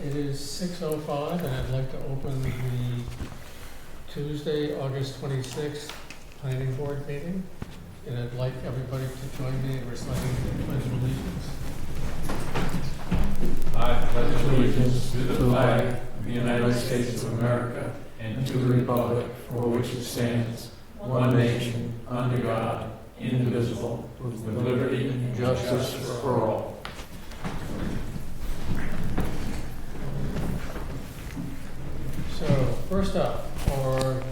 It is 6:05, and I'd like to open the Tuesday, August 26th Planning Board meeting. And I'd like everybody to join me in reciting the Pledge of Allegiance. I pledge allegiance to the flag of the United States of America and to the republic for which it stands, one nation, under God, indivisible, with liberty and justice for all. So, first up, for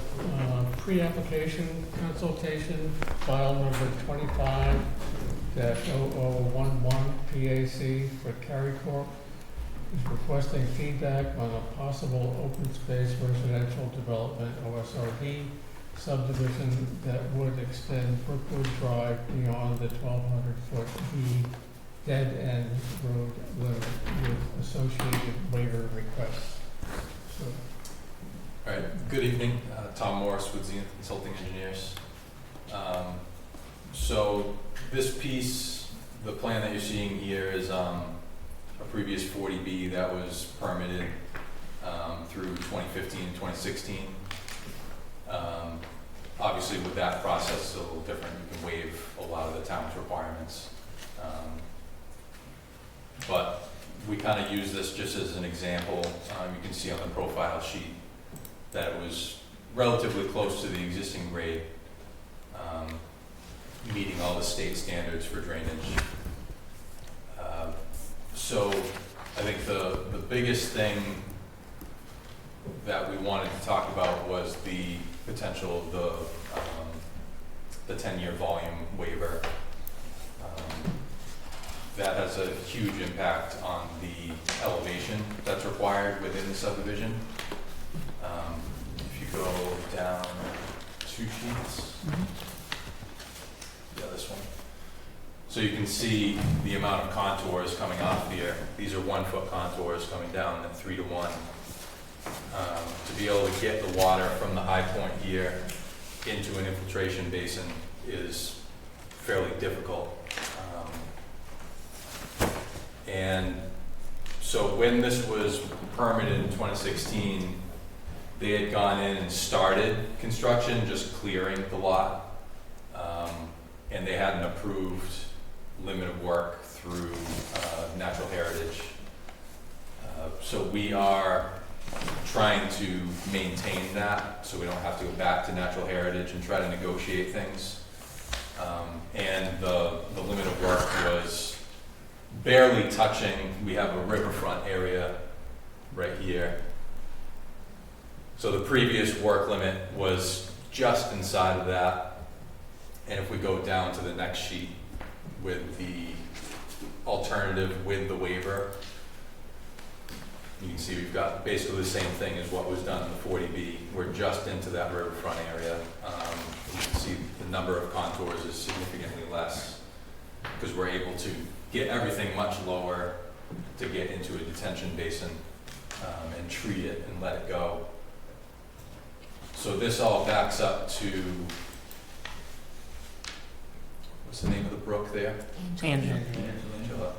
pre-application consultation, file number 25-0011 PAC for Cary Corp. is requesting feedback on a possible open space residential development, OSRD, subdivision that would extend Brookwood Drive beyond the 1,200-foot B dead-end road limit with associated waiver requests. So, All right, good evening. Tom Morris with Zenith Consulting Engineers. So this piece, the plan that you're seeing here is a previous 40B that was permitted through 2015 and 2016. Obviously with that process, it's a little different. You can waive a lot of the town's requirements. But we kind of use this just as an example. You can see on the profile sheet that it was relatively close to the existing grade, meeting all the state standards for drainage. So I think the biggest thing that we wanted to talk about was the potential of the 10-year volume waiver. That has a huge impact on the elevation that's required within the subdivision. If you go down 2 sheets, yeah, this one. So you can see the amount of contours coming off here. These are 1-foot contours coming down at 3 to 1. To be able to get the water from the high point here into an infiltration basin is fairly difficult. And so when this was permitted in 2016, they had gone in and started construction, just clearing the lot. And they had an approved limit of work through Natural Heritage. So we are trying to maintain that so we don't have to go back to Natural Heritage and try to negotiate things. And the limit of work was barely touching. We have a riverfront area right here. So the previous work limit was just inside of that. And if we go down to the next sheet with the alternative with the waiver, you can see we've got basically the same thing as what was done in the 40B. We're just into that riverfront area. You can see the number of contours is significantly less because we're able to get everything much lower to get into a detention basin and treat it and let it go. So this all backs up to, what's the name of the brook there? Angela. Angela.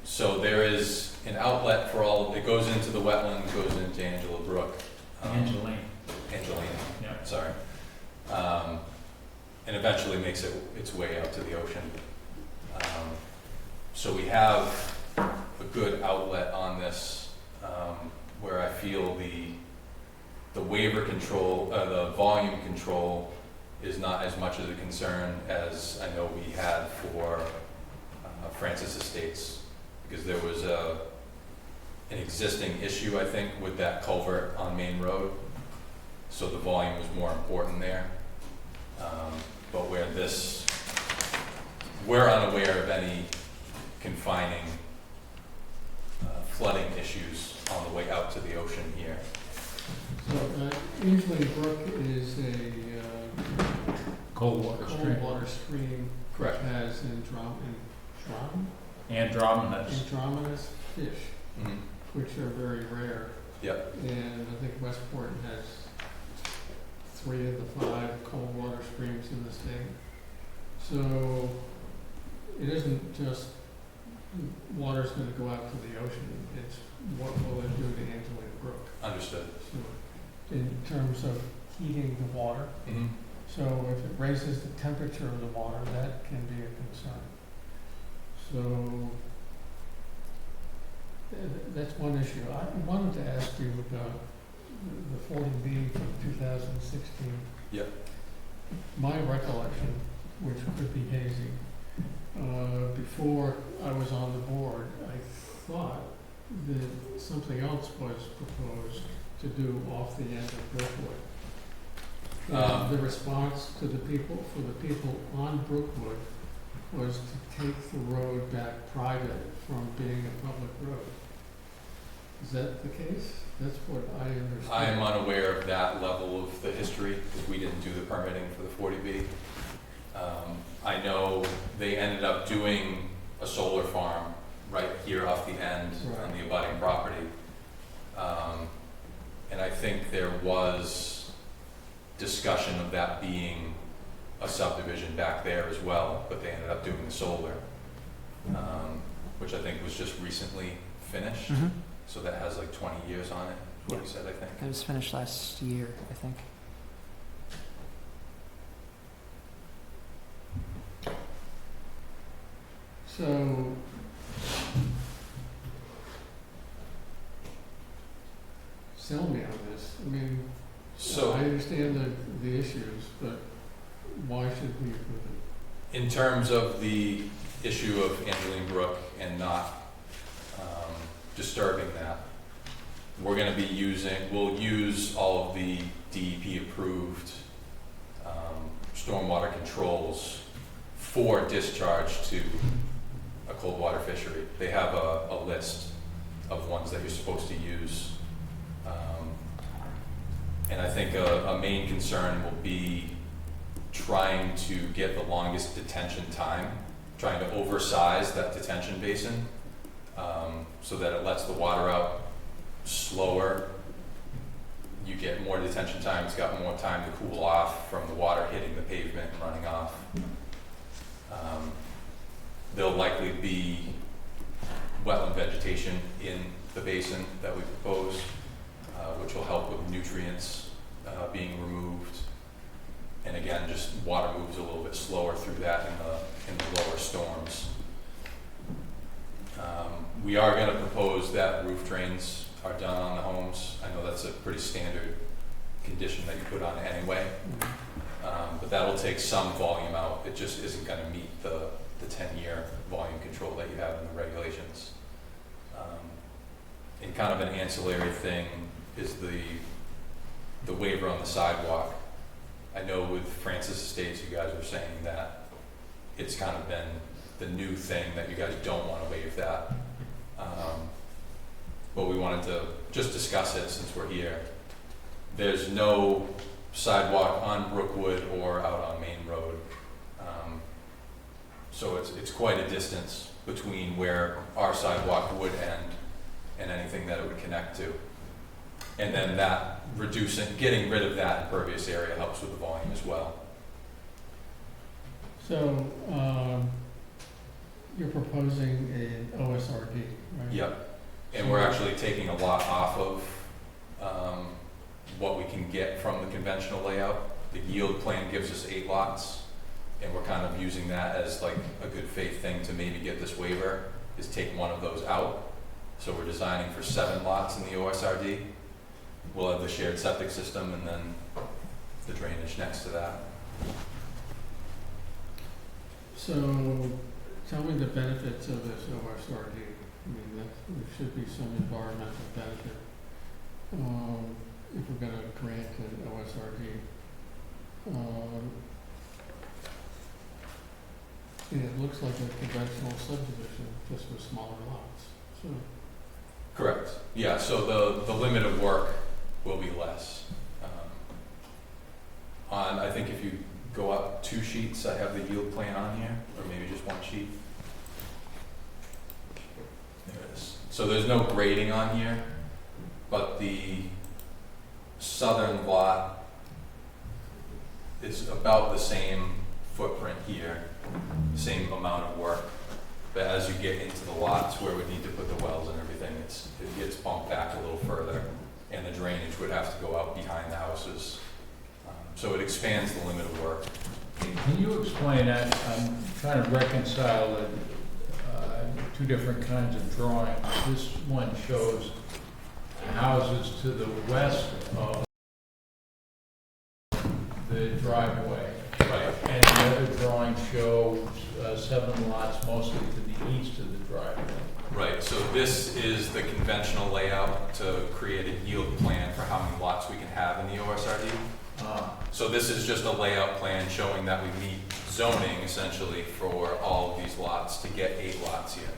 So there is an outlet for all, it goes into the wetland, goes into Angela Brook. Angelina. Yeah. Sorry. And eventually makes its way out to the ocean. So we have a good outlet on this where I feel the waiver control, the volume control is not as much of a concern as I know we had for Francis Estates, because there was an existing issue, I think, with that culvert on Main Road. So the volume was more important there. But where this, we're unaware of any confining flooding issues on the way out to the ocean here. So usually Brook is a Cold water stream. cold water stream Correct. which has Andromedas. andromedas fish, Mm-hmm. which are very rare. Yep. And I think Westport has 3 of the 5 cold water streams in the state. So it isn't just water's gonna go out to the ocean, it's what will it do to Angelina Brook? Understood. So, in terms of heating the water, Mhm. so if it raises the temperature of the water, that can be a concern. So, that's one issue. I wanted to ask you about the 40B from 2016. Yep. My recollection, which could be hazy, before I was on the board, I thought that something else was proposed to do off the end of Brookwood. And the response to the people, for the people on Brookwood, was to take the road back private from being a public road. Is that the case? That's what I understand. I am unaware of that level of the history, because we didn't do the permitting for the 40B. I know they ended up doing a solar farm right here off the end on the abutting property. And I think there was discussion of that being a subdivision back there as well, but they ended up doing the solar, which I think was just recently finished. Mm-hmm. So that has like 20 years on it, is what he said, I think. It was finished last year, I think. So, sell me on this. I mean, So I understand the issues, but why should we approve it? in terms of the issue of Angeline Brook and not disturbing that, we're gonna be we'll use all of the DEP approved stormwater controls for discharge to a cold water fishery. They have a list of ones that you're supposed to use. And I think a main concern will be trying to get the longest detention time, trying to oversize that detention basin, so that it lets the water out slower. You get more detention time, it's got more time to cool off from the water hitting the pavement and running off. There'll likely be wetland vegetation in the basin that we propose, which will help with nutrients being removed. And again, just water moves a little bit slower through that in the lower storms. We are going to propose that roof drains are done on the homes. I know that's a pretty standard condition that you put on anyway, but that will take some volume out. It just isn't going to meet the 10-year volume control that you have in the regulations. And kind of an ancillary thing is the waiver on the sidewalk. I know with Francis Estates, you guys were saying that it's kind of been the new thing that you guys don't want to waive that. But we wanted to just discuss it since we're here. There's no sidewalk on Brookwood or out on Main Road. So it's quite a distance between where our sidewalk would end and anything that it would connect to. And then that getting rid of that impervious area helps with the volume as well. So, you're proposing an OSRD, right? Yep. And we're actually taking a lot off of what we can get from the conventional layout. The yield plan gives us 8 lots, and we're kind of using that as like a good faith thing to maybe get this waiver, is take one of those out. So we're designing for 7 lots in the OSRD. We'll have the shared septic system and then the drainage next to that. So, tell me the benefits of this OSRD. I mean, there should be some environmental benefit, if we're gonna grant an OSRD. And it looks like a conventional subdivision, just with smaller lots, so. Correct. Yeah, so the limit of work will be less. I think if you go up 2 sheets, I have the yield plan on here, or maybe just 1 sheet. There it is. So there's no grading on here, but the southern lot is about the same footprint here, same amount of work. But as you get into the lots where we need to put the wells and everything, it gets bumped back a little further, and the drainage would have to go out behind the houses. So it expands the limit of work. Can you explain that? I'm trying to reconcile the two different kinds of drawings. This one shows houses to the west of the driveway. Right. And the other drawings show 7 lots mostly to the east of the driveway. Right, so this is the conventional layout to create a yield plan for how many lots we can have in the OSRD. So this is just a layout plan showing that we meet zoning essentially for all of these lots to get 8 lots here.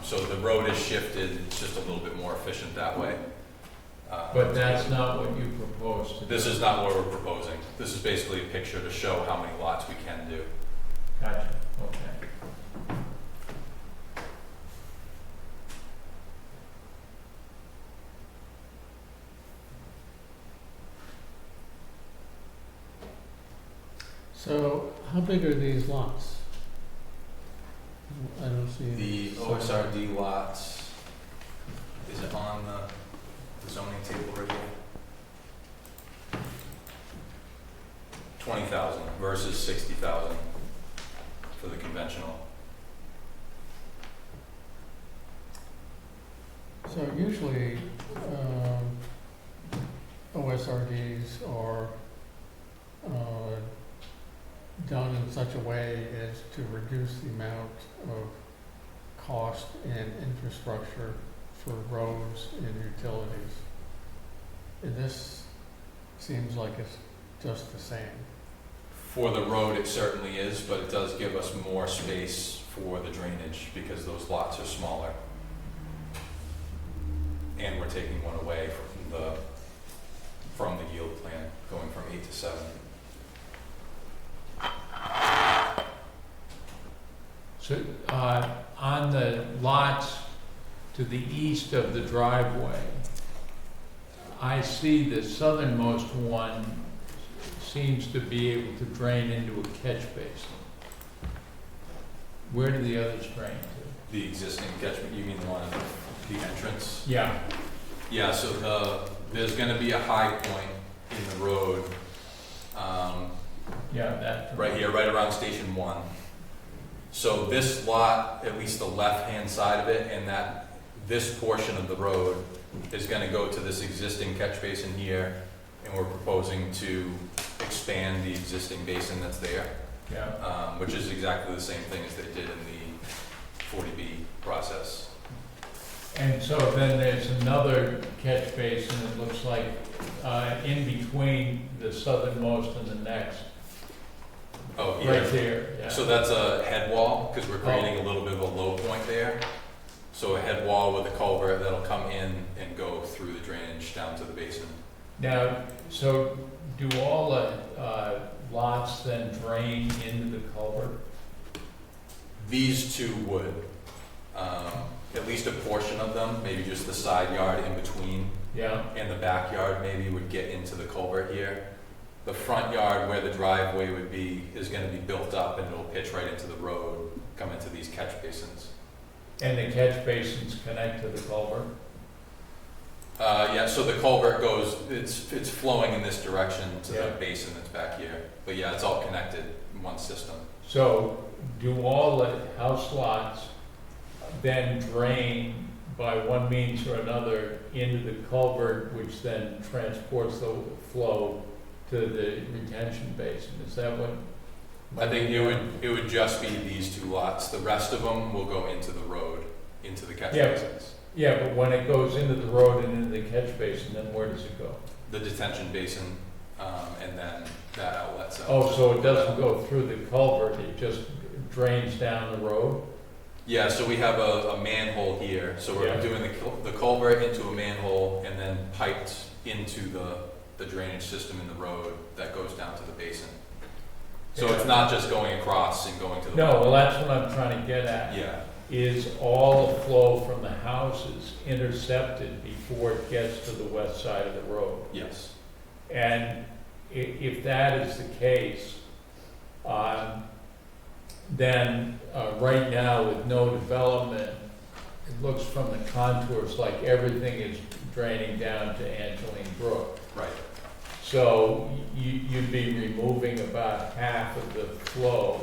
So the road is shifted, it's just a little bit more efficient that way. But that's not what you proposed to do. This is not what we're proposing. This is basically a picture to show how many lots we can do. Gotcha, okay. So how big are these lots? I don't see. The OSRD lots, is it on the zoning table right here? 20,000 versus 60,000 for the conventional. So usually, OSRDs are done in such a way as to reduce the amount of cost and infrastructure for roads and utilities. And this seems like it's just the same. For the road, it certainly is, but it does give us more space for the drainage because those lots are smaller. And we're taking one away from the yield plan, going from 8 to 7. So, on the lots to the east of the driveway, I see the southernmost one seems to be able to drain into a catch basin. Where do the others drain to? The existing catchment, you mean the one at the entrance? Yeah, Yeah, so there's gonna be a high point in the road, yeah, that. right here, right around Station 1. So this lot, at least the left-hand side of it, and this portion of the road is gonna go to this existing catch basin here, and we're proposing to expand the existing basin that's there, Yeah, which is exactly the same thing as they did in the 40B process. and so then there's another catch basin, it looks like, in between the southernmost and the next, Oh, right here. there, yeah. So that's a head wall, because we're creating a little bit of a low point there. So a head wall with a culvert that'll come in and go through the drainage down to the basin. Now, so do all the lots then drain into the culvert? These two would, at least a portion of them, maybe just the side yard in between Yeah, and the backyard maybe would get into the culvert here. The front yard where the driveway would be is gonna be built up and it'll pitch right into the road, come into these catch basins. and the catch basins connect to the culvert? Yeah, so the culvert goes, it's flowing in this direction to the Yeah. basin that's back here. But yeah, it's all connected in one system. So do all the house lots then drain by one means or another into the culvert, which then transports the flow to the retention basin? Is that what? I think it would just be these 2 lots. The rest of them will go into the road, into the catch Yeah. basins. Yeah, but when it goes into the road and into the catch basin, then where does it go? The detention basin, and then that outlet zone. Oh, so it doesn't go through the culvert, it just drains down the road? Yeah, so we have a manhole here, so we're Yeah. doing the culvert into a manhole and then piped into the drainage system in the road that goes down to the basin. So it's not just going across and going to the. No, well, that's what I'm trying to get at. Yeah, Is all the flow from the houses intercepted before it gets to the west side of the road? yes. And if that is the case, then, right now with no development, it looks from the contours like everything is draining down to Angeline Brook. Right. So you'd be removing about half of the flow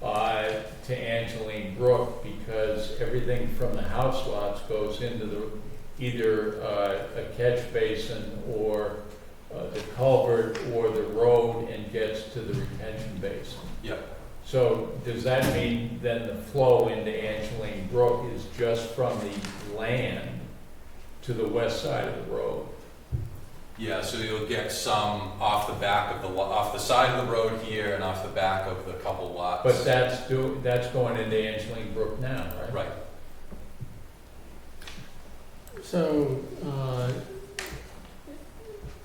to Angeline Brook, because everything from the house lots goes into either a catch basin or the culvert or the road and gets to the retention basin. Yep. So does that mean then the flow into Angeline Brook is just from the land to the west side of the road? Yeah, so you'll get some off the back of off the side of the road here and off the back of the couple lots. But that's going into Angeline Brook now, right? Right. So,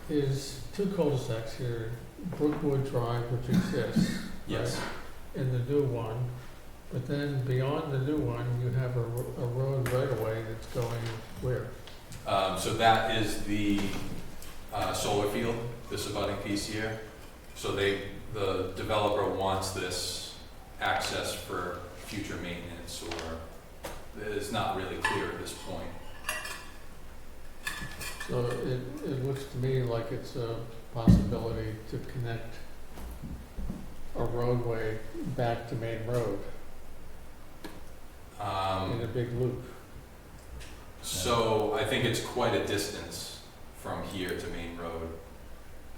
is two cul-de-sacs here, Brookwood Drive, which exists. Yes. right, and the new one, but then beyond the new one, you have a road right away that's going where? So that is the solar field, this abutting piece here. So the developer wants this access for future maintenance, or it's not really clear at this point. So it looks to me like it's a possibility to connect a roadway back to Main Road in a big loop. So I think it's quite a distance from here to Main Road.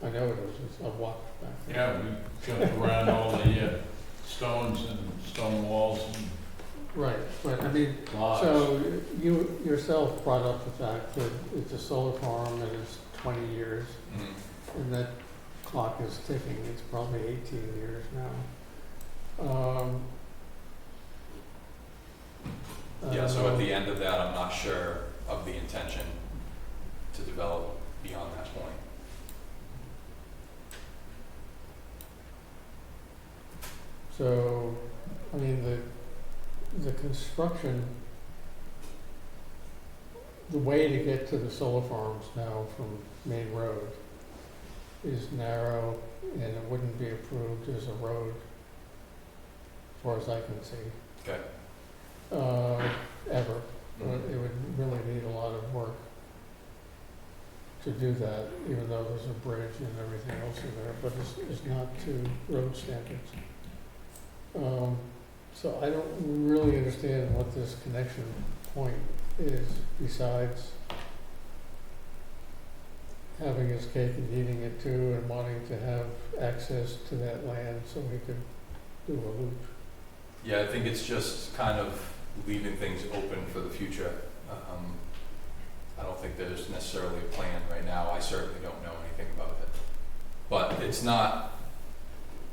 I know it is, I walked back there. Yeah, we jumped around all the stones and stone walls and Right, but I mean, logs. so you yourself brought up the fact that it's a solar farm that is 20 years, and that clock is ticking, it's probably 18 years now. Yeah, so at the end of that, I'm not sure of the intention to develop beyond that point. So, I mean, the construction, the way to get to the solar farms now from Main Road is narrow, and it wouldn't be approved as a road, as far as I can see. Okay. Ever. But it would really need a lot of work to do that, even though there's a bridge and everything else in there, but it's not to road standards. So I don't really understand what this connection point is, besides having his cake and eating it too, and wanting to have access to that land so he could do a loop. Yeah, I think it's just kind of leaving things open for the future. I don't think there's necessarily a plan right now. I certainly don't know anything about it. But it's not,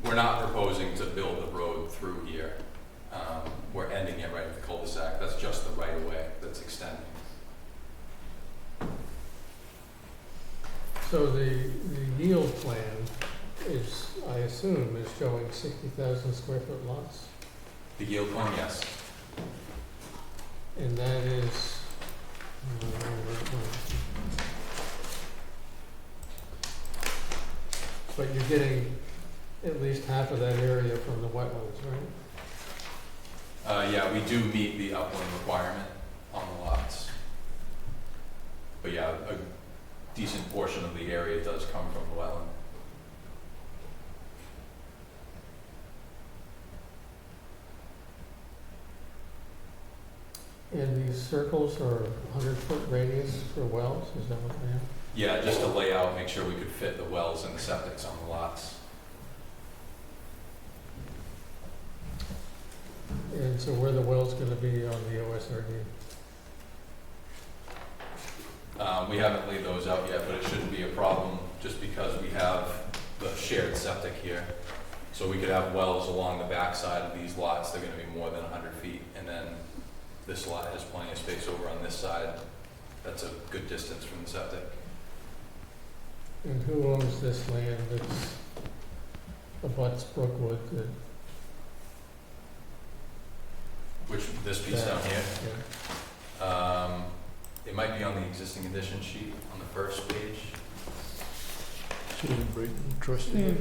we're not proposing to build a road through here. We're ending it right at the cul-de-sac. That's just the right of way that's extending. So the yield plan is, I assume, is showing 60,000 square foot lots, The yield plan, yes. and that is, but you're getting at least half of that area from the wetlands, right? Yeah, we do meet the upland requirement on the lots. But yeah, a decent portion of the area does come from the wetland. And these circles are 100-foot radius for wells, is that what they are? Yeah, just to lay out, make sure we could fit the wells and the septics on the lots. And so where the well's gonna be on the OSRD? We haven't laid those out yet, but it shouldn't be a problem just because we have the shared septic here. So we could have wells along the backside of these lots. They're gonna be more than 100 feet. And then this lot has plenty of space over on this side. That's a good distance from the septic. And who owns this land that's abuts Brookwood that? Which, this piece down here, Yeah. it might be on the existing condition sheet on the first page. Susan Brayton, trustee.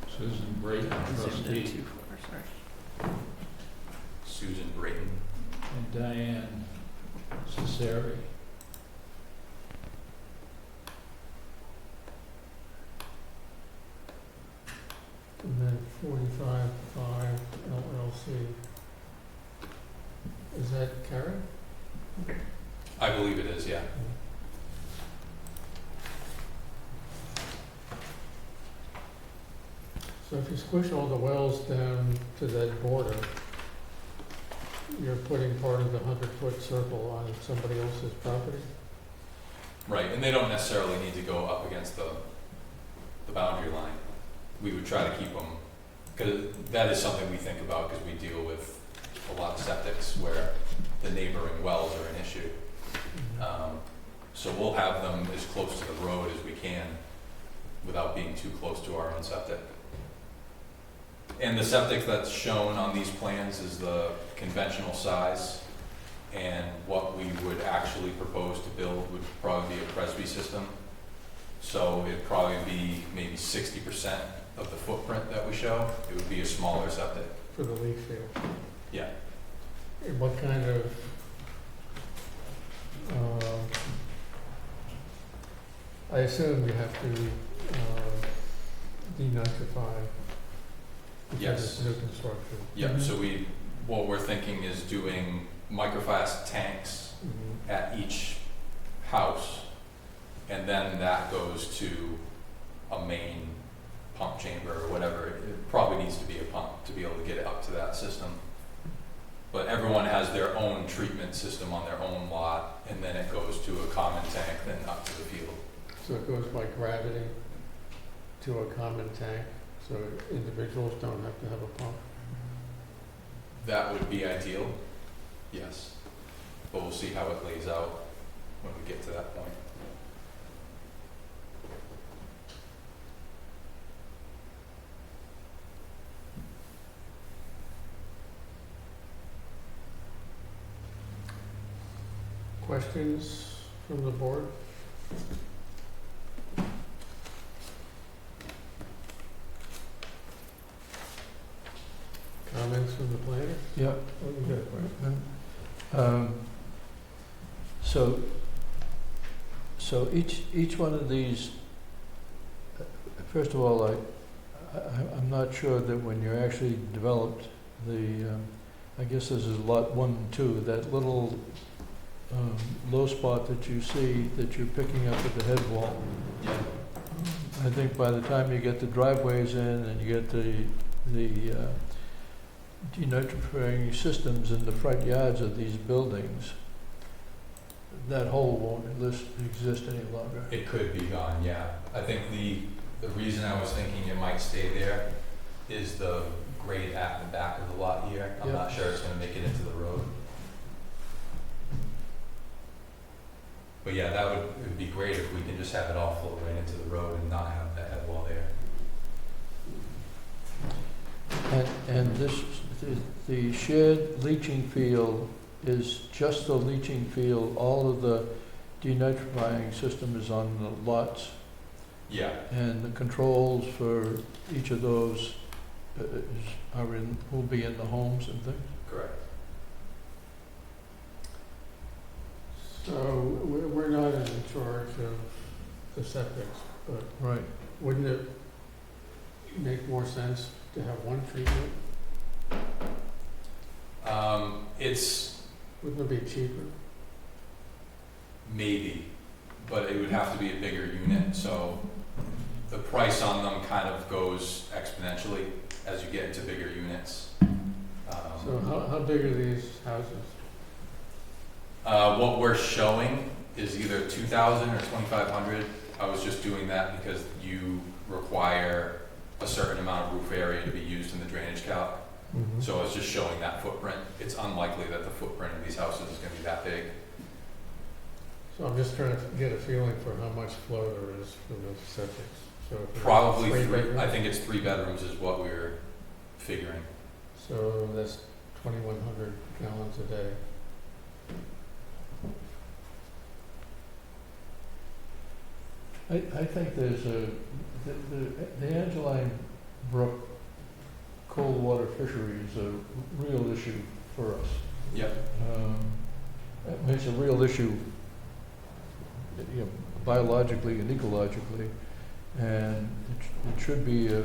Susan Brayton, trustee, 2, 4, sorry. Susan Brayton. and Diane Cesare. And then 45-5 LLC. Is that Karen? I believe it is, yeah. So if you squish all the wells down to that border, you're putting part of the 100-foot circle on somebody else's property? Right, and they don't necessarily need to go up against the boundary line. We would try to keep them, because that is something we think about, because we deal with a lot of septics where the neighboring wells are an issue. So we'll have them as close to the road as we can without being too close to our own septic. And the septic that's shown on these plans is the conventional size, and what we would actually propose to build would probably be a Presby system. So it'd probably be maybe 60% of the footprint that we show. It would be a smaller septic. For the leach field? Yeah. And what kind of, I assume you have to denitrify because Yes. it's new construction. Yep, so what we're thinking is doing microfast tanks Mhm. at each house, and then that goes to a main pump chamber or whatever. It probably needs to be a pump to be able to get it up to that system. But everyone has their own treatment system on their own lot, and then it goes to a common tank, then up to the field. So it goes by gravity to a common tank, so individuals don't have to have a pump? That would be ideal, yes. But we'll see how it lays out when we get to that point. Questions from the board? Comments from the planner? Yeah. Oh, you got a question? So each one of these, first of all, I'm not sure that when you're actually developed, I guess this is lot 1 and 2, that little low spot that you see that you're picking up at the head wall. Yeah. I think by the time you get the driveways in and you get the denitrifying systems in the front yards of these buildings, that hole won't exist any longer. It could be gone, yeah. I think the reason I was thinking it might stay there is the grade at the back of the lot here. I'm Yeah. not sure it's gonna make it into the road. But yeah, it would be great if we can just have it all flow right into the road and not have that head wall there. And the shared leaching field is just the leaching field, all of the denitrifying system is on the lots, Yeah, and the controls for each of those will be in the homes and things? correct. So we're not in charge of the septics, but Right. wouldn't it make more sense to have one treatment? It's Wouldn't it be cheaper? maybe, but it would have to be a bigger unit, so the price on them kind of goes exponentially as you get into bigger units. So how big are these houses? What we're showing is either 2,000 or 2,500. I was just doing that because you require a certain amount of roof area to be used in the drainage calc. So I was just showing that footprint. It's unlikely that the footprint of these houses is gonna be that big. So I'm just trying to get a feeling for how much flow there is from the septics. So if it's Probably three three, bedrooms, I think it's 3 bedrooms is what we're figuring. So that's 2,100 gallons a day. I think there's the Angeline Brook cold water fishery is a real issue for us. Yep. I mean, it's a real issue, you know, biologically and ecologically, and it should be a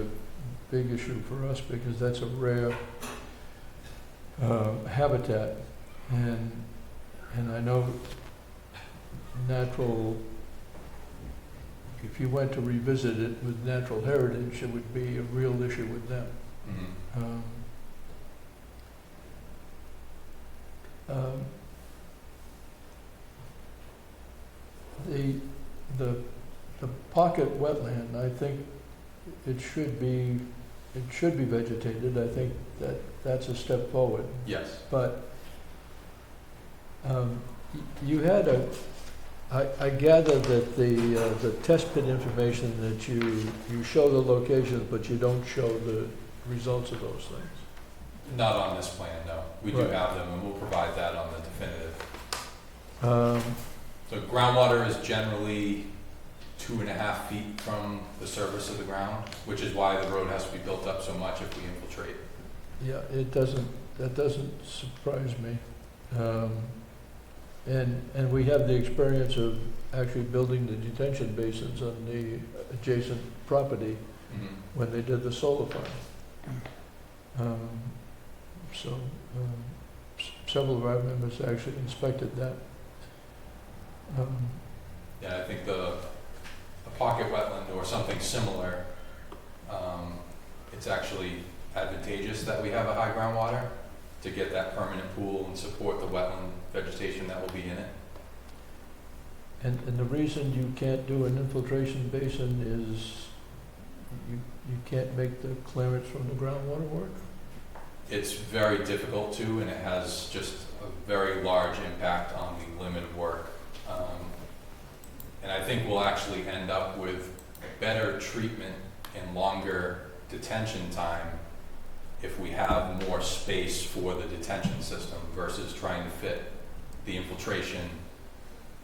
big issue for us because that's a rare habitat, and I know natural. If you went to revisit it with Natural Heritage, it would be a real issue with them. Mhm. The pocket wetland, I think it should be vegetated. I think that's a step forward. Yes. But you had I gather that the test pit information that you show the locations, but you don't show the results of those things. Not on this plan, no. We do Right. have them, and we'll provide that on the definitive. Um, So groundwater is generally 2.5 feet from the surface of the ground, which is why the road has to be built up so much if we infiltrate. Yeah, that doesn't surprise me. And we have the experience of actually building the detention basins on the adjacent property Mhm. when they did the solar farm. Several of our members actually inspected that. Yeah, I think a pocket wetland or something similar, it's actually advantageous that we have a high groundwater to get that permanent pool and support the wetland vegetation that will be in it. And the reason you can't do an infiltration basin is you can't make the clearance from the groundwater work? It's very difficult to, and it has just a very large impact on the limit of work. And I think we'll actually end up with better treatment and longer detention time if we have more space for the detention system versus trying to fit the infiltration.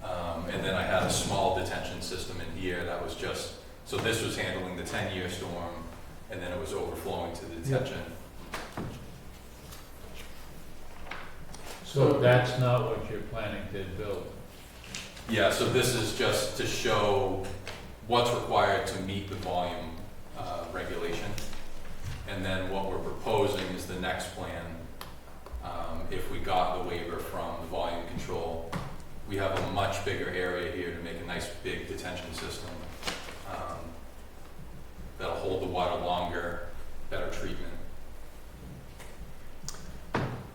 And then I had a small detention system in here that was just, so this was handling the 10-year storm, and then it was overflowing to the detention. So that's not what you're planning to build? Yeah, so this is just to show what's required to meet the volume regulation. And then what we're proposing is the next plan. If we got the waiver from the volume control, we have a much bigger area here to make a nice big detention system that'll hold the water longer, better treatment.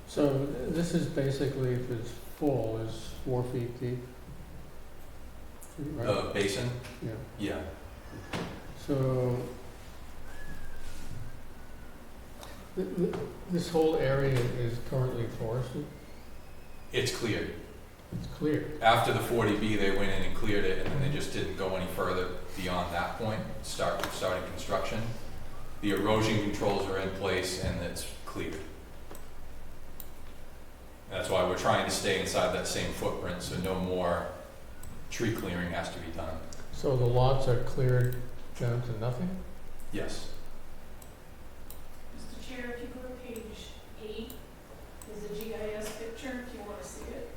So this is basically, if it's full, is 4 feet deep? Right? The basin, Yeah. yeah, So this whole area is currently forested? it's cleared. It's clear. After the 40B, they went in and cleared it, and then they just didn't go any further beyond that point, starting construction. The erosion controls are in place, and it's cleared. That's why we're trying to stay inside that same footprint, so no more tree clearing has to be done. So the lots are cleared down to nothing? Yes. Mr. Chair, if you go to page 8, there's a GIS picture if you want to see it.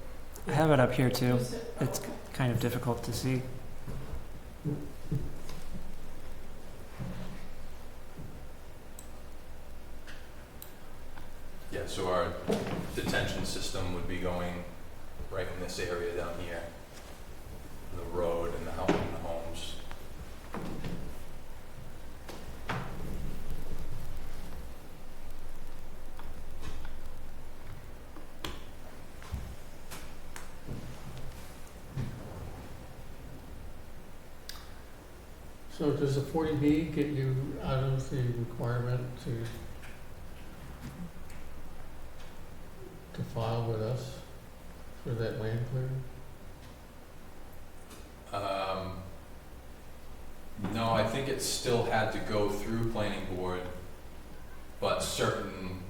I have it up here too. Just it- It's kind of difficult to see. Yeah, so our detention system would be going right in this area down here. The road and the homes. So does the 40B get you out of the requirement to file with us for that land clearing? No, I think it still had to go through planning board, but certain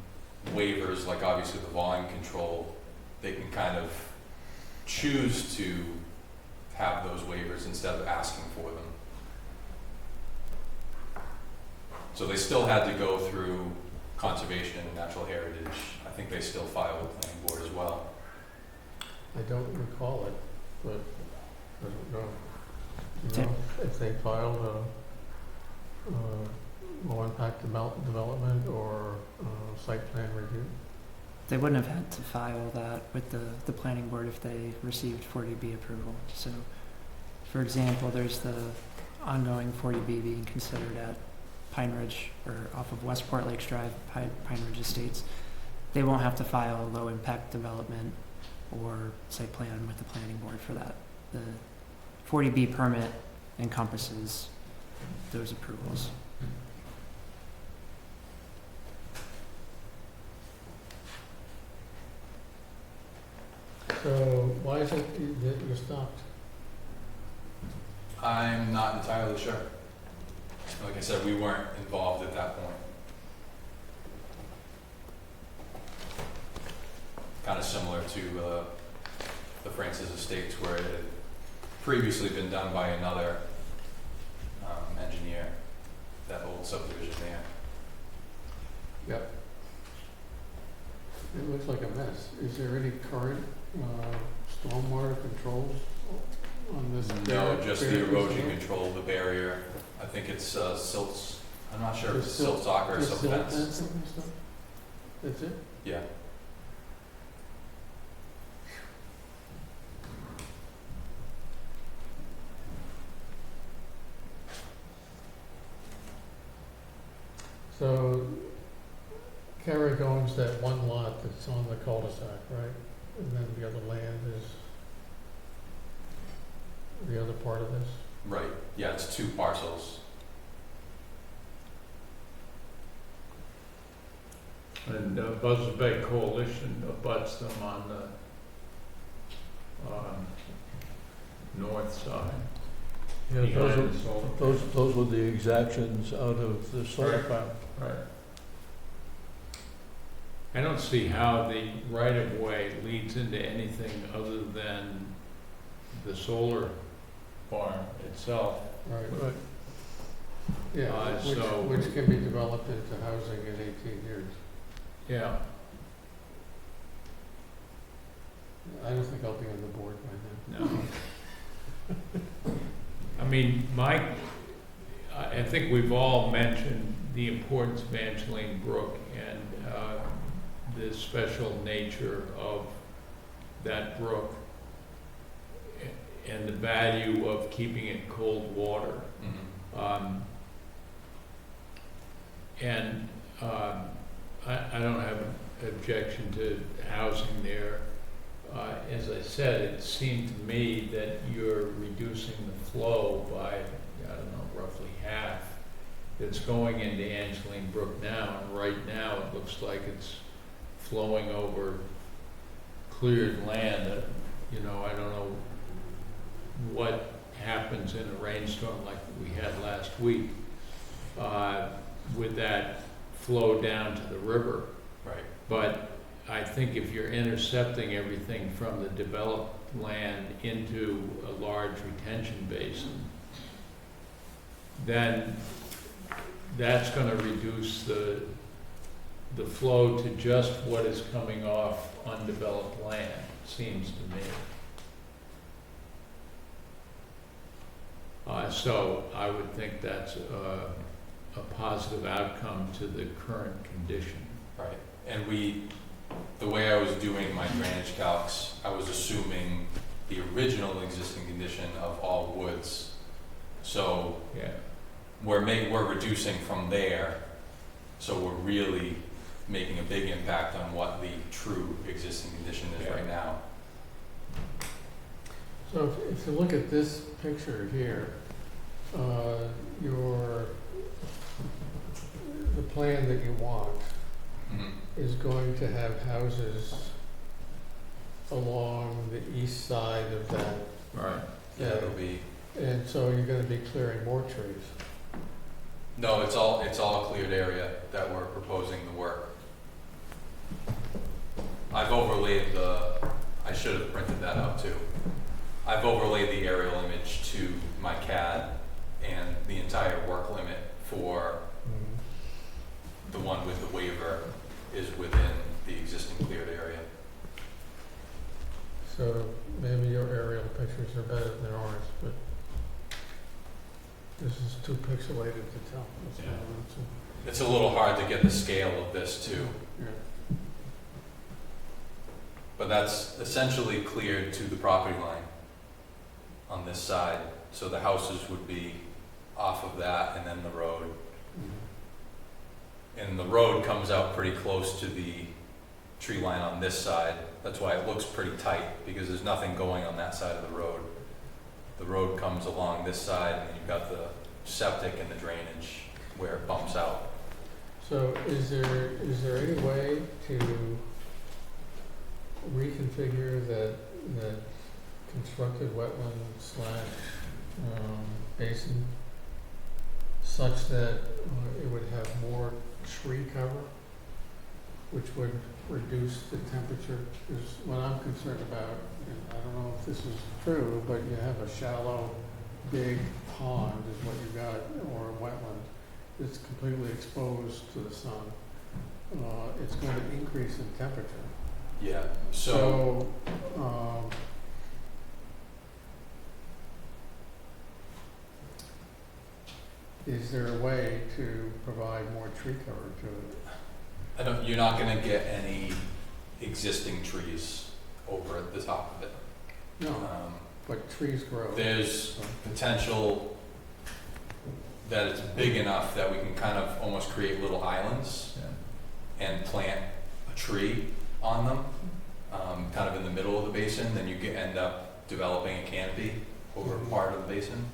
waivers, like obviously the volume control, they can kind of choose to have those waivers instead of asking for them. So they still had to go through conservation and natural heritage. I think they still file with planning board as well. I don't recall it, but I don't know. You Tim? know, if they filed a low impact development or site plan review. They wouldn't have had to file that with the planning board if they received 40B approval. So, for example, there's the ongoing 40B being considered at Pine Ridge, or off of Westport Lakes Drive, Pine Ridge Estates. They won't have to file a low impact development or site plan with the planning board for that. The 40B permit encompasses those approvals. So why is it that you stopped? I'm not entirely sure. Like I said, we weren't involved at that point. Kind of similar to the Francis Estates, where it had previously been done by another engineer, that old subdivision there. Yep. It looks like a mess. Is there any current stormwater controls on this? No, just the erosion area? control, the barrier. I think it's silts. I'm not sure if it's Just silt soccer or Just silt silt fence. fencing and stuff? That's it? Yeah. So Carrick owns that one lot that's on the cul-de-sac, right? And then the other land is the other part of this? Right. Yeah, it's 2 parcels. And Buzzards Bay Coalition abuts them on the north side. Yeah, behind the solar those were the exactions out of the solar Right. farm. Right. I don't see how the right-of-way leads into anything other than the solar farm itself. Right. Right. Yeah, so- which can be developed into housing in 18 years. Yeah. I don't think I'll be on the board by then. No. I mean, I think we've all mentioned the importance of Angeline Brook and the special nature of that brook and the value of keeping it cold water. Mhm. I don't have an objection to housing there. As I said, it seemed to me that you're reducing the flow by, I don't know, roughly half. That's going into Angeline Brook now, and right now it looks like it's flowing over cleared land. You know, I don't know what happens in a rainstorm like we had last week with that flow down to the river. Right. But I think if you're intercepting everything from the developed land into a large retention basin, then that's gonna reduce the flow to just what is coming off undeveloped land, seems to me. So I would think that's a positive outcome to the current condition. Right. And the way I was doing my drainage calcs, I was assuming the original existing condition of all woods. So Yeah. we're reducing from there, so we're really making a big impact on what the true existing condition is Yeah. right now. So if you look at this picture here, the plan that you want Mhm. is going to have houses along the east side of that. Right. Yeah, it'll be, And so you're gonna be clearing more trees. no, it's all a cleared area that we're proposing the work. I've overlaid I should have printed that out too. I've overlaid the aerial image to my CAD and the entire work limit for the one with the waiver is within the existing cleared area. So maybe your aerial pictures are better than ours, but this is too pixelated to tell. That's Yeah. all I'm saying. It's a little hard to get the scale of this too, Yeah. but that's essentially cleared to the property line on this side. So the houses would be off of that and then the road. Mhm. And the road comes out pretty close to the tree line on this side. That's why it looks pretty tight, because there's nothing going on that side of the road. The road comes along this side, and then you've got the septic and the drainage where it bumps out. So is there any way to reconfigure that constructed wetland slash basin such that it would have more tree cover, which would reduce the temperature? Because what I'm concerned about, and I don't know if this is true, but you have a shallow, big pond is what you got, or a wetland that's completely exposed to the sun. It's going to increase in temperature. Yeah, So, is there a way to provide more tree cover to it? you're not gonna get any existing trees over at the top of it. No, but trees grow. There's So- potential that it's big enough that we can kind of almost create little islands and plant a tree on them, kind of in the middle of the basin, then you end up developing a canopy over part of the basin.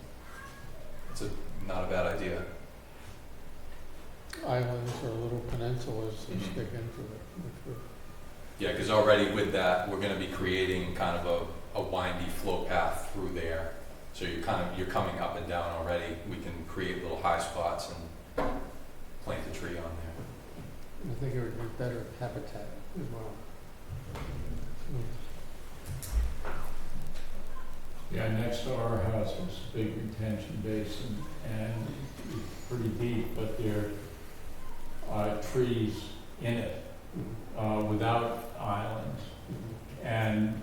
It's not a bad idea. Islands or little peninsulas that Mhm. stick into it, which would, Yeah, because already with that, we're gonna be creating kind of a windy flow path through there. So you're coming up and down already. We can create little high spots and plant a tree on there. I think it would be better habitat as well. Yeah, next to our house is a big retention basin, and it's pretty deep, but there are trees in it, without islands. And,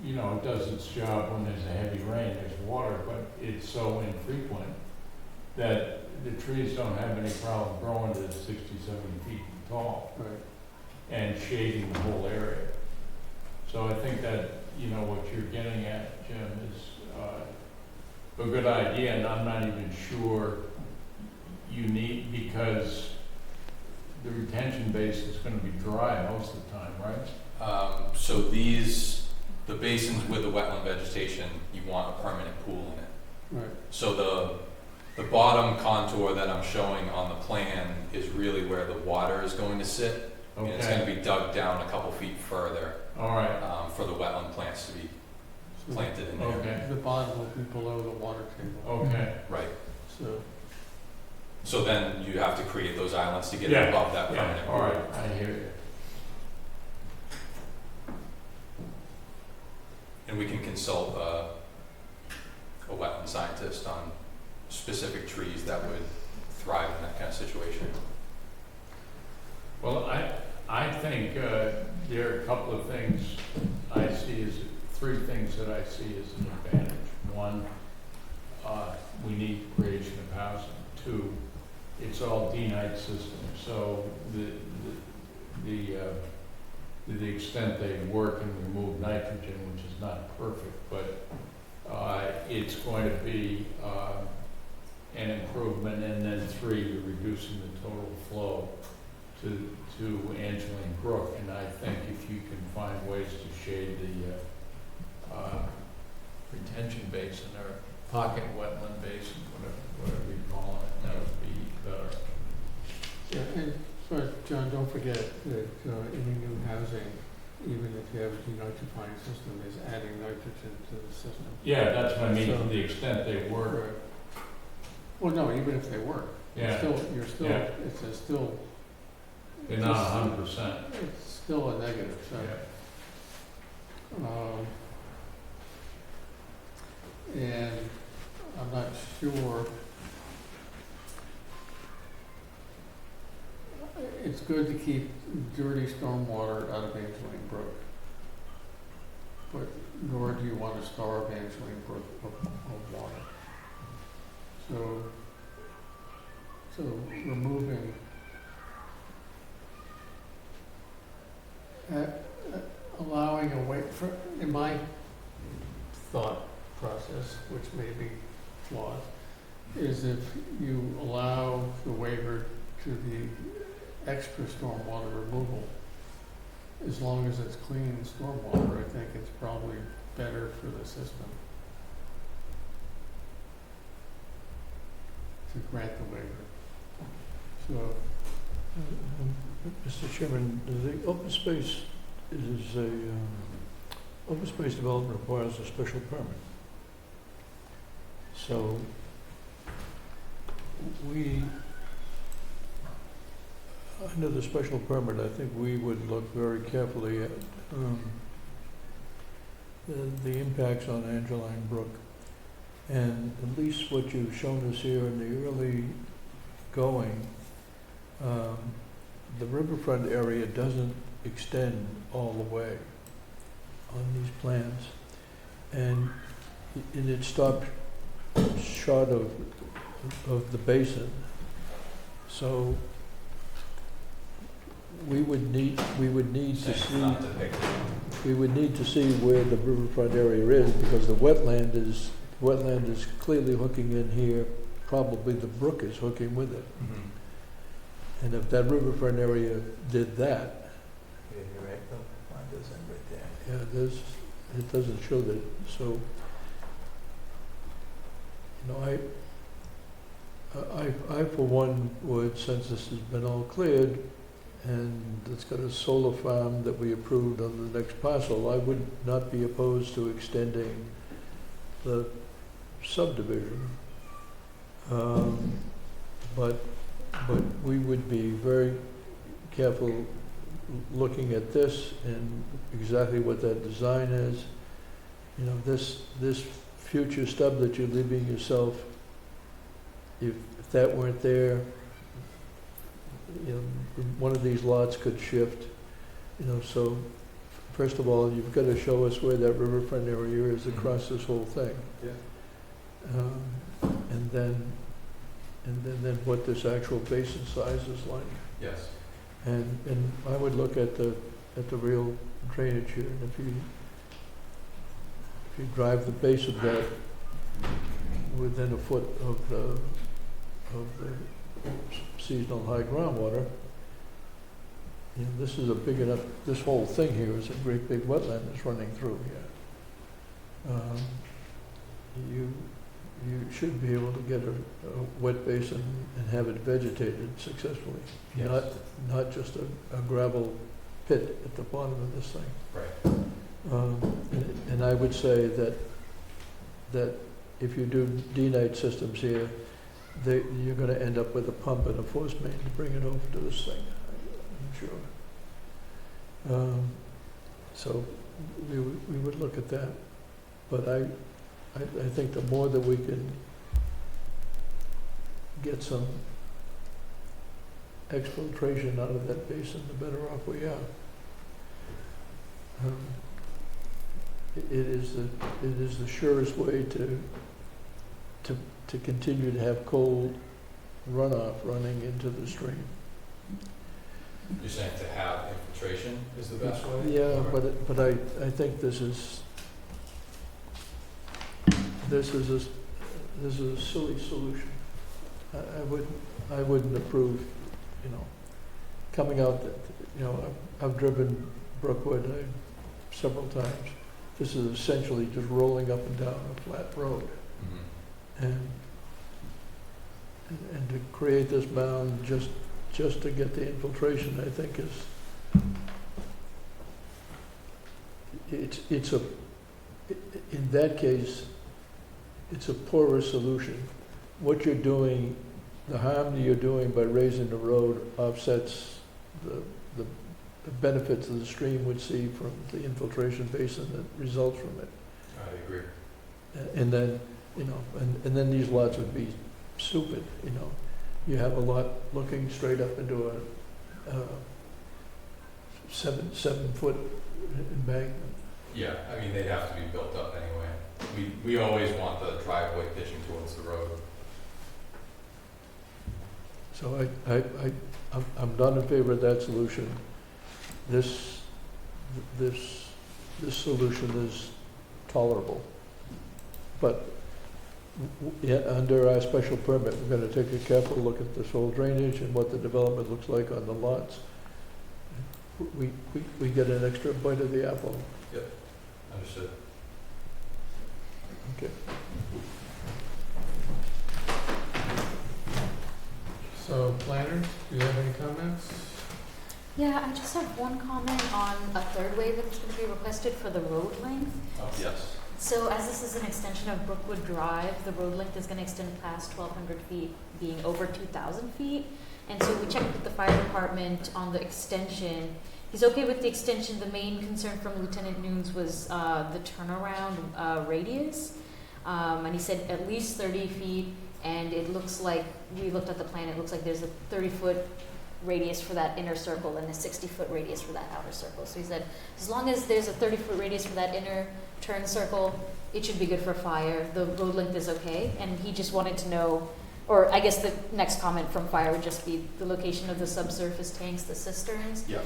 you know, it does its job when there's a heavy rain, there's water, but it's so infrequent that the trees don't have any problem growing to 60, 70 feet tall Right. and shading the whole area. So I think that, you know, what you're getting at, Jim, is a good idea, and I'm not even sure you need, because the retention base is gonna be dry most of the time, right? So the basins with the wetland vegetation, you want a permanent pool in it. Right. So the bottom contour that I'm showing on the plan is really where the water is going to sit. And it's gonna be dug down a couple feet further, All right, for the wetland plants to be So planted in there. okay, the bottom will be below the water table. okay. Right. So, So then you have to create those islands to get Yeah, above that Yeah, permanent pool. all right, I hear you. And we can consult a wetland scientist on specific trees that would thrive in that kind of situation. Well, I think there are a couple of things I see as, three things that I see as an advantage. One, we need creation of housing. Two, it's all D-night system, so to the extent they work and remove nitrogen, which is not perfect, but it's going to be an improvement. And then three, you're reducing the total flow to Angeline Brook. And I think if you can find ways to shade the retention basin or pocket wetland basin, whatever you call it, that would be better. yeah, and, but John, don't forget that any new housing, even if you have a denitrifying system, is adding nitrogen to the system. Yeah, that's what I mean, to So- the extent they work. Right. Well, no, even if they work, Yeah, you're still, Yeah. it's a still, they're not 100%. it's still a negative, so. Yeah. And I'm not sure, it's good to keep dirty stormwater out of Angeline Brook. But nor do you want to starve Angeline Brook of water. So removing, allowing a way, for, in my thought process, which may be flawed, is if you allow the waiver to the extra stormwater removal, as long as it's clean stormwater, I think it's probably better for the system to grant the waiver. So, Mr. Chairman, the open space is a, open space development requires a special permit. So we, under the special permit, I think we would look very carefully at the impacts on Angeline Brook. And at least what you've shown us here in the early going, the riverfront area doesn't extend all the way on these plans. And it stopped short of the basin. So we would need to It's see, not depicted. we would need to see where the riverfront area is, because the wetland is clearly hooking in here. Probably the brook is hooking with it. And if that riverfront area did that, Yeah, you're right, the line does end right there. yeah, it doesn't show that. So, you know, I for one would, since this has been all cleared, and it's got a solar farm that we approved on the next parcel, I would not be opposed to extending the subdivision. But we would be very careful looking at this and exactly what that design is. You know, this future stub that you're leaving yourself, if that weren't there, you know, one of these lots could shift, you know. So first of all, you've got to show us where that riverfront area is across this whole thing. Yeah. And then what this actual basin size is like. Yes. And I would look at the real drainage here, and if you drive the base of that within a foot of the seasonal high groundwater, you know, this is a big enough, this whole thing here is a great big wetland that's running through here. You should be able to get a wet basin and have it vegetated successfully, Yes. not just a gravel pit at the bottom of this thing. Right. And I would say that if you do D-night systems here, you're going to end up with a pump and a force main to bring it over to this thing, I'm sure. So we would look at that, but I think the more that we can get some exfiltration out of that basin, the better off we are. It is the surest way to continue to have cold runoff running into the stream. You're saying to have infiltration is the best way? Yeah, Or- but I think this is a silly solution. I wouldn't approve, you know, coming out, you know, I've driven Brookwood several times. This is essentially just rolling up and down a flat road. Mhm. And to create this mound just to get the infiltration, I think in that case, it's a poorer solution. What you're doing, the harm that you're doing by raising the road offsets the benefits that the stream would see from the infiltration basin that results from it. I agree. And then, you know, and then these lots would be stupid, you know. You have a lot looking straight up into seven-foot embankment. Yeah, I mean, they'd have to be built up anyway. We always want the driveway pitching towards the road. So I'm not in favor of that solution. This solution is tolerable. But yeah, under our special permit, we're gonna take a careful look at this whole drainage and what the development looks like on the lots. We get an extra bite of the apple. Understood. Okay. So planners, do you have any comments? Yeah, I just have one comment on a third waiver that's going to be requested for the road length. Yes. So as this is an extension of Brookwood Drive, the road length is going to extend past 1,200 feet, being over 2,000 feet. And so we checked with the fire department on the extension. He's okay with the extension. The main concern from Lieutenant Nunes was the turnaround radius. And he said at least 30 feet. And it looks like, we looked at the plan, it looks like there's a 30-foot radius for that inner circle and a 60-foot radius for that outer circle. So he said, as long as there's a 30-foot radius for that inner turn circle, it should be good for fire. The road length is okay. And he just wanted to know, or I guess the next comment from fire would just be the location of the subsurface tanks, the cisterns. Yeah.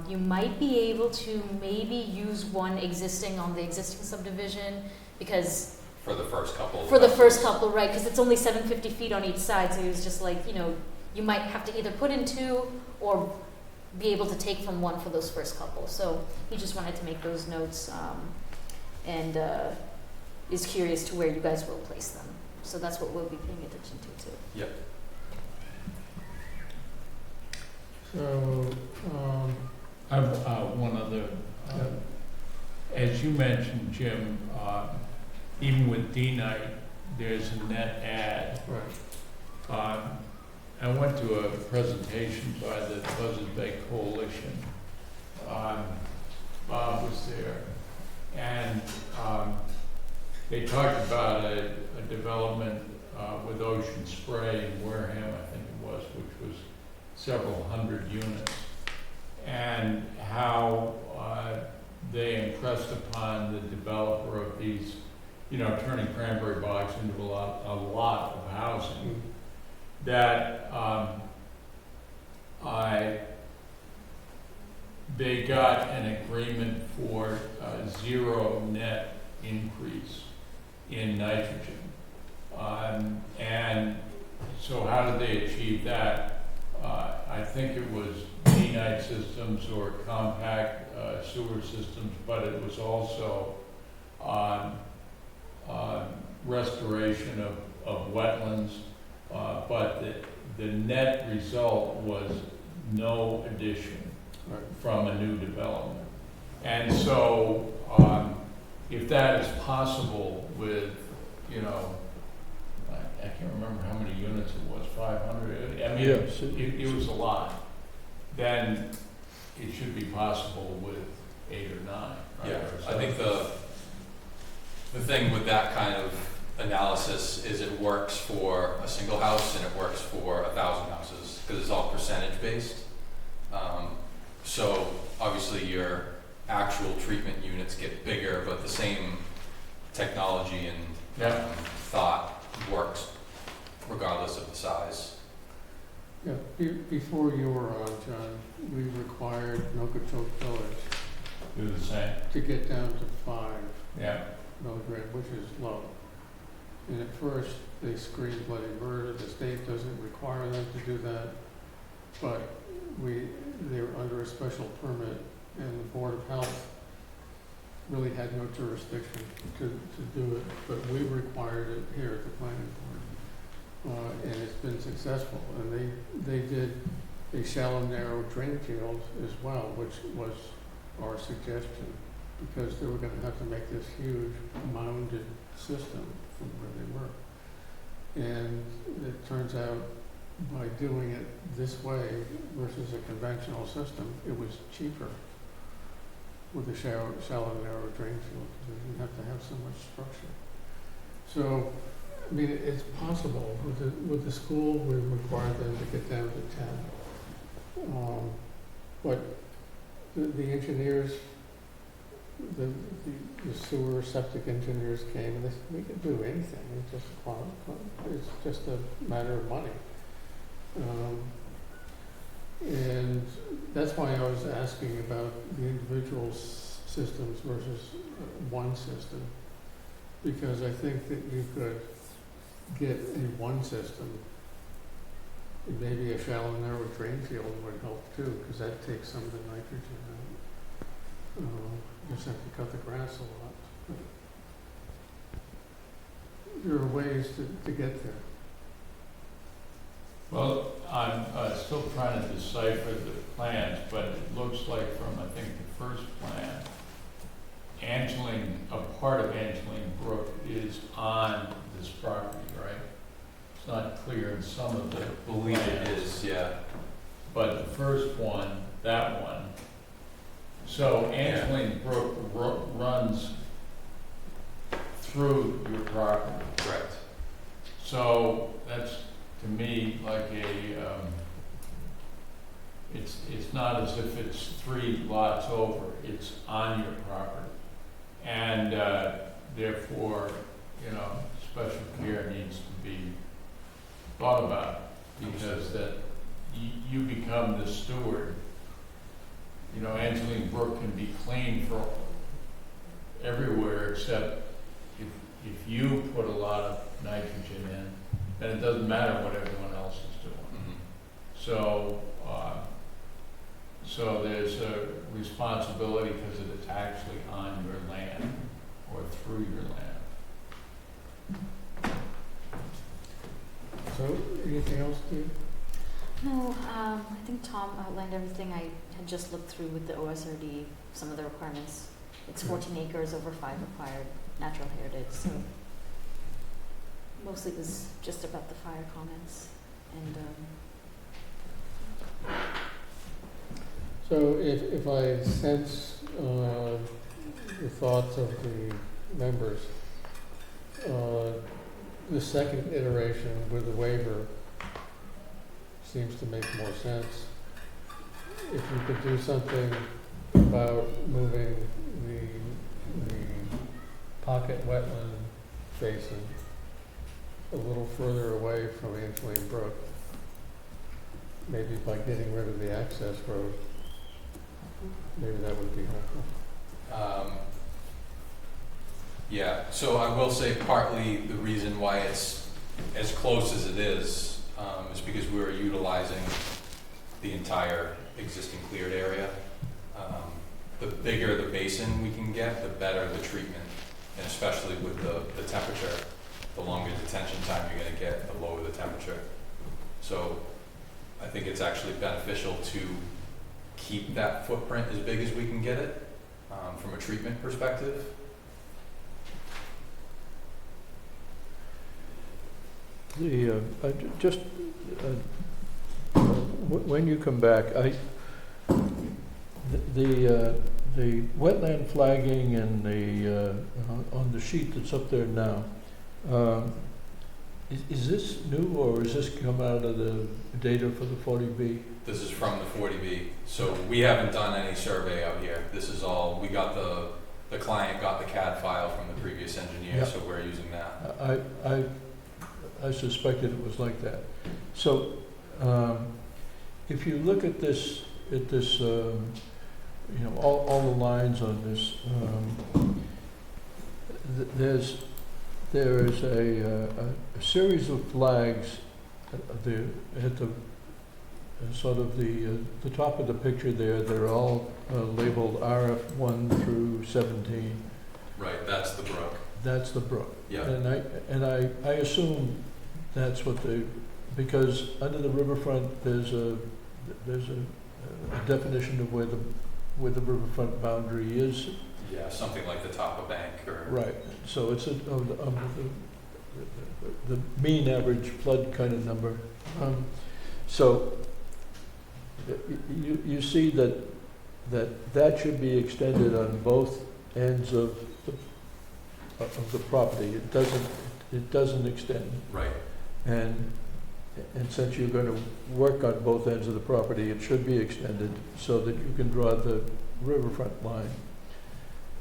You might be able to maybe use one existing on the existing subdivision because For the first couple. for the first couple, right, because it's only 750 feet on each side, so he was just like, you might have to either put in two or be able to take from one for those first couple. So he just wanted to make those notes and is curious to where you guys will place them. So that's what we'll be paying attention to too. Yep. So, I have one other, as you mentioned, Jim, even with D-Night, there's a net add. right, I went to a presentation by the Buzzard Bay Coalition. Bob was there, and they talked about a development with Ocean Spray in Wareham, I think it was, which was several hundred units, and how they impressed upon the developer of these, turning Cranberry Bogs into a lot of housing, that they got an agreement for zero net increase in nitrogen. And so how did they achieve that? I think it was D-Night systems or compact sewer systems, but it was also restoration of wetlands. But the net result was no addition right. from a new development. And so, if that is possible with, I can't remember how many units it was, 500, I mean, Yes. it was a lot, then it should be possible with 8 or 9, right? Yeah, Or I think the thing with that kind of analysis is it works for a single house and it works for 1,000 houses because it's all percentage based. So obviously your actual treatment units get bigger, but the same technology and Yeah. thought works regardless of the size. Yeah, before you were on, John, we required Nokotok Village Do the same, to get down to 5 yeah. milligram, which is low. And at first, they screamed bloody murder, the state doesn't require them to do that, but they were under a special permit, and the Board of Health really had no jurisdiction to do it, but we required it here at the planning board. And it's been successful, and they did a shallow, narrow drain field as well, which was our suggestion, because they were gonna have to make this huge mounded system from where they were. And it turns out, by doing it this way versus a conventional system, it was cheaper with a shallow, narrow drain field, because they didn't have to have so much structure. So, I mean, it's possible. With the school, we required them to get down to 10. but the engineers, the sewer septic engineers came and they said, we can do anything, it's just a matter of money. And that's why I was asking about the individual systems versus one system. Because I think that you could get a one system, maybe a shallow narrow drain field would help too, because that takes some of the nitrogen out. Just have to cut the grass a lot. But there are ways to get there. Well, I'm still trying to decipher the plans, but it looks like from, I think, the first plan, a part of Angeline Brook is on this property, right? It's not clear in some of the Believe it plans, is, yeah. but the first one, that one. So Angeline Brook runs through your property. Correct. So that's, to me, like it's not as if it's 3 lots over, it's on your property. And therefore, special care needs to be thought about, because that you become the steward. Angeline Brook can be clean for everywhere except if you put a lot of nitrogen in, then it doesn't matter what everyone else is doing. Mm-hmm. So there's a responsibility because it's actually on your land or through your land. So, anything else, Steve? No, I think Tom outlined everything. I had just looked through with the OSRD, some of the requirements. It's 14 acres over 5 required natural heritage, so mostly it was just about the fire comments. And So if I sense the thoughts of the members, the second iteration with the waiver seems to make more sense. If you could do something about moving the pocket wetland basin a little further away from Angeline Brook, maybe by getting rid of the access road, maybe that would be helpful. Yeah, so I will say partly the reason why it's as close as it is because we're utilizing the entire existing cleared area. The bigger the basin we can get, the better the treatment, and especially with the temperature, the longer detention time you're going to get, the lower the temperature. So I think it's actually beneficial to keep that footprint as big as we can get it from a treatment perspective. When you come back, the wetland flagging and on the sheet that's up there now, is this new, or is this come out of the data for the 40B? This is from the 40B. So we haven't done any survey out here. This is all, we got the client got the CAD file from the previous engineer, Yep. so we're using that. I suspected it was like that. So, if you look at this, all the lines on this, there is a series of flags at the sort of the top of the picture there. They're all labeled RF1 through 17. Right, that's the brook. That's the brook. Yeah. And I assume that's what because under the riverfront, there's a definition of where the riverfront boundary is. Yeah, something like the top of bank or. Right, so it's the mean average flood kind of number. So you see that should be extended on both ends of the property. It doesn't extend. Right. And And since you're gonna work on both ends of the property, it should be extended so that you can draw the riverfront line.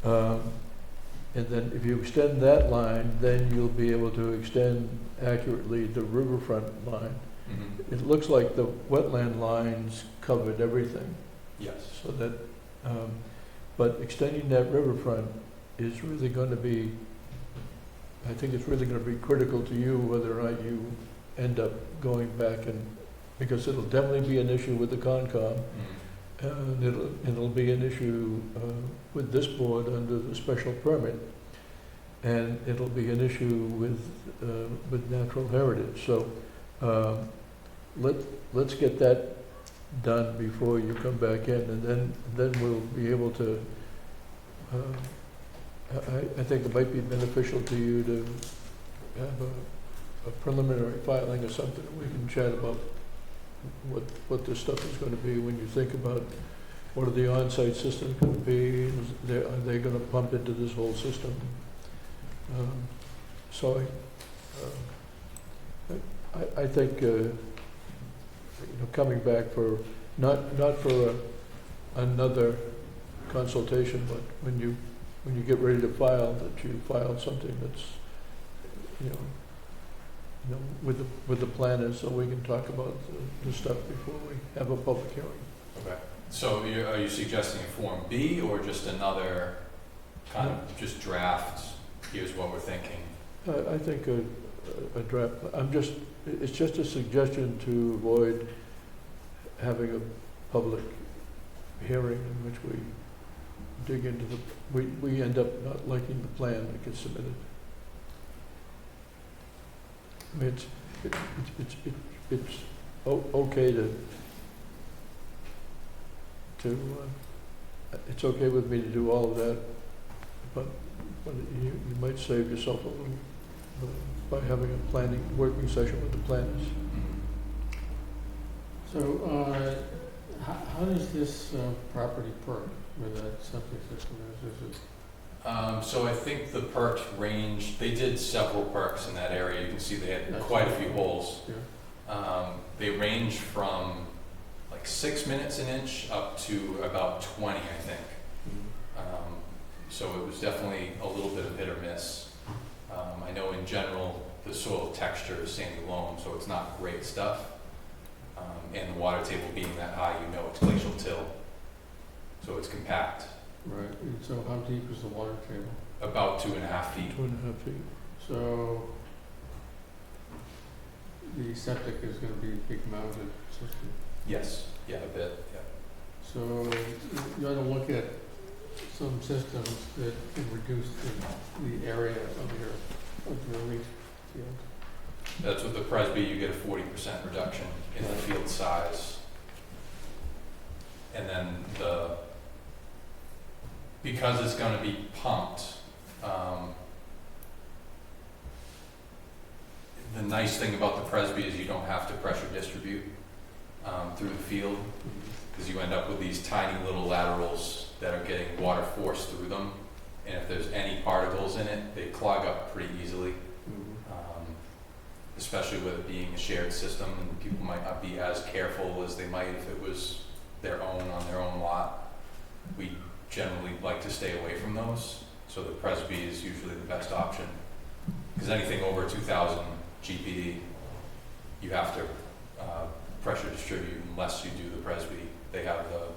And then if you extend that line, then you'll be able to extend accurately the riverfront line. Mhm. It looks like the wetland lines covered everything, Yes. so that, but extending that riverfront is really gonna be, I think it's really gonna be critical to you whether or not you end up going back and, because it'll definitely be an issue with the Concom, Mhm. and it'll be an issue with this board under the special permit, and it'll be an issue with natural heritage. So let's get that done before you come back in, and then we'll be able to. I think it might be beneficial to you to have a preliminary filing or something. We can chat about what this stuff is going to be when you think about what are the on-site systems going to be, are they going to pump into this whole system? So I think, coming back for, not for another consultation, but when you get ready to file, that you file something that's, with the planners, so we can talk about the stuff before we have a public hearing. Okay. So are you suggesting a Form B or just another kind of just draft, here's what we're thinking? I think a draft, it's just a suggestion to avoid having a public hearing in which we dig into we end up not liking the plan that gets submitted. I mean, it's okay it's okay with me to do all of that, but you might save yourself a little by having a working session with the planners. So, how does this property perk where that septic system is? Is it, So I think the perks range, they did several perks in that area. You can see they had That's quite a right. few holes. yeah. They range from like 6 minutes an inch up to about 20, I think. So it was definitely a little bit of hit or miss. I know in general, the soil texture is sandy loam, so it's not great stuff. And the water table being that high, it's glacial till. So it's compact, Right, and so how deep is the water table? about 2.5 feet. 2.5 feet. So, the septic is gonna be a big mounted system. Yes, yeah, a bit, yeah. So, you ought to look at some systems that can reduce the area of your leach field. That's with the Presby, you get a 40% reduction in the field size. And then because it's gonna be pumped, the nice thing about the Presby is you don't have to pressure distribute through the field, because you end up with these tiny little laterals that are getting water forced through them. And if there's any particles in it, they clog up pretty easily. Especially with it being a shared system, and people might not be as careful as they might if it was their own on their own lot. We generally like to stay away from those, so the Presby is usually the best option. Because anything over 2,000 GPD, you have to pressure distribute unless you do the Presby. They have the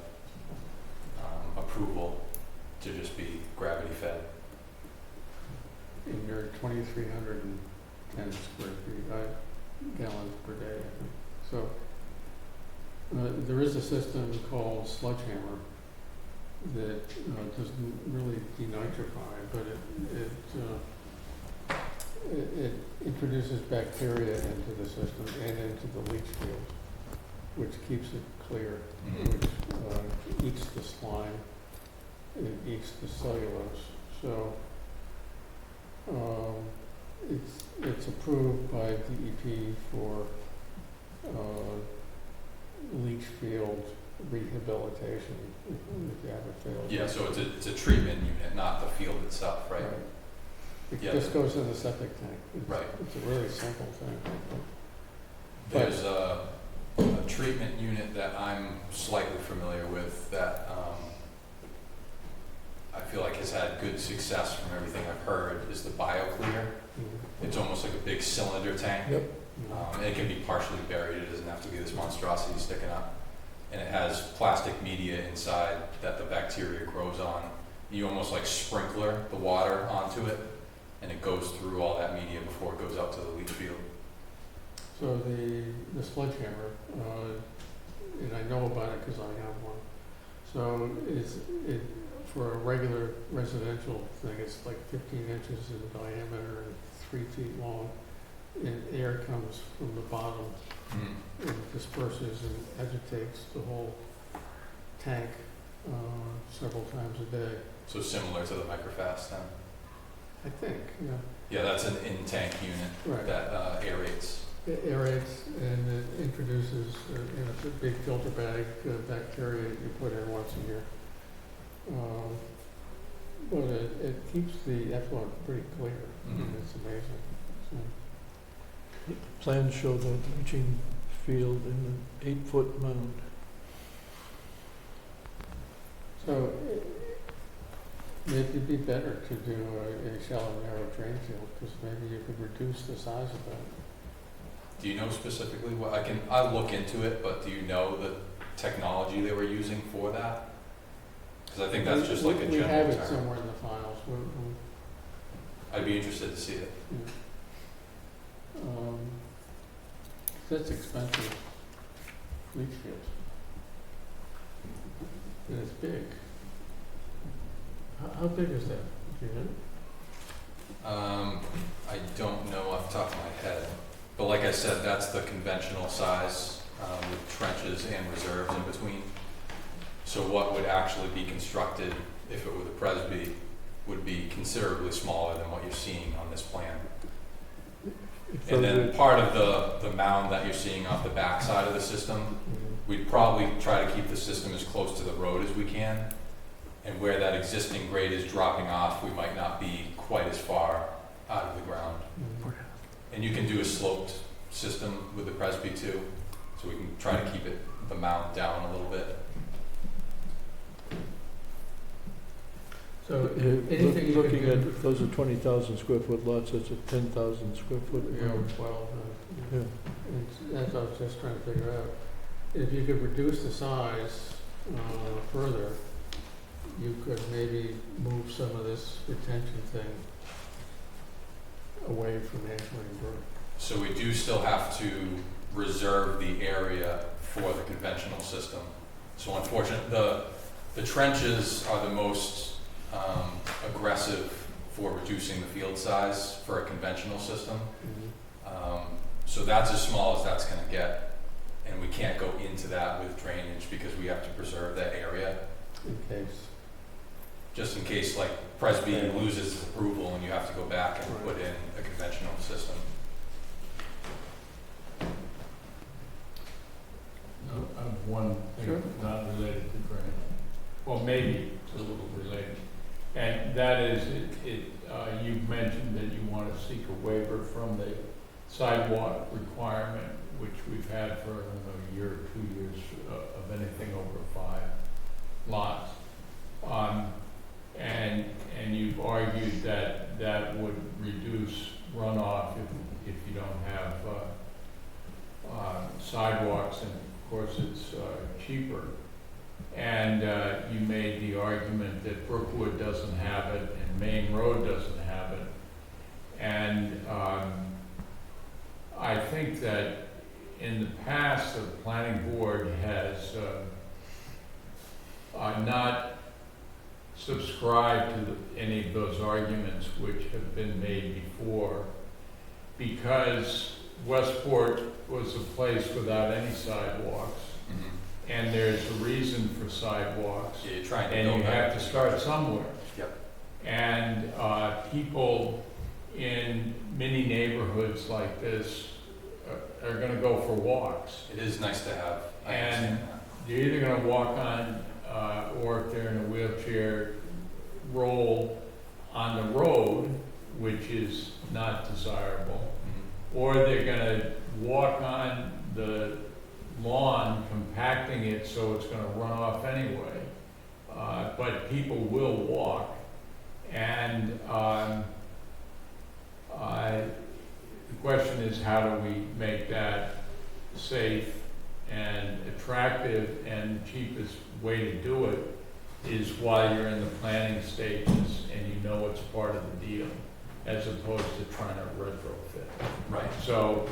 approval to just be gravity fed. And you're 2,310 square feet, gallons per day, I think. So, there is a system called Sledgehammer that doesn't really denitrify, but it introduces bacteria into the system and into the leach field, which keeps it clear, which eats the slime, it eats the cellulose. So it's approved by DEP for leach field rehabilitation if you have a failed. Yeah, so it's a treatment unit, not the field itself, right? It Yeah. just goes in the septic tank. Right. It's a really simple thing. There's a treatment unit that I'm slightly familiar with that I feel like has had good success from everything I've heard, is the BioClear. It's almost like a big cylinder tank. Yep. And it can be partially buried, it doesn't have to be this monstrosity sticking up. And it has plastic media inside that the bacteria grows on. You almost like sprinkler the water onto it, and it goes through all that media before it goes out to the leach field. So the sledgehammer, and I know about it because I have one. So is it, for a regular residential thing, it's like 15 inches in diameter and 3 feet long, and air comes from the bottom and disperses and agitates the whole tank several times a day. So similar to the Microfast then? I think, yeah. Yeah, that's an in-tank unit Right. that aerates. It aerates and it introduces, in a big filter bag, bacteria that you put in once a year. But it keeps the effluent pretty clear. Mhm. It's amazing. So, Plans show the leaching field in an 8-foot mound. so maybe it'd be better to do a shallow, narrow drain field, because maybe you could reduce the size of that. Do you know specifically what, I'll look into it, but do you know the technology they were using for that? Because I think that's just like a We have general it term. somewhere in the files. I'd be interested to see it. That's expensive leach field. And it's big. How big is that? Do you know? I don't know off the top of my head, but like I said, that's the conventional size with trenches and reserves in between. So what would actually be constructed if it were the Presby would be considerably smaller than what you're seeing on this plan. And then part of the mound that you're seeing off the back side of the system, we'd probably try to keep the system as close to the road as we can. And where that existing grade is dropping off, we might not be quite as far out of the ground. And you can do a sloped system with the Presby too, so we can try to keep it, the mound down a little bit. So anything you could Looking do- at, those are 20,000 square foot lots, that's a 10,000 square foot. Yeah, or 12. Yeah. That's what I was just trying to figure out. If you could reduce the size further, you could maybe move some of this retention thing away from Ashland Brook. So we do still have to reserve the area for the conventional system. So unfortunately, the trenches are the most aggressive for reducing the field size for a conventional system. So that's as small as that's going to get, and we can't go into that with drainage because we have to preserve that area, In case. just in case like Presby loses its approval and you have to go back and put in a conventional system. I have one Sure. thing not related to drainage. Well, maybe it's a little related. And that is, you've mentioned that you want to seek a waiver from the sidewalk requirement, which we've had for, I don't know, a year or 2 years of anything over 5 lots. And you've argued that that would reduce runoff if you don't have sidewalks, and of course it's cheaper. And you made the argument that Brookwood doesn't have it and Main Road doesn't have it. And I think that in the past, the planning board has not subscribed to any of those arguments which have been made before, because Westport was a place without any sidewalks, and there's a reason for sidewalks, Yeah, you're trying to and build you that. have to start somewhere. Yep. And people in many neighborhoods like this are gonna go for walks. It is nice to have. I And- understand that. They're either gonna walk on, or if they're in a wheelchair, roll on the road, which is not desirable, Mhm. or they're gonna walk on the lawn, compacting it so it's gonna run off anyway. But people will walk, and, the question is, how do we make that safe and attractive? And the cheapest way to do it is while you're in the planning stages and you know it's part of the deal, as opposed to trying to retrofit. Right. So,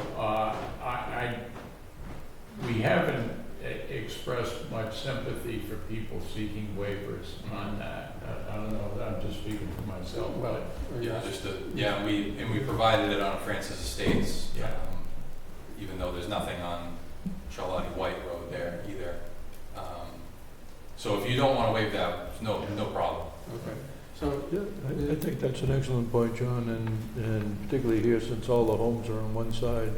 we haven't expressed much sympathy for people seeking waivers on that. I don't know, I'm just speaking for myself, but. Yeah, we provided it on Francis Estates, Yeah. even though there's nothing on Charlotte White Road there either. So if you don't wanna waive that, no problem. Okay, so, Yeah, I think that's an excellent point, John, and particularly here, since all the homes are on one side,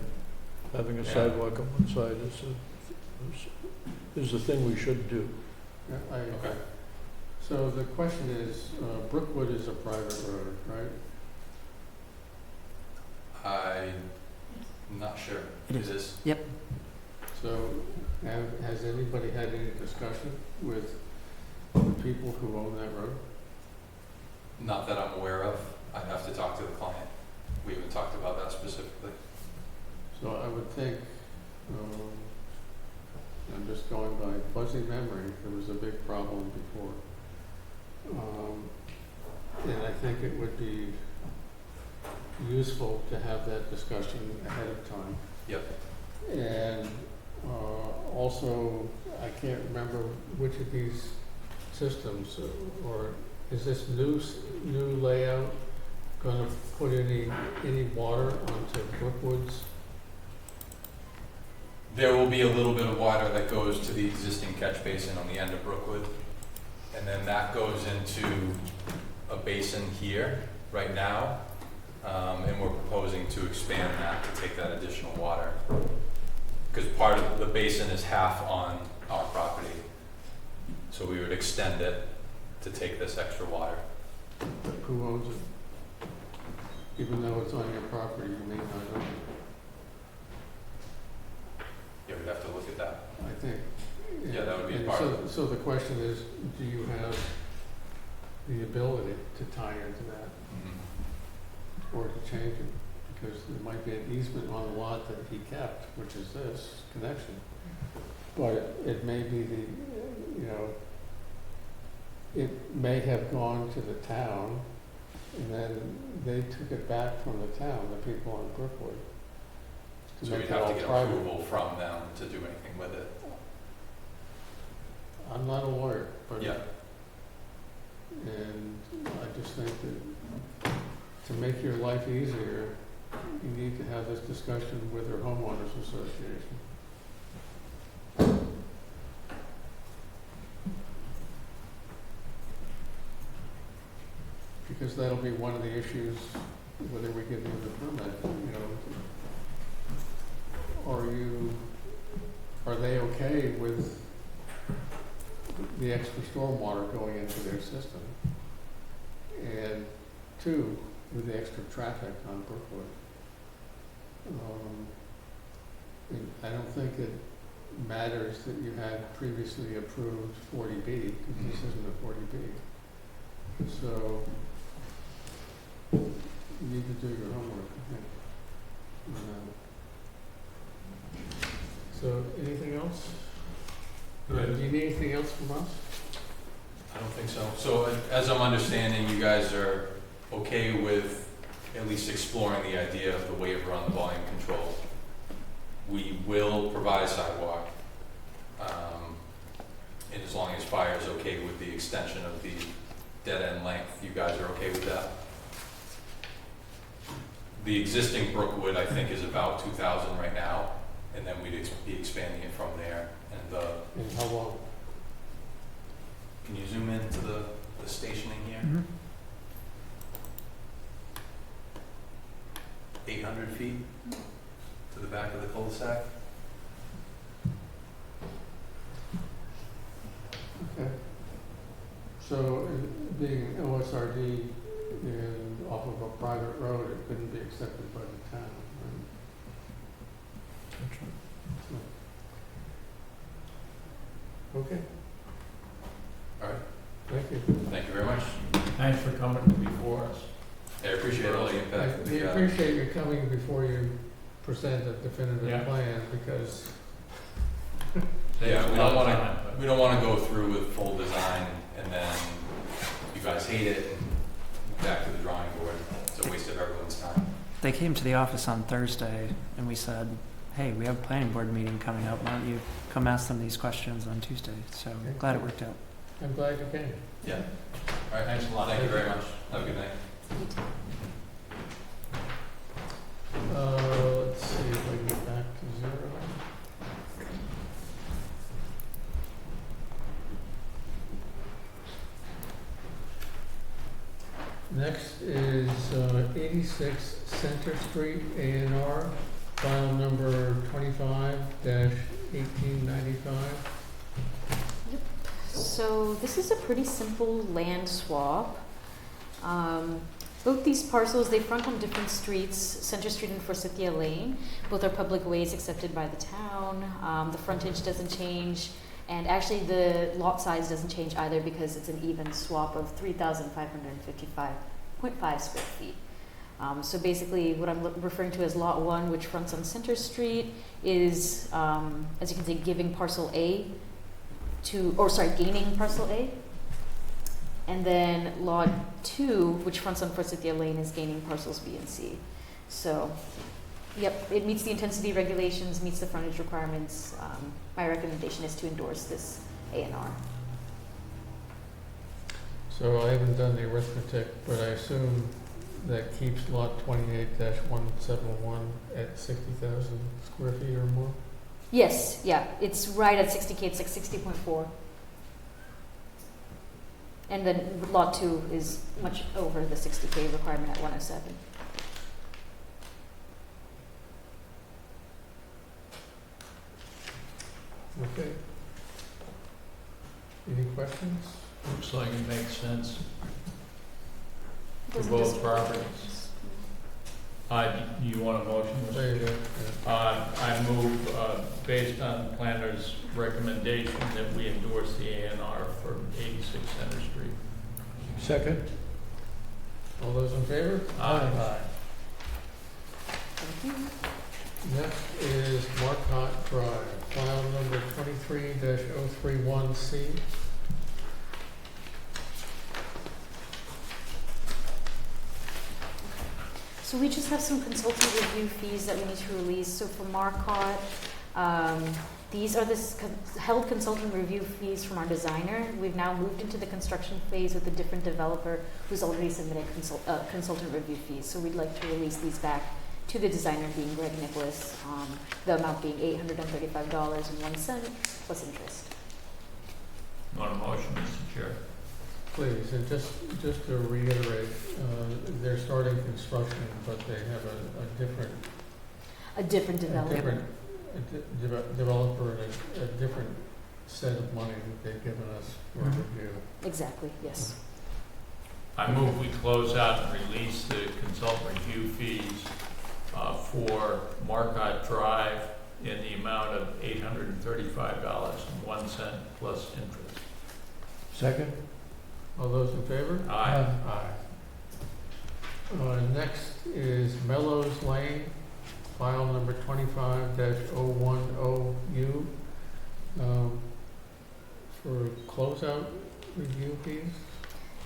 having a Yeah. sidewalk on one side is the thing we should do. yeah, I, Okay. so the question is, Brookwood is a private road, right? I'm not sure. It is. It is? So, has anybody had any discussion with the people who own that road? Not that I'm aware of. I'd have to talk to the client. We haven't talked about that specifically. So I would think, I'm just going by fuzzy memory, there was a big problem before. And I think it would be useful to have that discussion ahead of time. Yep. And also, I can't remember which of these systems, or is this new layout gonna put any water onto Brookwood's? There will be a little bit of water that goes to the existing catch basin on the end of Brookwood. And then that goes into a basin here right now. And we're proposing to expand that to take that additional water. Because part of the basin is half on our property. So we would extend it to take this extra water. Who owns it? Even though it's on your property, you may not own it, Yeah, we'd have to look at that. I think. Yeah, that would be And part of so the question is, do you have the ability to tie into that or to change it? Because there might be an easement on the lot that he kept, which is this connection. But it may be it may have gone to the town, and then they took it back from the town, the people on Brookwood. to So make we'd it have all to get private. approval from them to do anything with it. I'm not a lawyer, but. Yeah. And I just think that to make your life easier, you need to have this discussion with your homeowners association. Because that'll be one of the issues, whether we give you the permit, are they okay with the extra stormwater going into their system? And two, with the extra traffic on Brookwood. And I don't think it matters that you had previously approved 40B, because this isn't a 40B. So, you need to do your homework, I think. So, anything else? Do you need anything else from us? I don't think so. So as I'm understanding, you guys are okay with at least exploring the idea of the waiver on the volume control. We will provide a sidewalk, and as long as fire is okay with the extension of the dead end length, you guys are okay with that? The existing Brookwood, I think, is about 2,000 right now, and then we'd be expanding it from there. And how long? Can you zoom into the stationing here? Mhm. 800 feet to the back of the cul-de-sac. Okay. So, being OSRD and off of a private road, it couldn't be accepted by the town, right? Thank you. Thank you very much. Thanks for coming before us. I appreciate all the input. We appreciate you coming before you present a Yeah. definitive plan, because Yeah, Saves we a lot don't of wanna, time, but- we don't wanna go through with full design and then you guys hate it and back to the drawing board. It's a waste of everyone's time. They came to the office on Thursday and we said, hey, we have a planning board meeting coming up. Why don't you come ask them these questions on Tuesday? So glad it worked out. I'm glad you came. Yeah. All right, Thanks a lot. Thank you very much. Have a good night. You too. Let's see if I can get back to zero. Next is 86 Center Street, A&R, file number 25-1895. So this is a pretty simple land swap. Both these parcels, they front on different streets, Center Street and Forsythia Lane. Both are public ways accepted by the town. The frontage doesn't change, and actually the lot size doesn't change either because it's an even swap of 3,555.5 square feet. So basically what I'm referring to as Lot 1, which fronts on Center Street, is, as you can see, giving parcel A to, or sorry, gaining parcel A. And then Lot 2, which fronts on Forsythia Lane, is gaining parcels B and C. So, yep, it meets the intensity regulations, meets the frontage requirements. My recommendation is to endorse this A&R. So I haven't done the arithmetic, but I assume that keeps lot 28-171 at 60,000 square feet or more? Yes, yeah, it's right at 60K, it's like 60.4. And then Lot 2 is much over the 60K requirement at 107. Okay. Any questions? Looks like it makes sense. For Doesn't both dis- properties. You want a motion? Mr. There you go. I move, based on the planner's recommendation, that we endorse the A&R for 86 Center Street. Second? All those in favor? Aye. Thank you. Next is Marcotte Drive, file number 23-031C. So we just have some consultant review fees that we need to release. So for Marcotte, these are the held consultant review fees from our designer. We've now moved into the construction phase with a different developer who's already submitted consultant review fees. So we'd like to release these back to the designer, being Greg Nicholas, the amount being $835.01 plus interest. Want a motion, Mr. Chair? Please, and just to reiterate, they're starting construction, but they have a different Developer. developer and a different set of money that they've given us for review. Exactly, yes. I move we close out and release the consultant review fees for Marcotte Drive in the amount of $835.01 plus interest. Second? All those in favor? Aye. Aye. Next is Mellows Lane, file number 25-010U, for closeout review fees.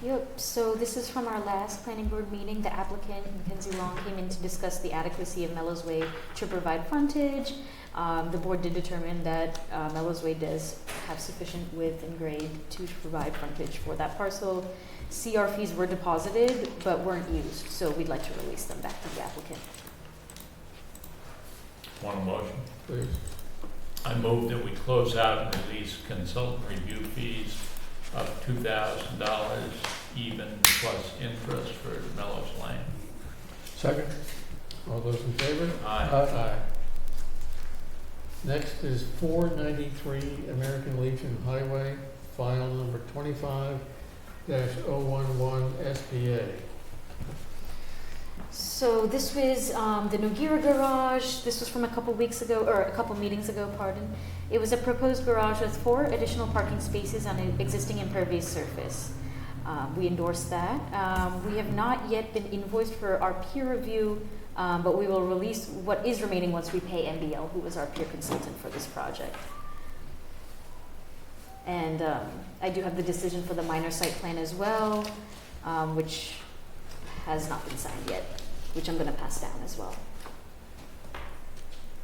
Yep, so this is from our last planning board meeting. The applicant, Mackenzie Long, came in to discuss the adequacy of Mellows Way to provide frontage. The board did determine that Mellows Way does have sufficient width and grade to provide frontage for that parcel. CR fees were deposited but weren't used, so we'd like to release them back to the applicant. Want a motion? Please. I move that we close out and release consultant review fees of $2,000 even plus interest for Mellows Lane. Second? All those in favor? Aye. Aye. Next is 493 American Legion Highway, file number 25-011 SBA. So this was the Noguera garage. This was from a couple weeks ago, or a couple meetings ago, pardon. It was a proposed garage with 4 additional parking spaces on an existing impervious surface. We endorsed that. We have not yet been invoiced for our peer review, but we will release what is remaining once we pay MBL, who was our peer consultant for this project. And I do have the decision for the minor site plan as well, which has not been signed yet, which I'm going to pass down as well.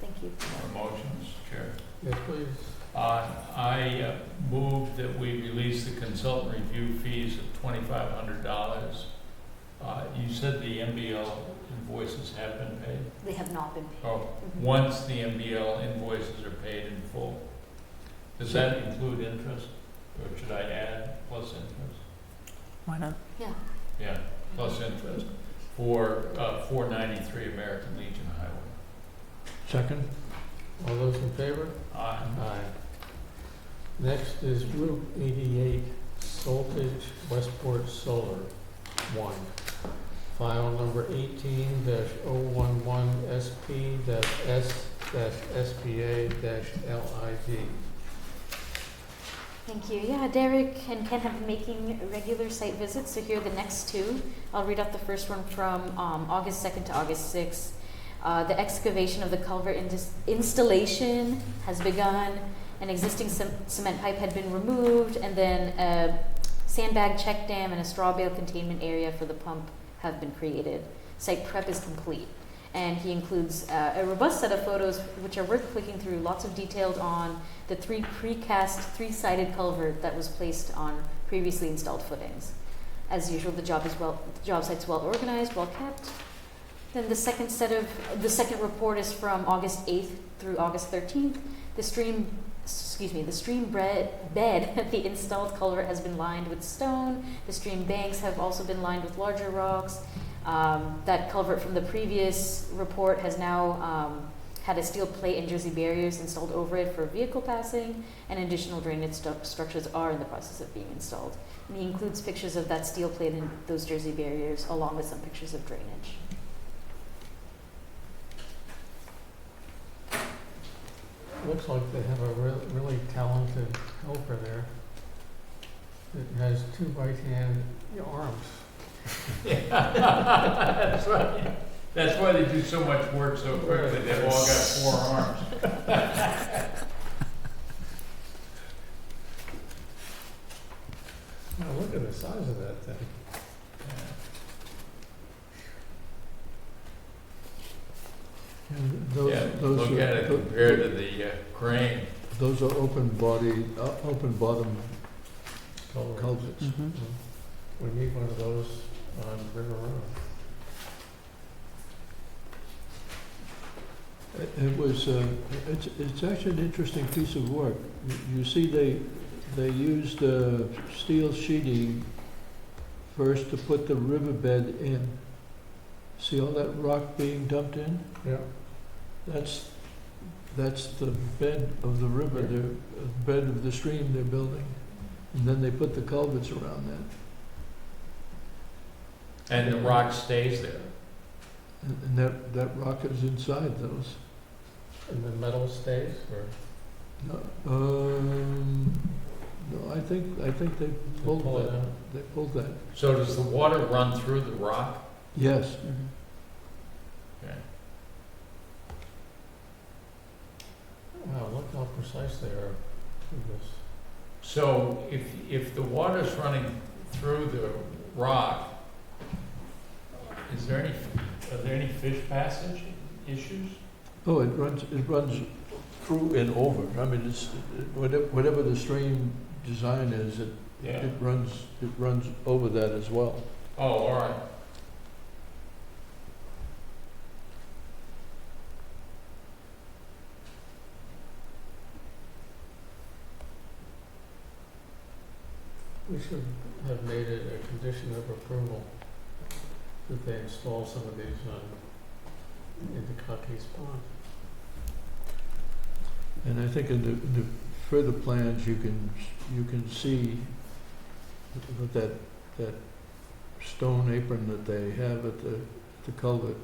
Thank you. More motions, Chair. Yes, please. I move that we release the consultant review fees of $2,500. You said the MBL invoices have been paid? They have not been paid. Oh, Mhm. once the MBL invoices are paid in full. Does that include interest, or should I add plus interest? Why not? Yeah. Yeah, plus interest for 493 American Legion Highway. Second? All those in favor? Aye. Aye. Next is Route 88, Soltage Westport Solar, 1. File number 18-011 SP-S-SPA-LID. Thank you. Yeah, Derek and Ken have been making regular site visits, so here are the next 2. I'll read out the first one from August 2nd to August 6th. The excavation of the culvert installation has begun. An existing cement pipe had been removed, and then a sandbag check dam and a straw bale containment area for the pump have been created. Site prep is complete. And he includes a robust set of photos which are worth clicking through, lots of details on the 3 precast 3-sided culvert that was placed on previously installed footings. As usual, the job site's well organized, well kept. Then the second report is from August 8th through August 13th. The stream bed at the installed culvert has been lined with stone. The stream banks have also been lined with larger rocks. That culvert from the previous report has now had a steel plate and jersey barriers installed over it for vehicle passing, and additional drainage structures are in the process of being installed. And he includes pictures of that steel plate and those jersey barriers, along with some pictures of drainage. Looks like they have a really talented helper there. It has 2 right-hand arms. That's right. That's why they do so much work so quickly. They've all got 4 arms. Now, look at the size of that thing. And Yeah, look at it compared to the crane. Those are open bottom culverts. Mm-hmm. We need one of those on River Road. It's actually an interesting piece of work. You see, they used steel sheeting first to put the riverbed in. See all that rock being dumped in? Yeah. That's the bed of the river, the bed of the stream they're building. And then they put the culverts around that. And the rock stays there. And that rock is inside those. And the metal stays, or No, no, I think they they pulled pull it that. out? They pulled that. So does the water run through the rock? Yes. Mm-hmm. Okay. Wow, look how precise they are with this. So if the water's running through the rock, are there any fish passage issues? Oh, it runs through and over. I mean, it's whatever the stream design is, it runs over that as well. Oh, all right. We should have made it a condition of approval that they install some of these into Cockey's Pond. And I think in the further plans, you can see that stone apron that they have at the the culvert.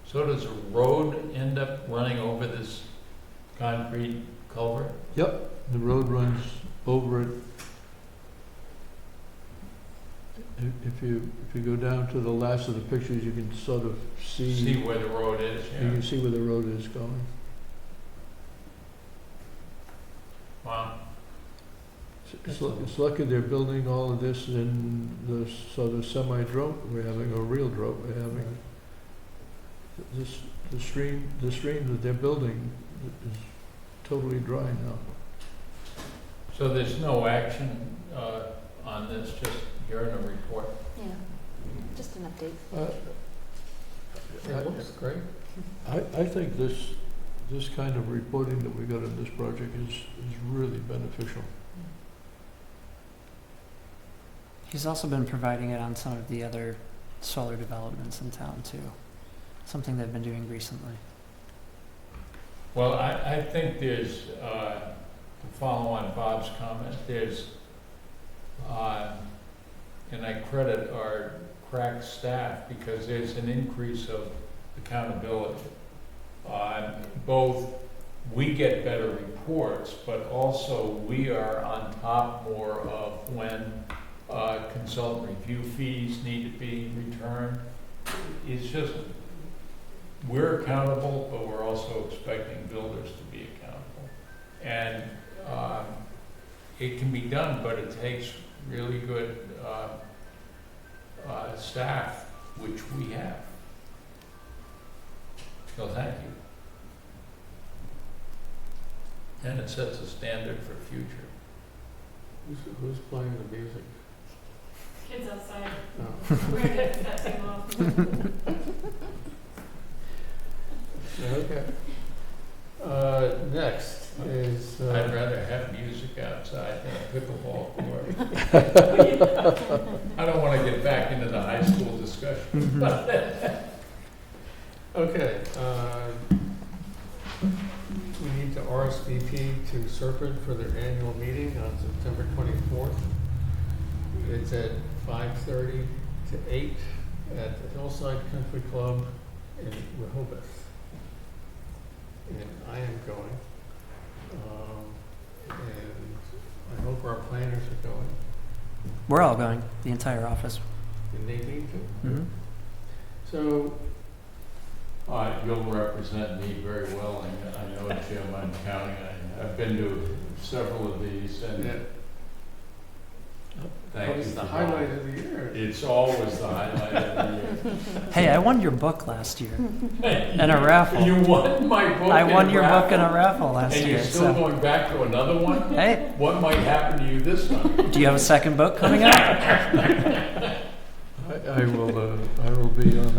So does a road end up running over this concrete culvert? Yep, the road runs over it. If you go down to the last of the pictures, you can sort of See where the road is, you yeah. can see where the road is going. Wow. It's lucky they're building all of this in the sort of semi-drought we're having, or real drought we're having. The stream that they're building is totally dry now. So there's no action on this, just hearing a report? Yeah, just an update. It looks great. I think this kind of reporting that we got on this project is really beneficial. He's also been providing it on some of the other solar developments in town too. Something they've been doing recently. Well, I think there's, to follow on Bob's comment, there's, and I credit our crack staff because there's an increase of accountability. Both we get better reports, but also we are on top more of when consultant review fees need to be returned. It's just, we're accountable, but we're also expecting builders to be accountable. And it can be done, but it takes really good staff, which we have. So thank you. And it sets a standard for future. Who's playing the music? Kids outside, Oh. we're gonna get that thing off. Okay. Next is, I'd rather have music outside than a pickleball court. I don't want to get back into the high school discussion. okay, we need to RSVP to Serpent for their annual meeting on September 24th. It's at 5:30 to 8 at the Hillside Country Club in Rehoboth. And I am going. And I hope our planners are going. We're all going, the entire office. And they need to. Mm-hmm. So, You'll represent me very well. I know, Jim, I'm counting. I've been to several of these, and yeah, thank you. it's the for highlight going. of the year. It's always the highlight of the year. Hey, I won your book last year in a raffle. You won my book. I in won a your book in a raffle? raffle last And year. you're still So, going back to another one? hey, What might happen to you this time? do you have a second book coming out? I will be on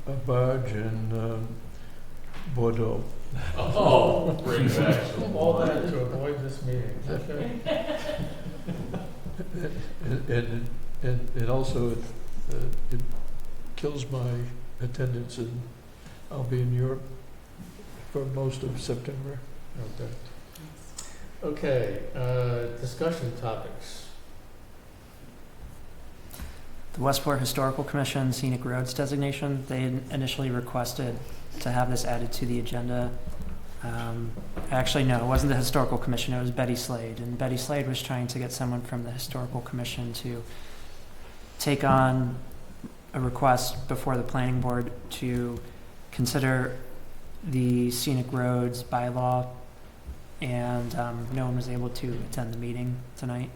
a barge in Bordeaux. Oh, bring back some All wine. that to avoid this meeting. Okay. And also it kills my attendance, and I'll be in Europe for most of September. Okay. Okay, discussion topics. The Westport Historical Commission Scenic Roads designation, they initially requested to have this added to the agenda. Actually, no, it wasn't the Historical Commission, it was Betty Slade. And Betty Slade was trying to get someone from the Historical Commission to take on a request before the planning board to consider the scenic roads bylaw, and no one was able to attend the meeting tonight.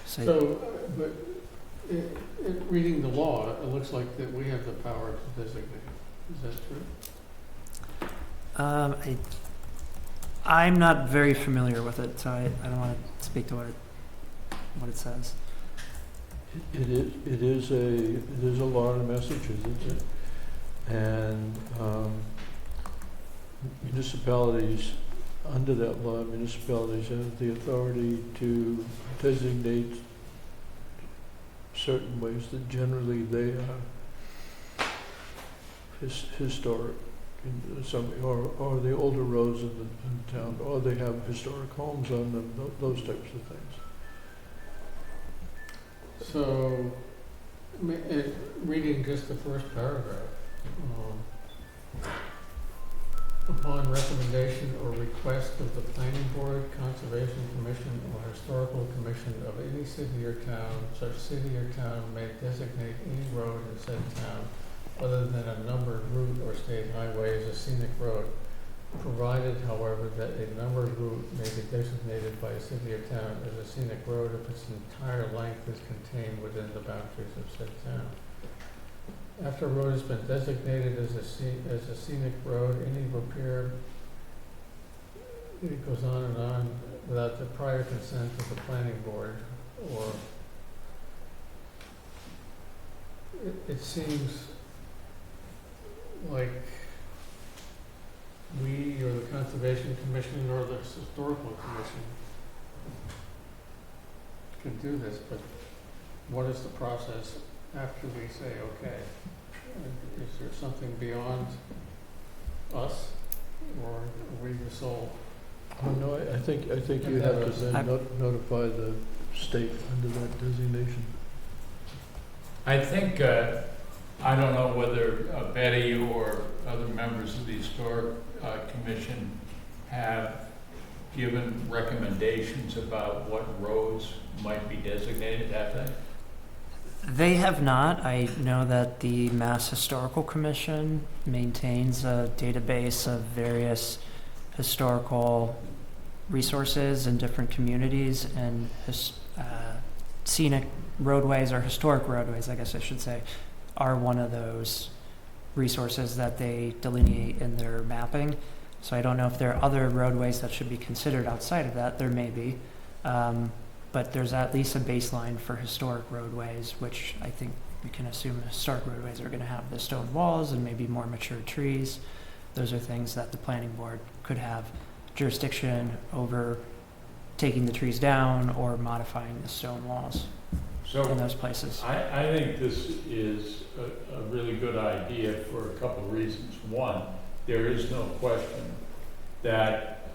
So, but reading the law, it looks like that we have the power to designate. Is that true? I'm not very familiar with it, so I don't want to speak to what it says. It is a law in Massachusetts, and municipalities, under that law, municipalities have the authority to designate certain ways that generally they are historic in some, or the older roads in town, or they have historic homes on them, those types of things. So, reading just the first paragraph. Upon recommendation or request of the planning board, conservation commission, or historical commission of any city or town, such city or town may designate any road in said town other than a numbered route or state highway as a scenic road, provided, however, that a numbered route may be designated by a city or town as a scenic road if its entire length is contained within the boundaries of said town. After a road has been designated as a scenic road, any repair, it goes on, without the prior consent of the planning board, or it seems like we, or the Conservation Commission, or the Historical Commission can do this, but what is the process after we say, okay? Is there something beyond us, or are we the sole? Oh, no, I think you have to then notify the state under that designation. I think, I don't know whether Betty or other members of the Historic Commission have given recommendations about what roads might be designated, have they? They have not. I know that the Mass Historical Commission maintains a database of various historical resources in different communities, and scenic roadways, or historic roadways, I guess I should say, are one of those resources that they delineate in their mapping. So I don't know if there are other roadways that should be considered outside of that. There may be. But there's at least a baseline for historic roadways, which I think we can assume historic roadways are going to have the stone walls and maybe more mature trees. Those are things that the planning board could have jurisdiction over, taking the trees down or modifying the stone walls in those places. I think this is a really good idea for a couple of reasons. One, there is no question that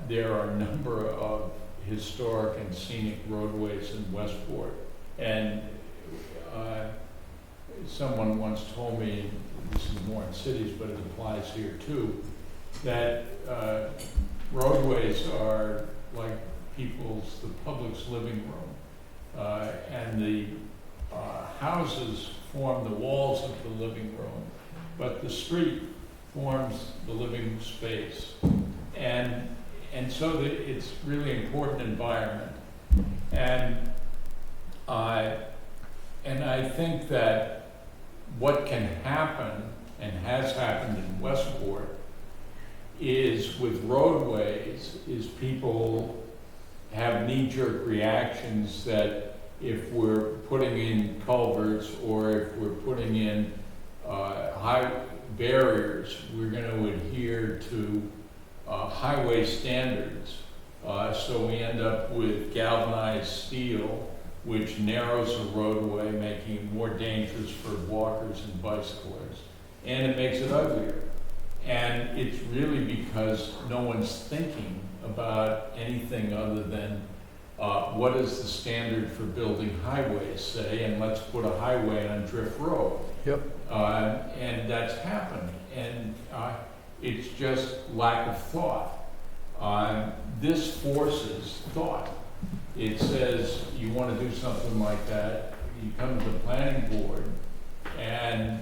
there are a number of historic and scenic roadways in Westport. And someone once told me, this is more in cities, but it applies here too, that roadways are like the public's living room. And the houses form the walls of the living room, but the street forms the living space. And so it's really important environment. And I think that what can happen, and has happened in Westport, is with roadways, is people have knee-jerk reactions that if we're putting in culverts or if we're putting in high barriers, we're going to adhere to highway standards. So we end up with galvanized steel, which narrows a roadway, making it more dangerous for walkers and bicyclers. And it makes it uglier. And it's really because no one's thinking about anything other than what is the standard for building highways, say, and let's put a highway on Drift Road. Yep. And that's happened. And it's just lack of thought. This forces thought. It says you want to do something like that, you come to the planning board, and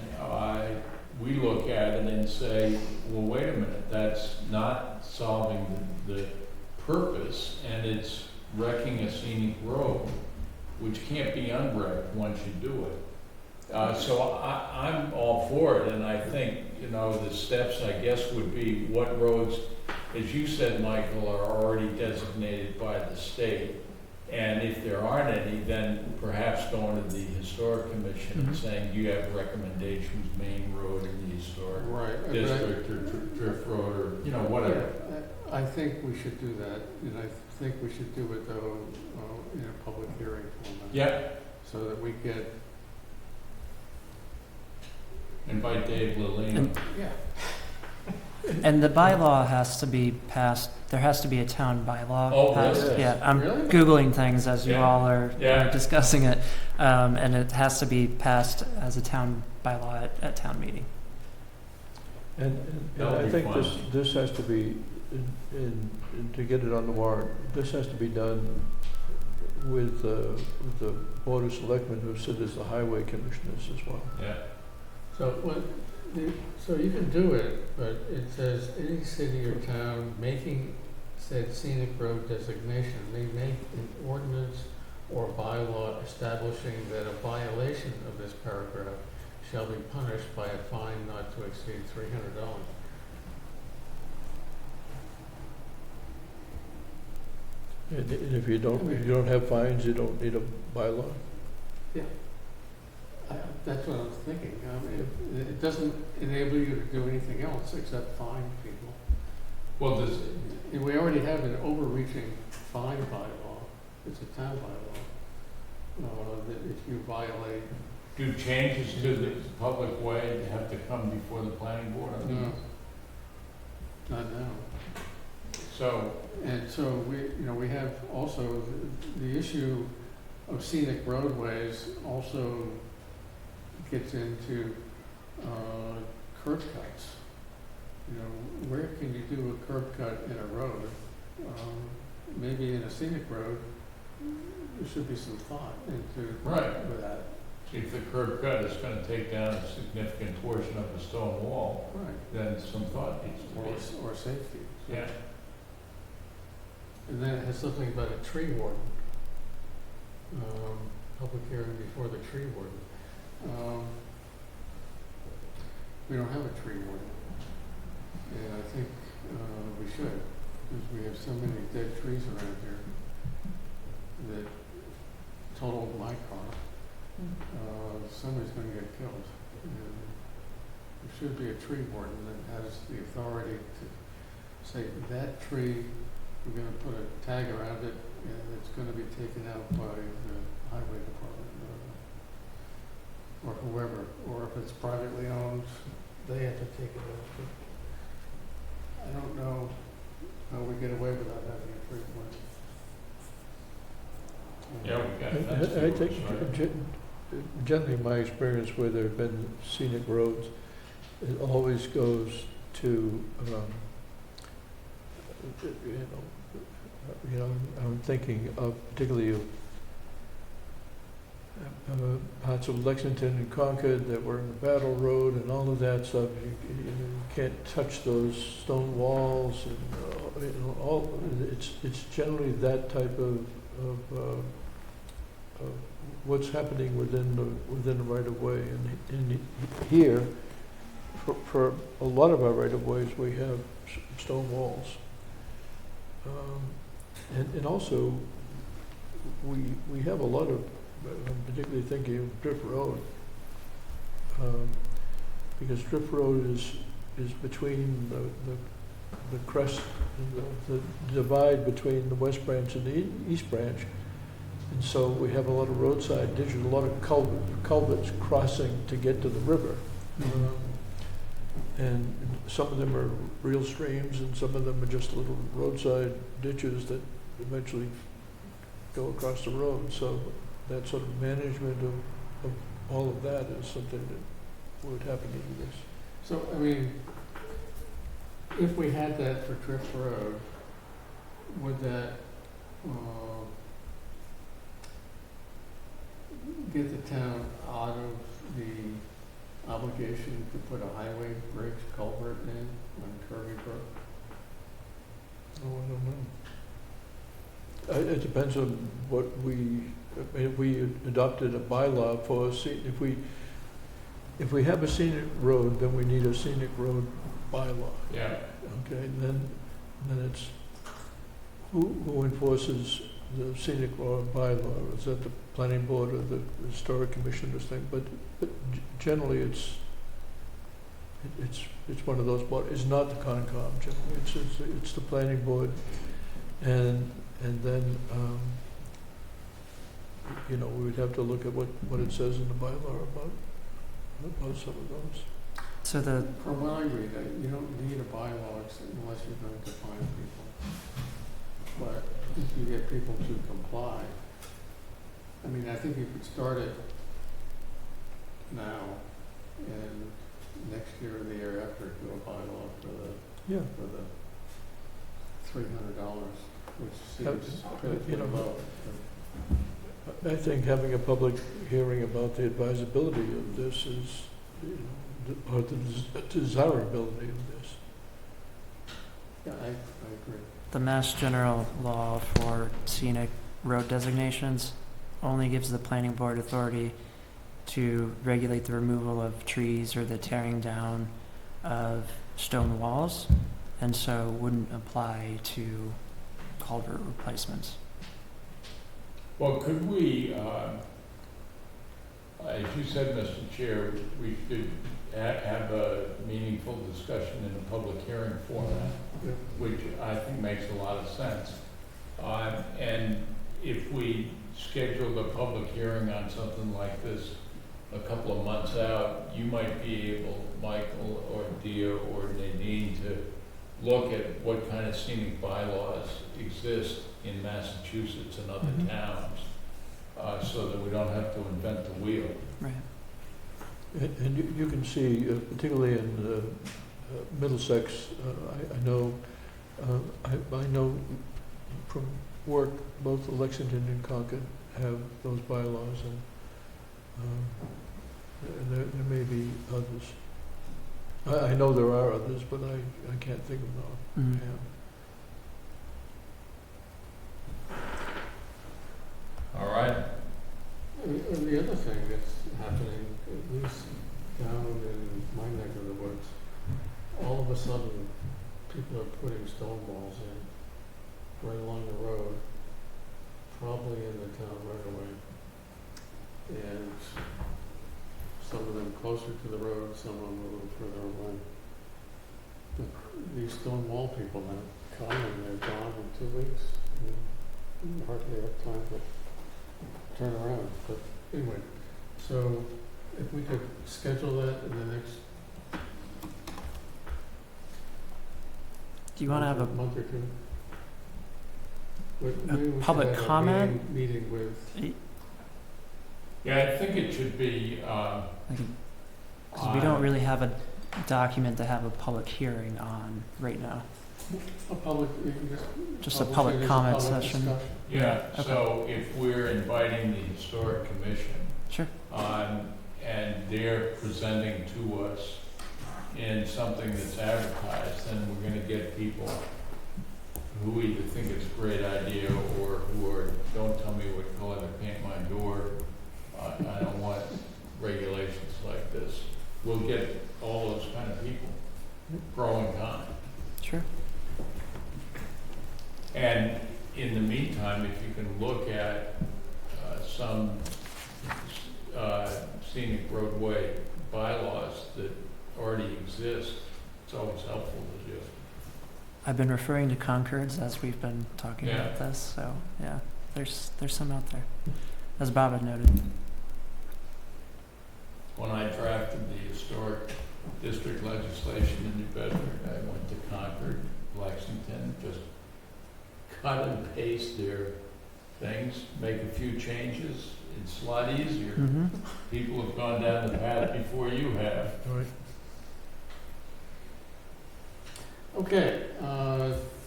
we look at it and say, well, wait a minute, that's not solving the purpose, and it's wrecking a scenic road, which can't be unwrecked once you do it. So I'm all for it, and I think, the steps, I guess, would be what roads, as you said, Michael, are already designated by the state. And if there aren't any, then perhaps going to the Historic Commission and saying, do you have recommendations, Main Road in the Historic District, or Drift Road, or, whatever. Yeah, I think we should do that, and I think we should do it, though, in a public hearing format. Yeah. So that we get... Invite Dave Lilleen. Yeah. And the bylaw has to be passed, there has to be a town bylaw Oh, passed. really? Yeah, I'm Really? Googling things as you Yeah. all are Yeah. discussing it. And it has to be passed as a town bylaw at town meeting. And That would I be think fun. this has to be, to get it on the warrant, this has to be done with the Board of Selectmen who sit as the highway commissioners as well. Yeah. So so you can do it, but it says any city or town making said scenic road designation may make an ordinance or bylaw establishing that a violation of this paragraph shall be punished by a fine not to exceed $300. And if you don't have fines, you don't need a bylaw. That's what I was thinking. It doesn't enable you to do anything else except fine people. Well, does, And we already have an overreaching fine bylaw. It's a town bylaw. That if you violate, do changes to the public way have to come before the planning board? I mean, no, not now. So, And so we have also the issue of scenic roadways also gets into curb cuts. Where can you do a curb cut in a road? Maybe in a scenic road, there should be some thought into Right. that. if the curb cut is gonna take down a significant portion of the stone wall, Right. then some thought needs to be. Or safety. Yeah. And then it has something about a tree warden. Public hearing before the tree warden. We don't have a tree warden. And I think we should, because we have so many dead trees around here that totaled my car. Somebody's gonna get killed. And there should be a tree warden that has the authority to say, that tree, we're gonna put a tag around it, and it's gonna be taken out by the highway department, or whoever, or if it's privately owned, they have to take it out. But I don't know how we get away without having a tree warden. Yeah, we got I fence I viewers, think right? generally in my experience where there have been scenic roads, it always goes to, I'm thinking of particularly of parts of Lexington and Concord that were in the Battle Road and all of that stuff. You can't touch those stone walls and all. It's generally that type of what's happening within the right of way. And in here, for a lot of our right of ways, we have stone walls. And also, we have a lot of, I'm particularly thinking of Drift Road, because Drift Road is between the crest, the divide between the West Branch and the East Branch. And so we have a lot of roadside ditches, a lot of culverts crossing to get to the river. And some of them are real streams, and some of them are just little roadside ditches that eventually go across the road. So that sort of management of all of that is something that would happen in this. So, I mean, if we had that for Drift Road, would that get the town out of the obligation to put a highway bridge culvert in on Kirby Brook? Oh, I don't know. It depends on what if we adopted a bylaw for if we have a scenic road, then we need a scenic road bylaw. Yeah, Okay, then it's who enforces the scenic road bylaw? Is that the planning board or the historic commission or thing? But generally, it's one of those boards. It's not the Concom generally. It's the planning board, and then we would have to look at what it says in the bylaw about some of those. So the, From what I read, you don't need a bylaw unless you're going to fine people. But if you get people to comply, I mean, I think you could start it now and next year or the year after do a bylaw for Yeah. the $300, which Yeah, seems you pretty know, low. I think having a public hearing about the advisability of this is, or the desirability of this. Yeah, I agree. the Mass General Law for scenic road designations only gives the planning board authority to regulate the removal of trees or the tearing down of stone walls, and so wouldn't apply to culvert replacements. Well, could we, as you said, Mr. Chair, we should have a meaningful discussion in a public hearing format, Yeah. which I think makes a lot of sense. And if we schedule the public hearing on something like this a couple of months out, you might be able, Michael or Dia or Nadine, to look at what kind of scenic bylaws exist in Massachusetts and other Mhm. towns, so that we don't have to invent the wheel. Right. And you can see, particularly in Middlesex, I know from work, both Lexington and Concord have those bylaws, and there may be others. I know there are others, but I can't think of them. Mhm. Yeah. All right. And the other thing that's happening, at least down in my neck of the woods, all of a sudden, people are putting stone walls in right along the road, probably in the town right away. And some of them closer to the road, some of them a little further away. But these stone wall people now come and they're gone in 2 weeks. You hardly have time to turn around, but anyway, so if we could schedule that in the next Do you want to have a month or two? A public comment? Meeting with, Yeah, I think it should be, Because we don't really have a document to have a public hearing on right now. a public, Just a public comment session. discussion. yeah, Okay. so if we're inviting the Historic Commission, Sure. and they're presenting to us in something that's advertised, then we're gonna get people who either think it's a great idea or who are, don't tell me what color to paint my door. I don't want regulations like this. We'll get all those kind of people, pro and con. Sure. And in the meantime, if you can look at some scenic roadway bylaws that already exist, it's always helpful to do. I've been referring to Concords as we've been talking Yeah. about this, so yeah, there's some out there, as Bob had noted. When I drafted the historic district legislation in New Bedford, I went to Concord, Lexington, just cut and paste their things, make a few changes. It's a lot easier. Mm-hmm. People have gone down the path before you have. All right. Okay,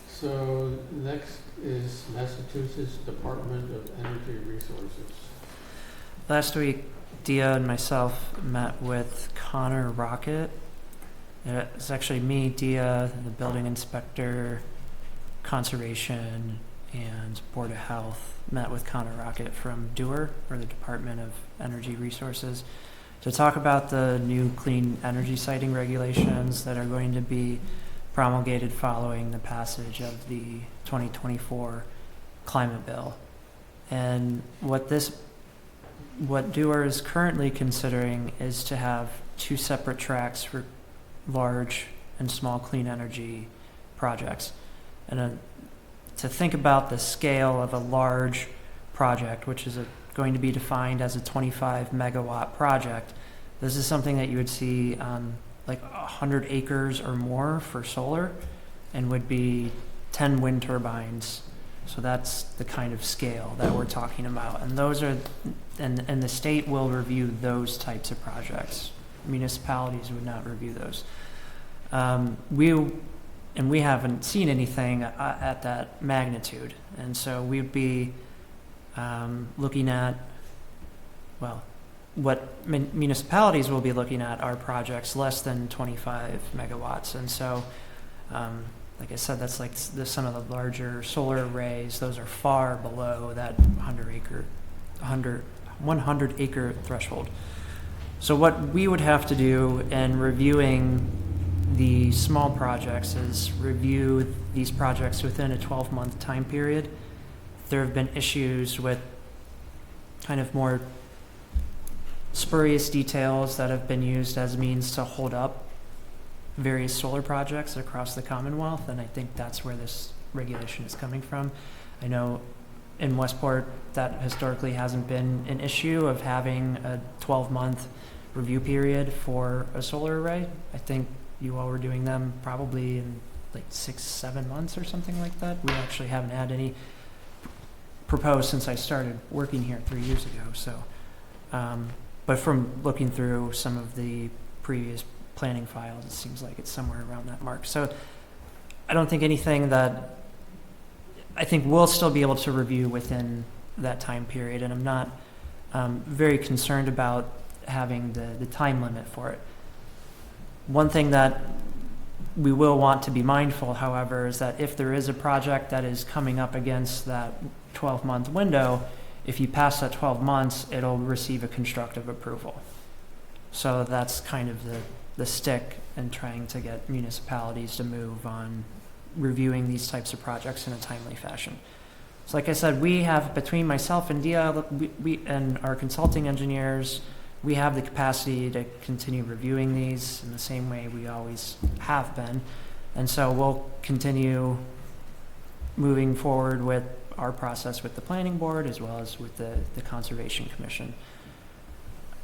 so next is Massachusetts Department of Energy Resources. Last week, Dia and myself met with Connor Rocket. It's actually me, Dia, the building inspector, conservation, and Board of Health met with Connor Rocket from DEWR, or the Department of Energy Resources, to talk about the new clean energy siting regulations that are going to be promulgated following the passage of the 2024 climate bill. And what DEWR is currently considering is to have two separate tracks for large and small clean energy projects. And to think about the scale of a large project, which is going to be defined as a 25 megawatt project, this is something that you would see on like 100 acres or more for solar, and would be 10 wind turbines. So that's the kind of scale that we're talking about. And those are, and the state will review those types of projects. Municipalities would not review those. We haven't seen anything at that magnitude. And so we'd be looking at, well, what municipalities will be looking at are projects less than 25 megawatts. And so, like I said, that's like some of the larger solar arrays. Those are far below that 100 acre threshold. So what we would have to do in reviewing the small projects is review these projects within a 12-month time period. There have been issues with kind of more spurious details that have been used as means to hold up various solar projects across the Commonwealth, and I think that's where this regulation is coming from. I know in Westport that historically hasn't been an issue of having a 12-month review period for a solar array. I think you all were doing them probably in like 6-7 months or something like that. We actually haven't had any proposed since I started working here 3 years ago. So, but from looking through some of the previous planning files, it seems like it's somewhere around that mark. So I don't think anything that, I think we'll still be able to review within that time period, and I'm not very concerned about having the time limit for it. One thing that we will want to be mindful, however, is that if there is a project that is coming up against that 12-month window, if you pass that 12 months, it'll receive a constructive approval. So that's kind of the stick in trying to get municipalities to move on reviewing these types of projects in a timely fashion. So like I said, we have, between myself and Dia, we and our consulting engineers, we have the capacity to continue reviewing these in the same way we always have been. And so we'll continue moving forward with our process with the planning board as well as with the Conservation Commission.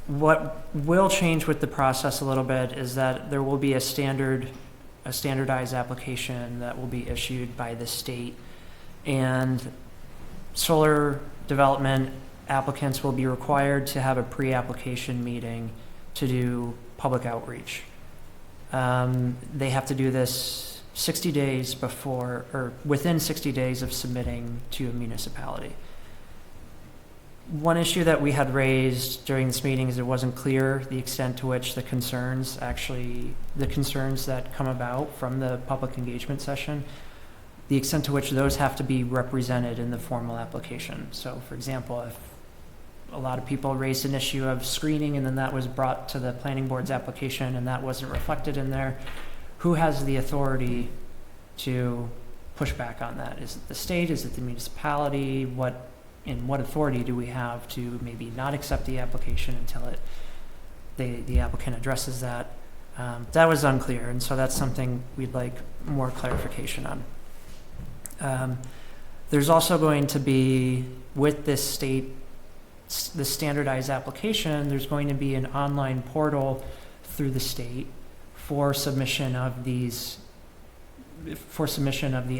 What will change with the process a little bit is that there will be a standardized application that will be issued by the state, and solar development applicants will be required to have a pre-application meeting to do public outreach. They have to do this 60 days before, or within 60 days of submitting to a municipality. One issue that we had raised during this meeting is it wasn't clear the extent to which the concerns that come about from the public engagement session, the extent to which those have to be represented in the formal application. So for example, if a lot of people raised an issue of screening and then that was brought to the planning board's application and that wasn't reflected in there, who has the authority to push back on that? Is it the state? Is it the municipality? What authority do we have to maybe not accept the application until the applicant addresses that? That was unclear, and so that's something we'd like more clarification on. There's also going to be, with this the standardized application, there's going to be an online portal through the state for submission of the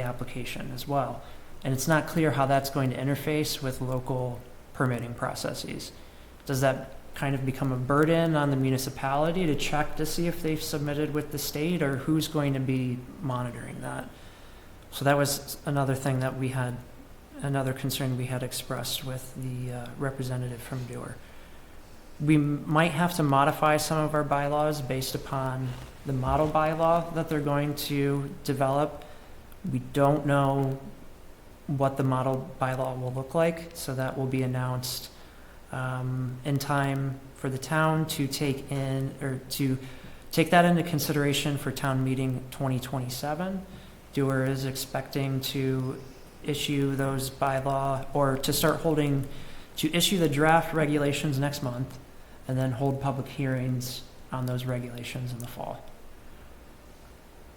application as well. And it's not clear how that's going to interface with local permitting processes. Does that kind of become a burden on the municipality to check to see if they've submitted with the state, or who's going to be monitoring that? So that was another thing that we had, another concern we had expressed with the representative from Dewar. We might have to modify some of our bylaws based upon the model bylaw that they're going to develop. We don't know what the model bylaw will look like, so that will be announced in time for the town to take that into consideration for town meeting 2027. Dewar is expecting to issue those bylaw, or to issue the draft regulations next month and then hold public hearings on those regulations in the fall.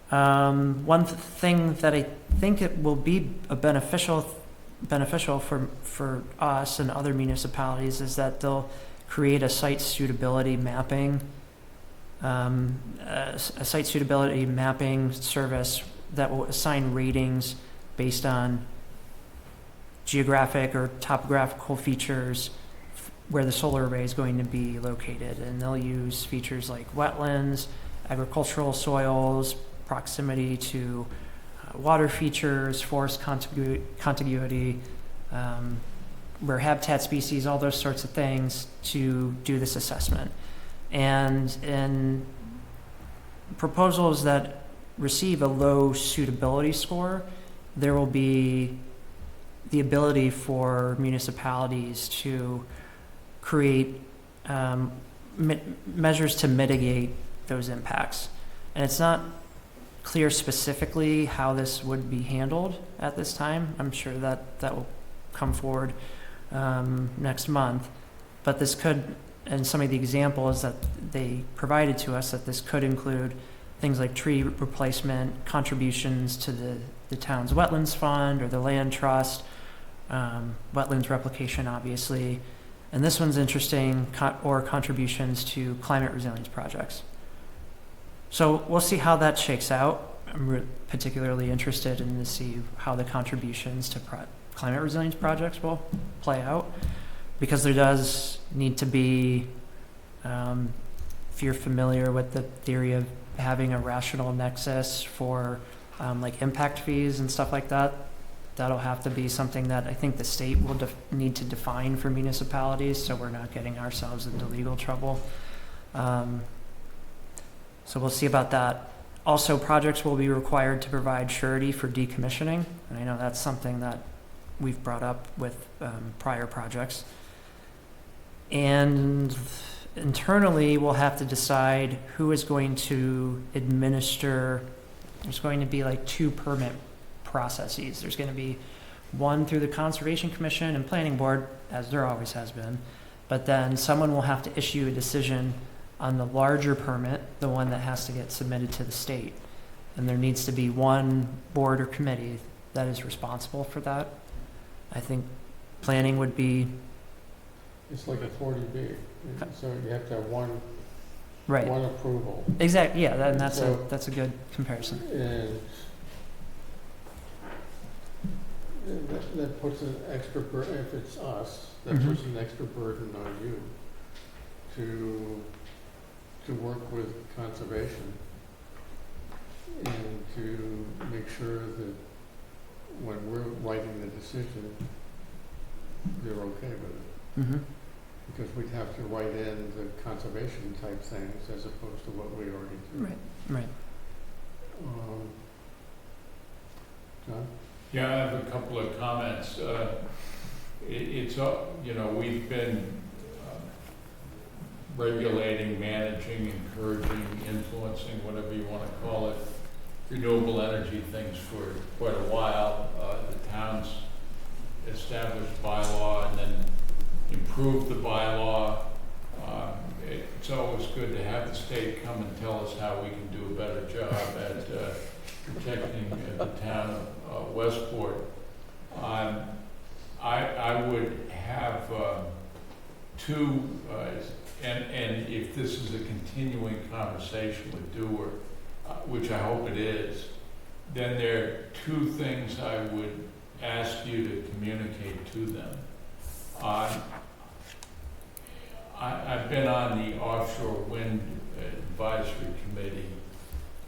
One thing that I think it will be beneficial for us and other municipalities is that they'll create a site suitability mapping a site suitability mapping service that will assign ratings based on geographic or topographical features where the solar array is going to be located. And they'll use features like wetlands, agricultural soils, proximity to water features, forest contiguity, rare habitat species, all those sorts of things to do this assessment. And in proposals that receive a low suitability score, there will be the ability for municipalities to create measures to mitigate those impacts. And it's not clear specifically how this would be handled at this time. I'm sure that that will come forward next month. But this could, and some of the examples that they provided to us, that this could include things like tree replacement, contributions to the town's wetlands fund or the land trust, wetlands replication, obviously. And this one's interesting, or contributions to climate resilience projects. So we'll see how that shakes out. I'm particularly interested in to see how the contributions to climate resilience projects will play out, because there does need to be, if you're familiar with the theory of having a rational nexus for like impact fees and stuff like that, that'll have to be something that I think the state will need to define for municipalities, so we're not getting ourselves into legal trouble. So we'll see about that. Also, projects will be required to provide surety for decommissioning, and I know that's something that we've brought up with prior projects. And internally, we'll have to decide who is going to administer. There's going to be like 2 permit processes. There's going to be one through the Conservation Commission and Planning Board, as there always has been, but then someone will have to issue a decision on the larger permit, the one that has to get submitted to the state. And there needs to be one board or committee that is responsible for that. I think planning would be It's like a 40B, so you have to have one right. approval. Exactly. Yeah, and that's So- that's a good comparison. And that puts an extra burden, if it's us, that Mhm. puts an extra burden on you to work with conservation and to make sure that when we're writing the decision, they're okay with it. Mm-hmm. Because we'd have to write in the conservation type things as opposed to what we already do. Right. Right. John? Yeah, I have a couple of comments. It's, you know, we've been regulating, managing, encouraging, influencing, whatever you want to call it, renewable energy things for quite a while. The town's established bylaw and then improved the bylaw. It's always good to have the state come and tell us how we can do a better job at protecting the town of Westport. I would have 2, and if this is a continuing conversation with Dewar, which I hope it is, then there are 2 things I would ask you to communicate to them. I've been on the Offshore Wind Advisory Committee,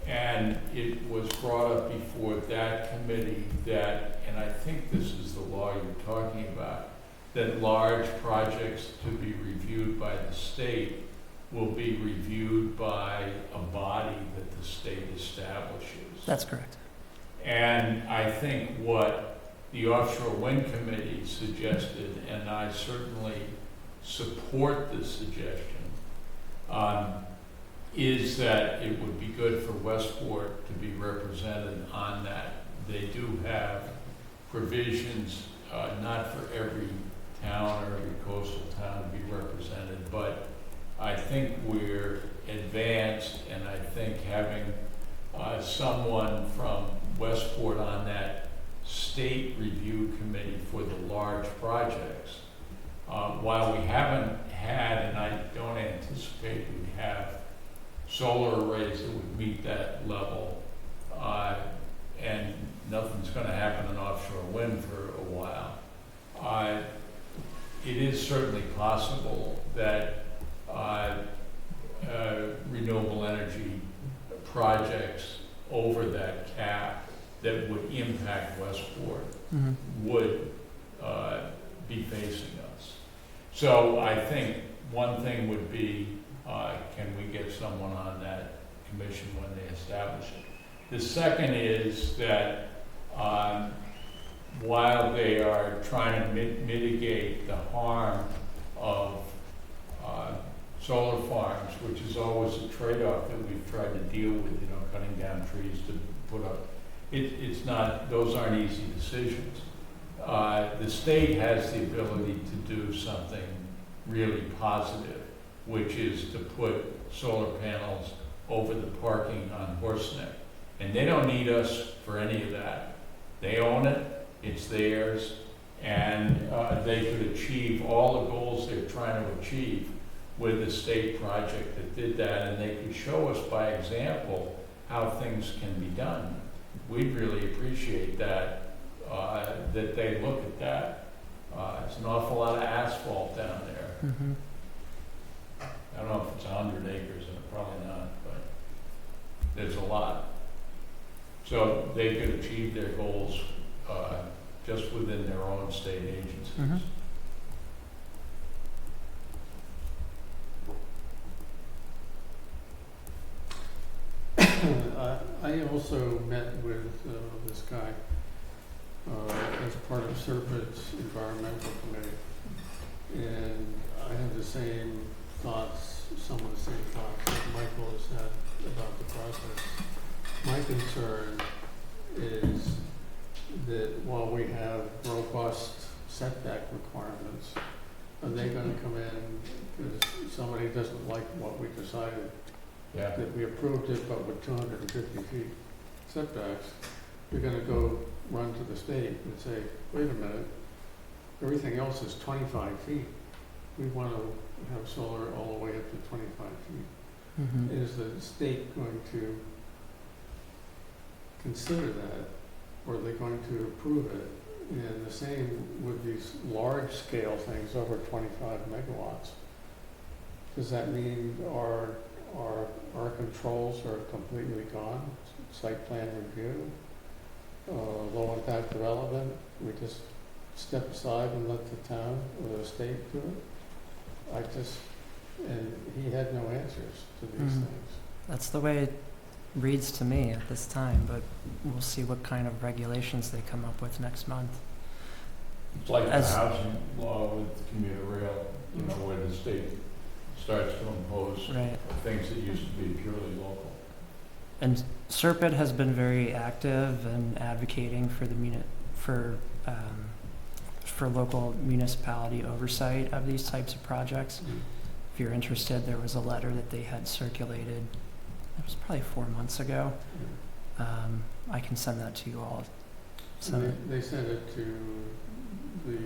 and it was brought up before that committee that, and I think this is the law you're talking about, that large projects to be reviewed by the state will be reviewed by a body that the state establishes. That's correct. And I think what the Offshore Wind Committee suggested, and I certainly support this suggestion, is that it would be good for Westport to be represented on that. They do have provisions, not for every town or every coastal town to be represented, but I think we're advanced, and I think having someone from Westport on that state review committee for the large projects, while we haven't had, and I don't anticipate we have, solar arrays that would meet that level. And nothing's gonna happen in offshore wind for a while. It is certainly possible that renewable energy projects over that cap that would impact Westport Mhm. would be facing us. So I think one thing would be, can we get someone on that commission when they establish it? The second is that while they are trying to mitigate the harm of solar farms, which is always a trade-off that we've tried to deal with, cutting down trees to put up, it's not, those aren't easy decisions. The state has the ability to do something really positive, which is to put solar panels over the parking on Horseneck. And they don't need us for any of that. They own it, it's theirs, and they could achieve all the goals they're trying to achieve with a state project that did that, and they could show us by example how things can be done. We'd really appreciate that, that they look at that. It's an awful lot of asphalt down there. Mhm. I don't know if it's 100 acres, and probably not, but there's a lot. So they could achieve their goals just within their own state agencies. Mhm. I also met with this guy as part of Serpent's environmental committee, and I have the same thoughts, some of the same thoughts that Michael has had about the process. My concern is that while we have robust setback requirements, are they gonna come in because somebody doesn't like what we decided? Yeah. That we approved it, but with 250 feet setbacks, you're gonna go run to the state and say, wait a minute, everything else is 25 feet. We wanna have solar all the way up to 25 feet. Mhm. Is the state going to consider that, or are they going to approve it? And the same with these large-scale things over 25 megawatts. Does that mean our controls are completely gone? Site plan review, low-impact development, we just step aside and let the town or the state do it? And he had no answers to these Mhm. things. That's the way it reads to me at this time, but we'll see what kind of regulations they come up with next month. It's like the As- housing law with commuter rail, where the state starts to impose Right. things that used to be purely local. And Serpent has been very active in advocating for the for local municipality oversight of these types of projects. If you're interested, there was a letter that they had circulated, it was probably 4 months ago. I can send that to you all. So, They sent it to the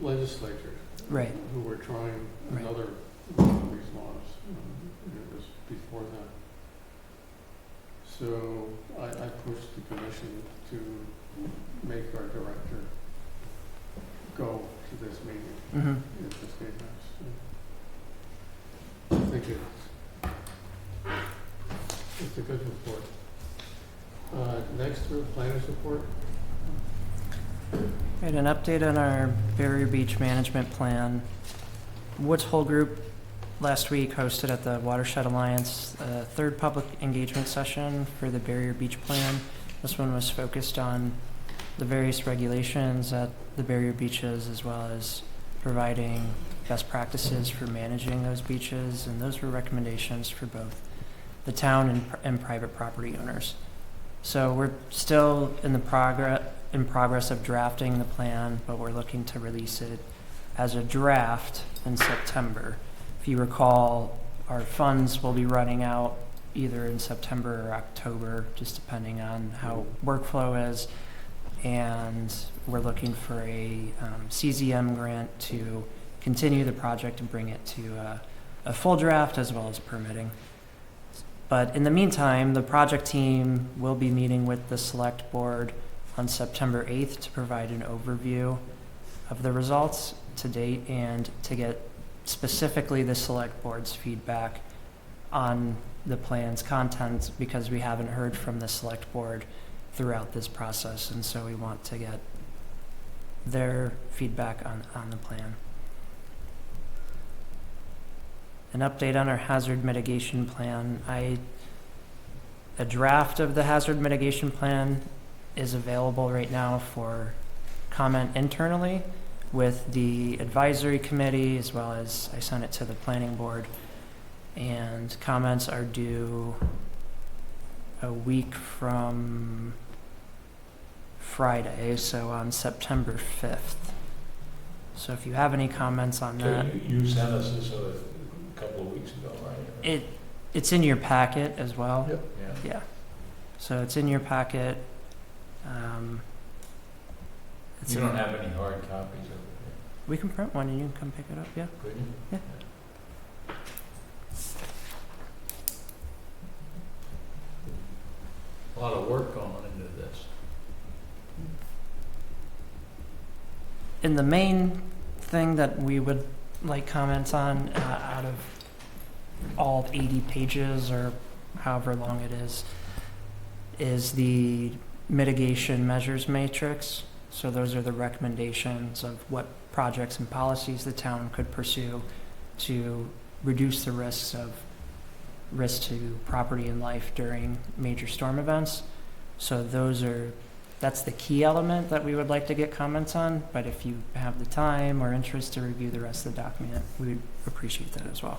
legislature, right, who were trying Right. another one of these laws. It was before that. So I pushed the commission to make our director go to this meeting mhm. at the State House. I think it's a good report. Next, the planners report. Right, an update on our Barrier Beach management plan. Woods Hole Group last week hosted at the Watershed Alliance a third public engagement session for the Barrier Beach plan. This one was focused on the various regulations at the barrier beaches, as well as providing best practices for managing those beaches, and those were recommendations for both the town and private property owners. So we're still in the progress of drafting the plan, but we're looking to release it as a draft in September. If you recall, our funds will be running out either in September or October, just depending on how workflow is. And we're looking for a CZM grant to continue the project and bring it to a full draft as well as permitting. But in the meantime, the project team will be meeting with the select board on September 8th to provide an overview of the results to date and to get specifically the select board's feedback on the plan's contents, because we haven't heard from the select board throughout this process, and so we want to get their feedback on the plan. An update on our hazard mitigation plan. A draft of the hazard mitigation plan is available right now for comment internally with the advisory committee, as well as I sent it to the planning board. And comments are due a week from Friday, so on September 5th. So if you have any comments on that, So you sent us this a couple of weeks ago, right? it's in your packet as well. Yep. Yeah. Yeah. So it's in your packet. It's You don't have any hard copies of it? We can print one and you can come pick it up, yeah. Could you? Yeah. A lot of work going into this. And the main thing that we would like comments on out of all 80 pages or however long it is the mitigation measures matrix. So those are the recommendations of what projects and policies the town could pursue to reduce the risks of risk to property and life during major storm events. So that's the key element that we would like to get comments on, but if you have the time or interest to review the rest of the document, we would appreciate that as well.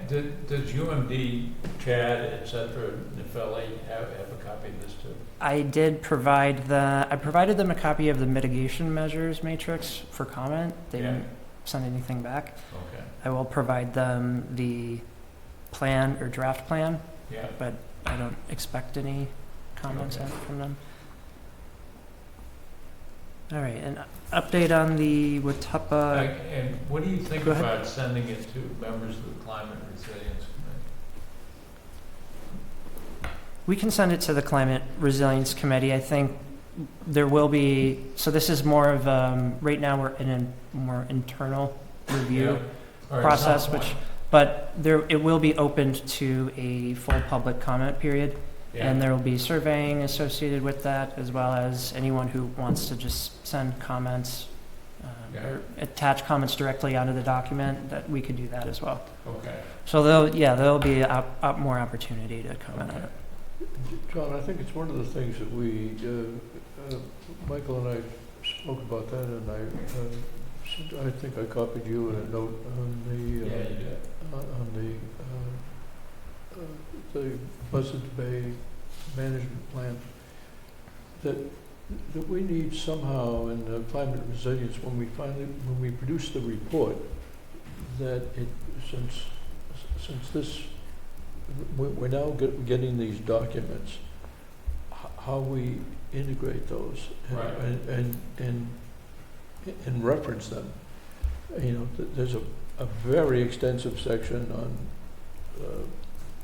Does UMD, Chad, et cetera, Nefeli have a copy of this too? I provided them a copy of the mitigation measures matrix for comment. They didn't send anything back. Okay. I will provide them the plan or draft plan, Yeah. but I don't expect any comments Okay. from them. All right, an update on the Watuppa. And what do you think Go ahead. about sending it to members of the Climate Resilience Committee? We can send it to the Climate Resilience Committee. I think there will be, so this is more of, right now we're in a more internal review Or at process, some point. but it will be opened to a full public comment period. Yeah. And there will be surveying associated with that, as well as anyone who wants to just send comments or attach comments directly onto the document, that we could do that as well. Okay. So there'll be more opportunity to comment on it. John, I think it's one of the things that we, Michael and I spoke about that, and I think I copied you in a note on Yeah, you did. the Buzzards Bay management plan, that we need somehow in the climate resilience, when we produce the report, that since this, we're now getting these documents, how we integrate those Right. and reference them. You know, there's a very extensive section on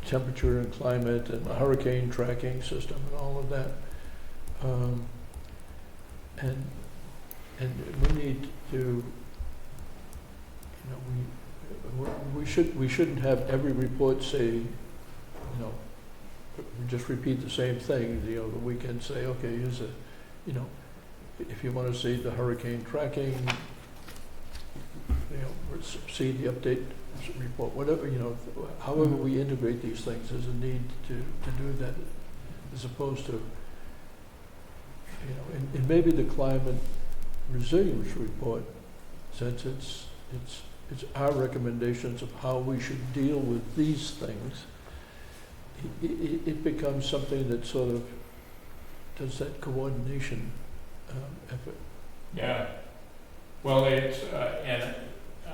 temperature and climate and the hurricane tracking system and all of that. And we need to, we shouldn't have every report say, just repeat the same thing. We can say, okay, here's if you want to see the hurricane tracking, see the update report, whatever, however we integrate these things, there's a need to do that, as opposed to, and maybe the climate resilience report, since it's our recommendations of how we should deal with these things, it becomes something that sort of does that coordination effort. Yeah. Well, it's, and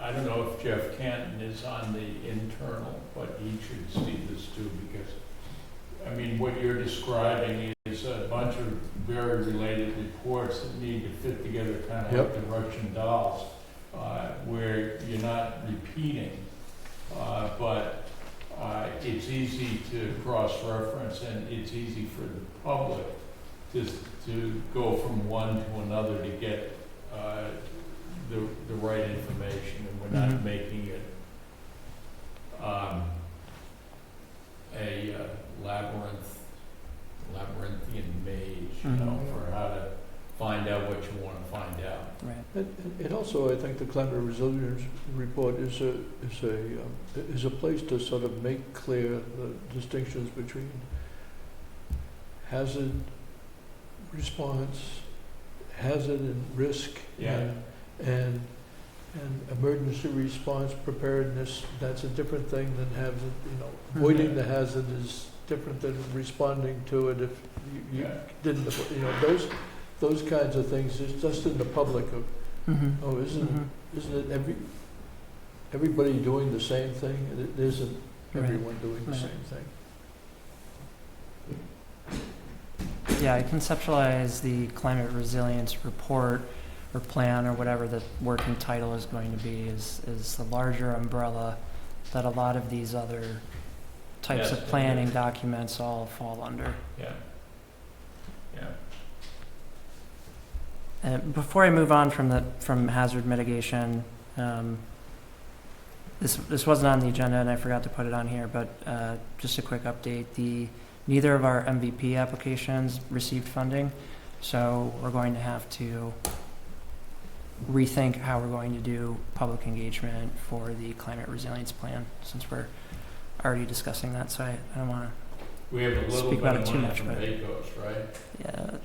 I don't know if Jeff Canton is on the internal, but he should see this too, because, I mean, what you're describing is a bunch of very related reports that need to fit together kind of like the Russian dolls, where you're not repeating but it's easy to cross-reference, and it's easy for the public to go from one to another to get the right information, and we're not Mhm. making it a labyrinthian maze, you know, for how to find out what you want to find out. Right. And also, I think the climate resilience report is a place to sort of make clear the distinctions between hazard response, hazard and risk, Yeah. and emergency response preparedness. That's a different thing than having, avoiding the hazard is different than responding to it if you Yeah. didn't, those kinds of things, it's just in the public of, Mm-hmm. oh, isn't it everybody doing the same thing? And it isn't Right. everyone doing the Right. same thing. Yeah, I conceptualize the climate resilience report or plan or whatever the working title is going to be is the larger umbrella that a lot of these other types Yes, of planning documents all fall under. Yeah. Yeah. Before I move on from hazard mitigation, this wasn't on the agenda and I forgot to put it on here, but just a quick update. Neither of our MVP applications received funding, so we're going to have to rethink how we're going to do public engagement for the climate resilience plan, since we're already discussing that, so I don't want We have a little Speak bit about of it too money much, from but- Pecos, right?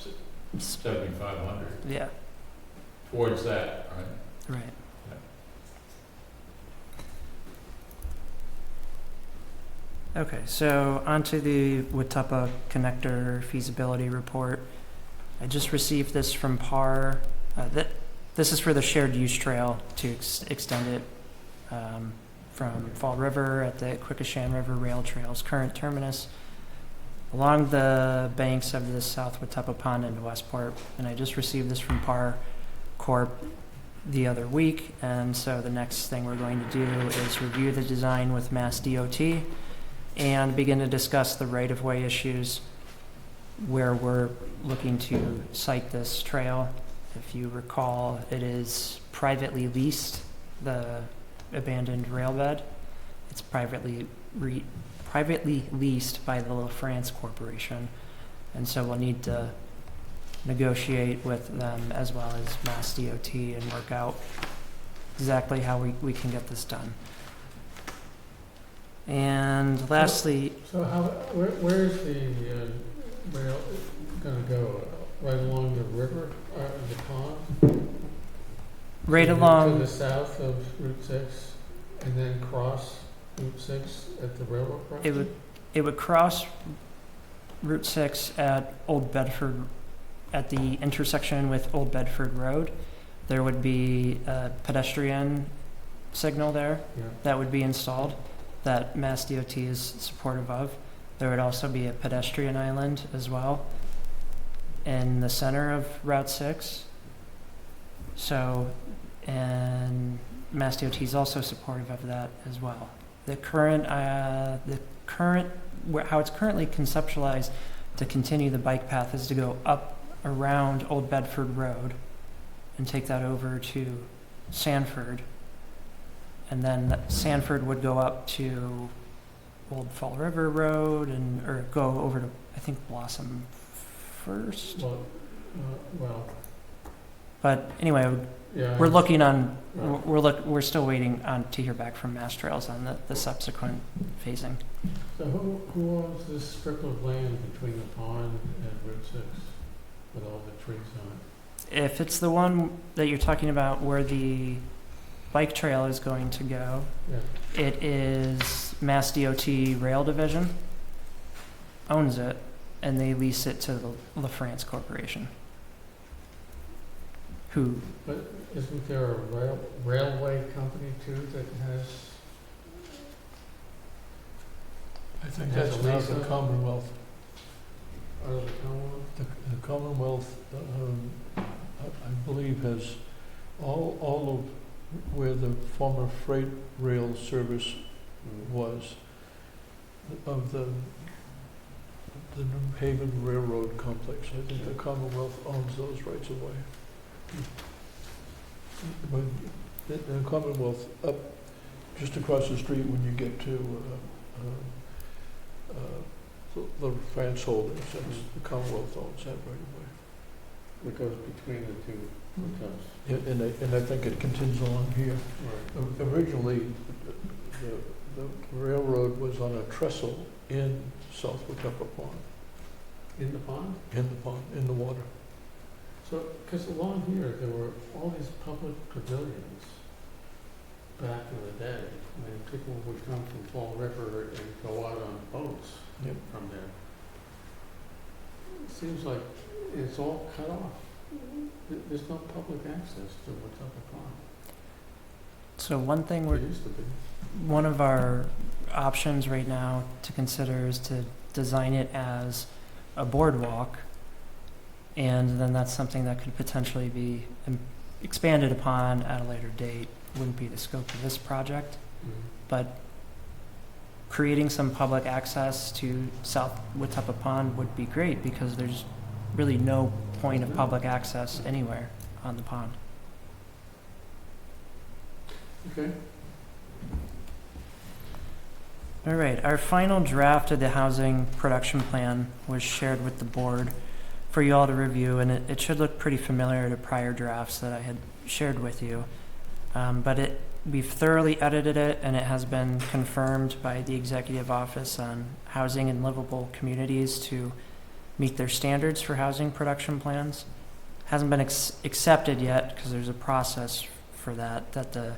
to, 7,500 yeah, towards that, right? right. Okay, so onto the Watuppa connector feasibility report. I just received this from PAR. This is for the shared use trail to extend it from Fall River at the Quikasham River Rail Trail's current terminus along the banks of the South Watuppa Pond into Westport. And I just received this from PAR Corp the other week. And so the next thing we're going to do is review the design with Mass DOT and begin to discuss the right-of-way issues where we're looking to site this trail. If you recall, it is privately leased, the abandoned rail bed. It's privately leased by the La France Corporation. And so we'll need to negotiate with them as well as Mass DOT and work out exactly how we can get this done. And lastly, So where is the rail gonna go? Right along the river, the pond? right To along, the south of Route 6, and then cross Route 6 at the railroad crossing? it would cross Route 6 at Old Bedford, at the intersection with Old Bedford Road. There would be a pedestrian signal there Yeah. that would be installed that Mass DOT is supportive of. There would also be a pedestrian island as well in the center of Route 6. So, and Mass DOT is also supportive of that as well. The current, how it's currently conceptualized to continue the bike path is to go up around Old Bedford Road and take that over to Sanford. And then Sanford would go up to Old Fall River Road or go over to, I think, Blossom first. Well, But anyway, yeah. we're looking on, Right. we're still waiting on to hear back from Mass Trails on the subsequent phasing. So who owns this strip of land between the pond and Route 6 with all the trees on it? If it's the one that you're talking about where the bike trail is going to go, Yeah. it is Mass DOT Rail Division owns it, and they lease it to the La France Corporation, who, But isn't there a railway company too that has? I think Has that's a now lease on the it? Commonwealth. Out of the Commonwealth? The Commonwealth, I believe, has all of where the former freight rail service was of the New Haven Railroad Complex. I think the Commonwealth owns those rights away. But the Commonwealth, up just across the street when you get to the France Holdings, that's the Commonwealth owns that right away. It goes between the two hotels. And I think it continues along here. Right. Originally, the railroad was on a trestle in South Watuppa Pond, In the pond? in the water. So, because along here, there were all these public pavilions back in the day. I mean, people would come from Fall River and go out on boats Yep. from there. It seems like it's all cut off. There's no public access to Watuppa Pond. So one thing It we're, used to be. one of our options right now to consider is to design it as a boardwalk. And then that's something that could potentially be expanded upon at a later date. Wouldn't be the scope of this project, but creating some public access to South Watuppa Pond would be great because there's really no point of public access anywhere on the pond. Okay. All right, our final draft of the housing production plan was shared with the board for you all to review, and it should look pretty familiar to prior drafts that I had shared with you. But we've thoroughly edited it, and it has been confirmed by the Executive Office on Housing and Livable Communities to meet their standards for housing production plans. Hasn't been accepted yet because there's a process for that the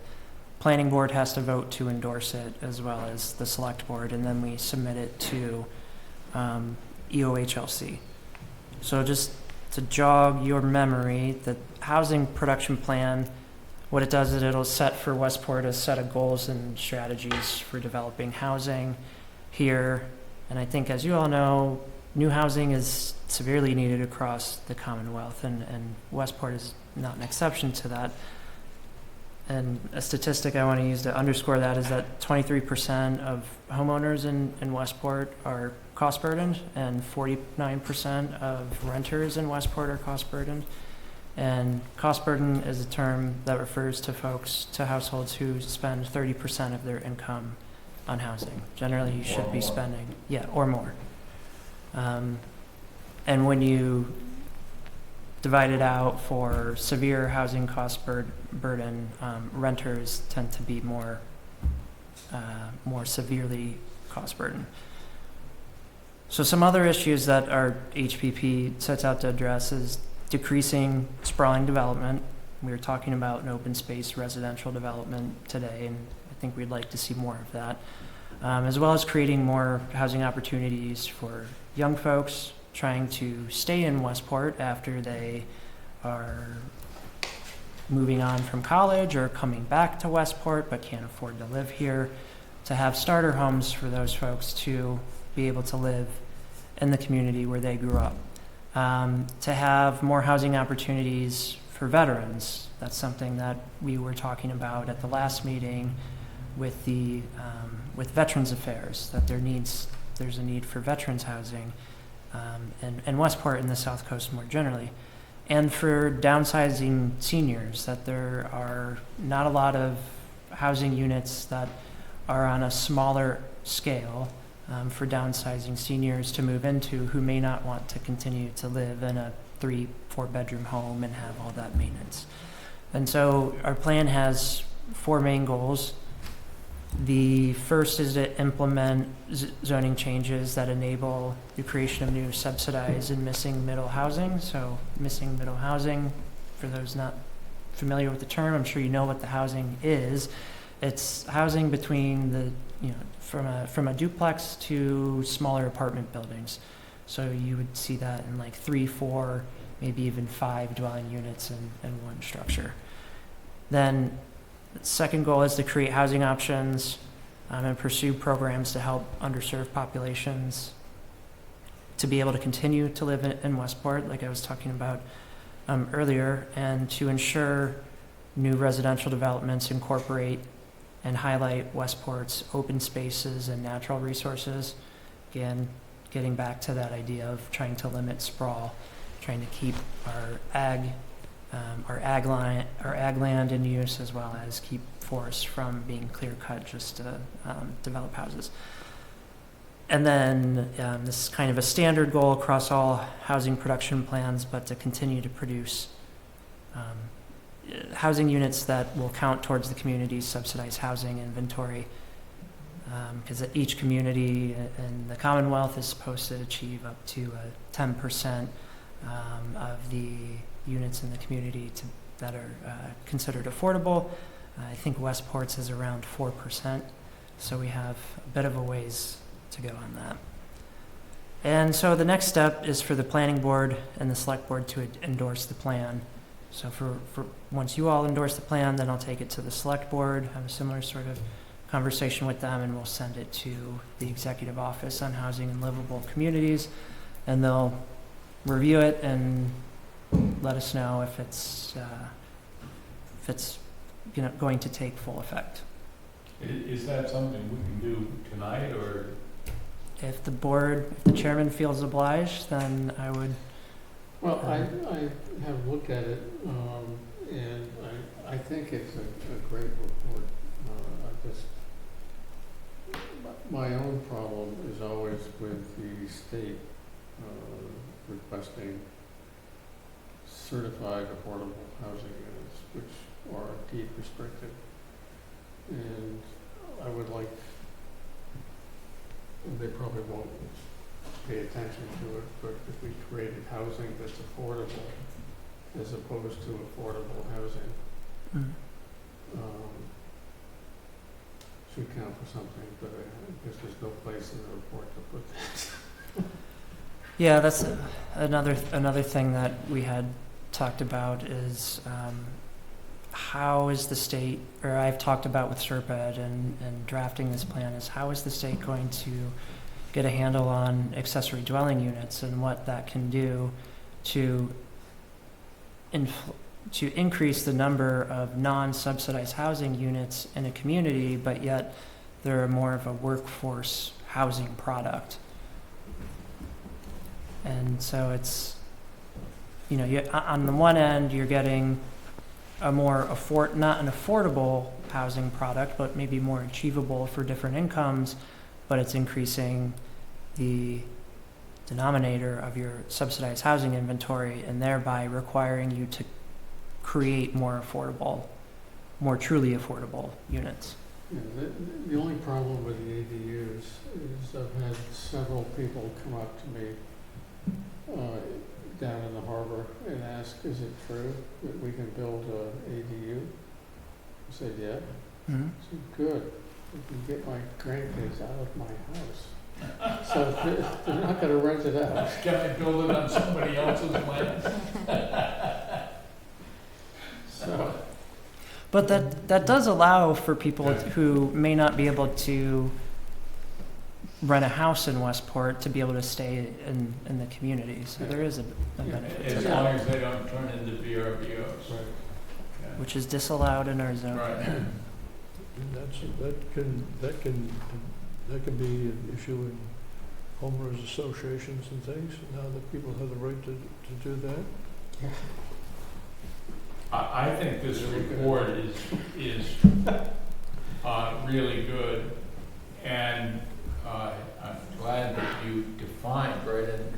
planning board has to vote to endorse it, as well as the select board, and then we submit it to EOHLC. So just to jog your memory, the housing production plan, what it does is it'll set for Westport a set of goals and strategies for developing housing here. And I think, as you all know, new housing is severely needed across the Commonwealth, and Westport is not an exception to that. And a statistic I want to use to underscore that is that 23% of homeowners in Westport are cost burdened, and 49% of renters in Westport are cost burdened. And cost burden is a term that refers to households who spend 30% of their income on housing. Generally, you should be spending, or more. And when you divide it out for severe housing cost burden, renters tend to be more severely cost burdened. So some other issues that our HPP sets out to address is decreasing sprawling development. We were talking about an open space residential development today, and I think we'd like to see more of that, as well as creating more housing opportunities for young folks trying to stay in Westport after they are moving on from college or coming back to Westport but can't afford to live here, to have starter homes for those folks to be able to live in the community where they grew up. To have more housing opportunities for veterans. That's something that we were talking about at the last meeting with the with Veterans Affairs, that there's a need for veterans housing and Westport and the South Coast more generally. And for downsizing seniors, that there are not a lot of housing units that are on a smaller scale for downsizing seniors to move into who may not want to continue to live in a 3-4 bedroom home and have all that maintenance. And so our plan has 4 main goals. The first is to implement zoning changes that enable the creation of new subsidized and missing middle housing. So missing middle housing, for those not familiar with the term, I'm sure you know what the housing is. It's housing between from a duplex to smaller apartment buildings. So you would see that in like 3, 4, maybe even 5 dwelling units in one structure. Then the second goal is to create housing options and pursue programs to help underserved populations to be able to continue to live in Westport, like I was talking about earlier, and to ensure new residential developments incorporate and highlight Westport's open spaces and natural resources. Again, getting back to that idea of trying to limit sprawl, trying to keep our ag land in use, as well as keep forests from being clear cut just to develop houses. And then this is kind of a standard goal across all housing production plans, but to continue to produce housing units that will count towards the community's subsidized housing inventory, because each community in the Commonwealth is supposed to achieve up to 10% of the units in the community that are considered affordable. I think Westport's is around 4%, so we have a bit of a ways to go on that. And so the next step is for the planning board and the select board to endorse the plan. So for once you all endorse the plan, then I'll take it to the select board, have a similar sort of conversation with them, and we'll send it to the Executive Office on Housing and Livable Communities, and they'll review it and let us know if it's going to take full effect. Is that something we can do tonight, or? If the chairman feels obliged, then I would. Well, I have looked at it, and I think it's a great report. My own problem is always with the state requesting certified affordable housing units, which are deed restricted. And I would like, they probably won't pay attention to it, but if we created housing that's affordable as opposed to affordable housing, should count for something, but I guess there's no place in the report to put that. Yeah, that's another thing that we had talked about is how is the state, or I've talked about with SERPED and drafting this plan, is how is the state going to get a handle on accessory dwelling units and what that can do to increase the number of non-subsidized housing units in a community, but yet they're more of a workforce housing product. And so it's, on the one end, you're getting a more not an affordable housing product, but maybe more achievable for different incomes, but it's increasing the denominator of your subsidized housing inventory and thereby requiring you to create more truly affordable units. Yeah, the only problem with the ADUs is I've had several people come up to me down in the harbor and ask, is it true that we can build an ADU? I said, yeah. Mm-hmm. I said, good. We can get my grandkids out of my house. So they're not going to rent it out. Can I build it on somebody else's land? So, but that does allow for people who may not be able to rent a house in Westport to be able to stay in the community. So there is a benefit to As that, long as they don't turn into VRBOs. right. which is disallowed in our zone. Right. And that can be an issue in homeowners associations and things, now that people have the right to do that. I think this report is really good, and I'm glad that you defined right in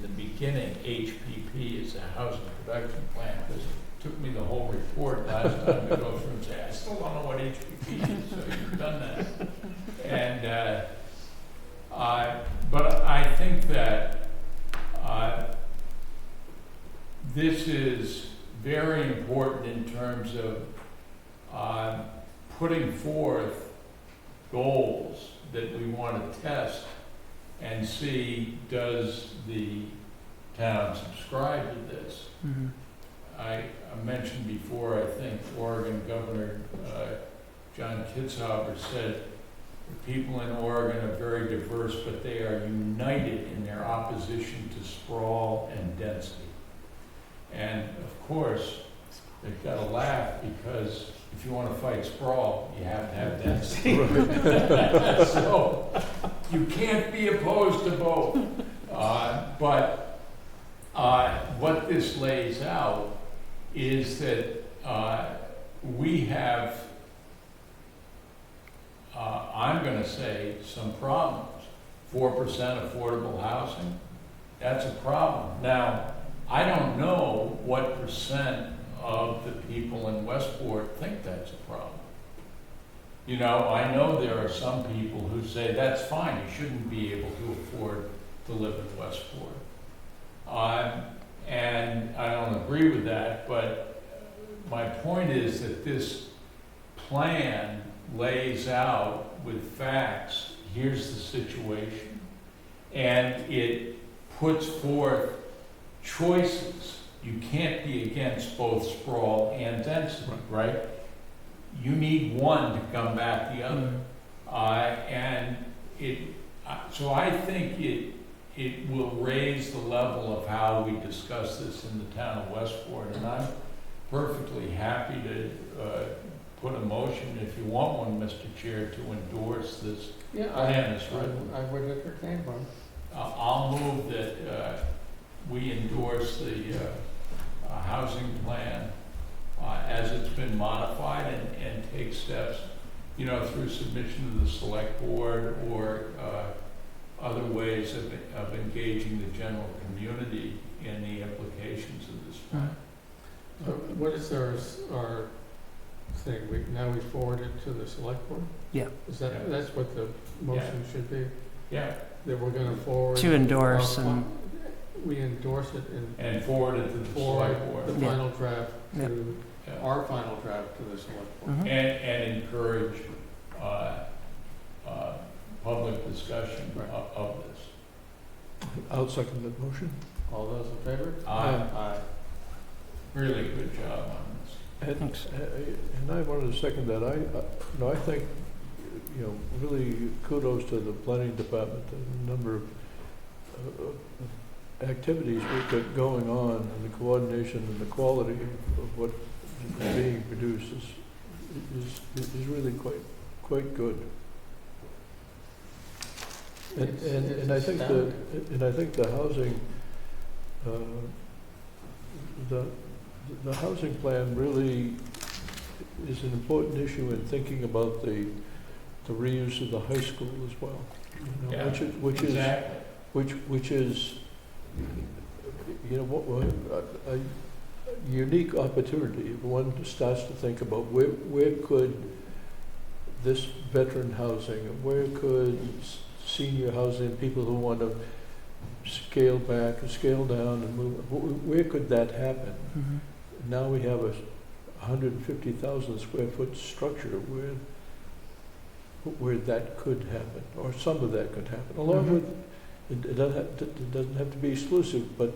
the beginning HPP as a housing production plan, because it took me the whole report last time to go through and say, I still don't know what HPP is, so you've done that. And but I think that this is very important in terms of putting forth goals that we want to test and see, does the town subscribe to this? Mm-hmm. I mentioned before, I think Oregon Governor John Kitzhaber said the people in Oregon are very diverse, but they are united in their opposition to sprawl and density. And of course, they've got to laugh because if you wanna fight sprawl, you have to have density. Right. So, you can't be opposed to both. But what this lays out is that we have, I'm gonna say, some problems. 4% affordable housing, that's a problem. Now, I don't know what percent of the people in Westport think that's a problem. You know, I know there are some people who say, that's fine, you shouldn't be able to afford to live in Westport. And I don't agree with that, but my point is that this plan lays out with facts, here's the situation, and it puts forth choices. You can't be against both sprawl and density, right? You need one to combat the other. And so I think it will raise the level of how we discuss this in the town of Westport, and I'm perfectly happy to put a motion, if you want one, Mr. Chair, to endorse this Yeah, plan as written. I would entertain one. I'll move that we endorse the housing plan as it's been modified and take steps, you know, through submission to the select board or other ways of engaging the general community in the implications of this plan. So what is our thing? Now we forward it to the select board? Yeah. Is that, Yeah. that's what the motion should be? Yeah, That we're gonna forward? To endorse our and, We endorse it and forward it to the forward select board. the Yeah. final draft Yeah. to, Yeah. our final draft to the select board. Mhm. And encourage public discussion Right. of this. I'll second that motion. All those in favor? Aye. Aye. Really good job on this. And, Thanks. and I wanted to second that. I think, you know, really kudos to the planning department, the number of activities we've got going on, and the coordination and the quality of what is being produced is really quite good. And I think the housing, the housing plan really is an important issue in thinking about the reuse of the high school as well. You know, Yeah, which is, exactly. which is, you know, a unique opportunity. If one starts to think about where could this veteran housing, where could senior housing, people who want to scale back or scale down and move, where could that happen? Mhm. Now we have a 150,000 square foot structure where that could happen, or some of that could happen, along Mhm. with, it doesn't have to be exclusive, but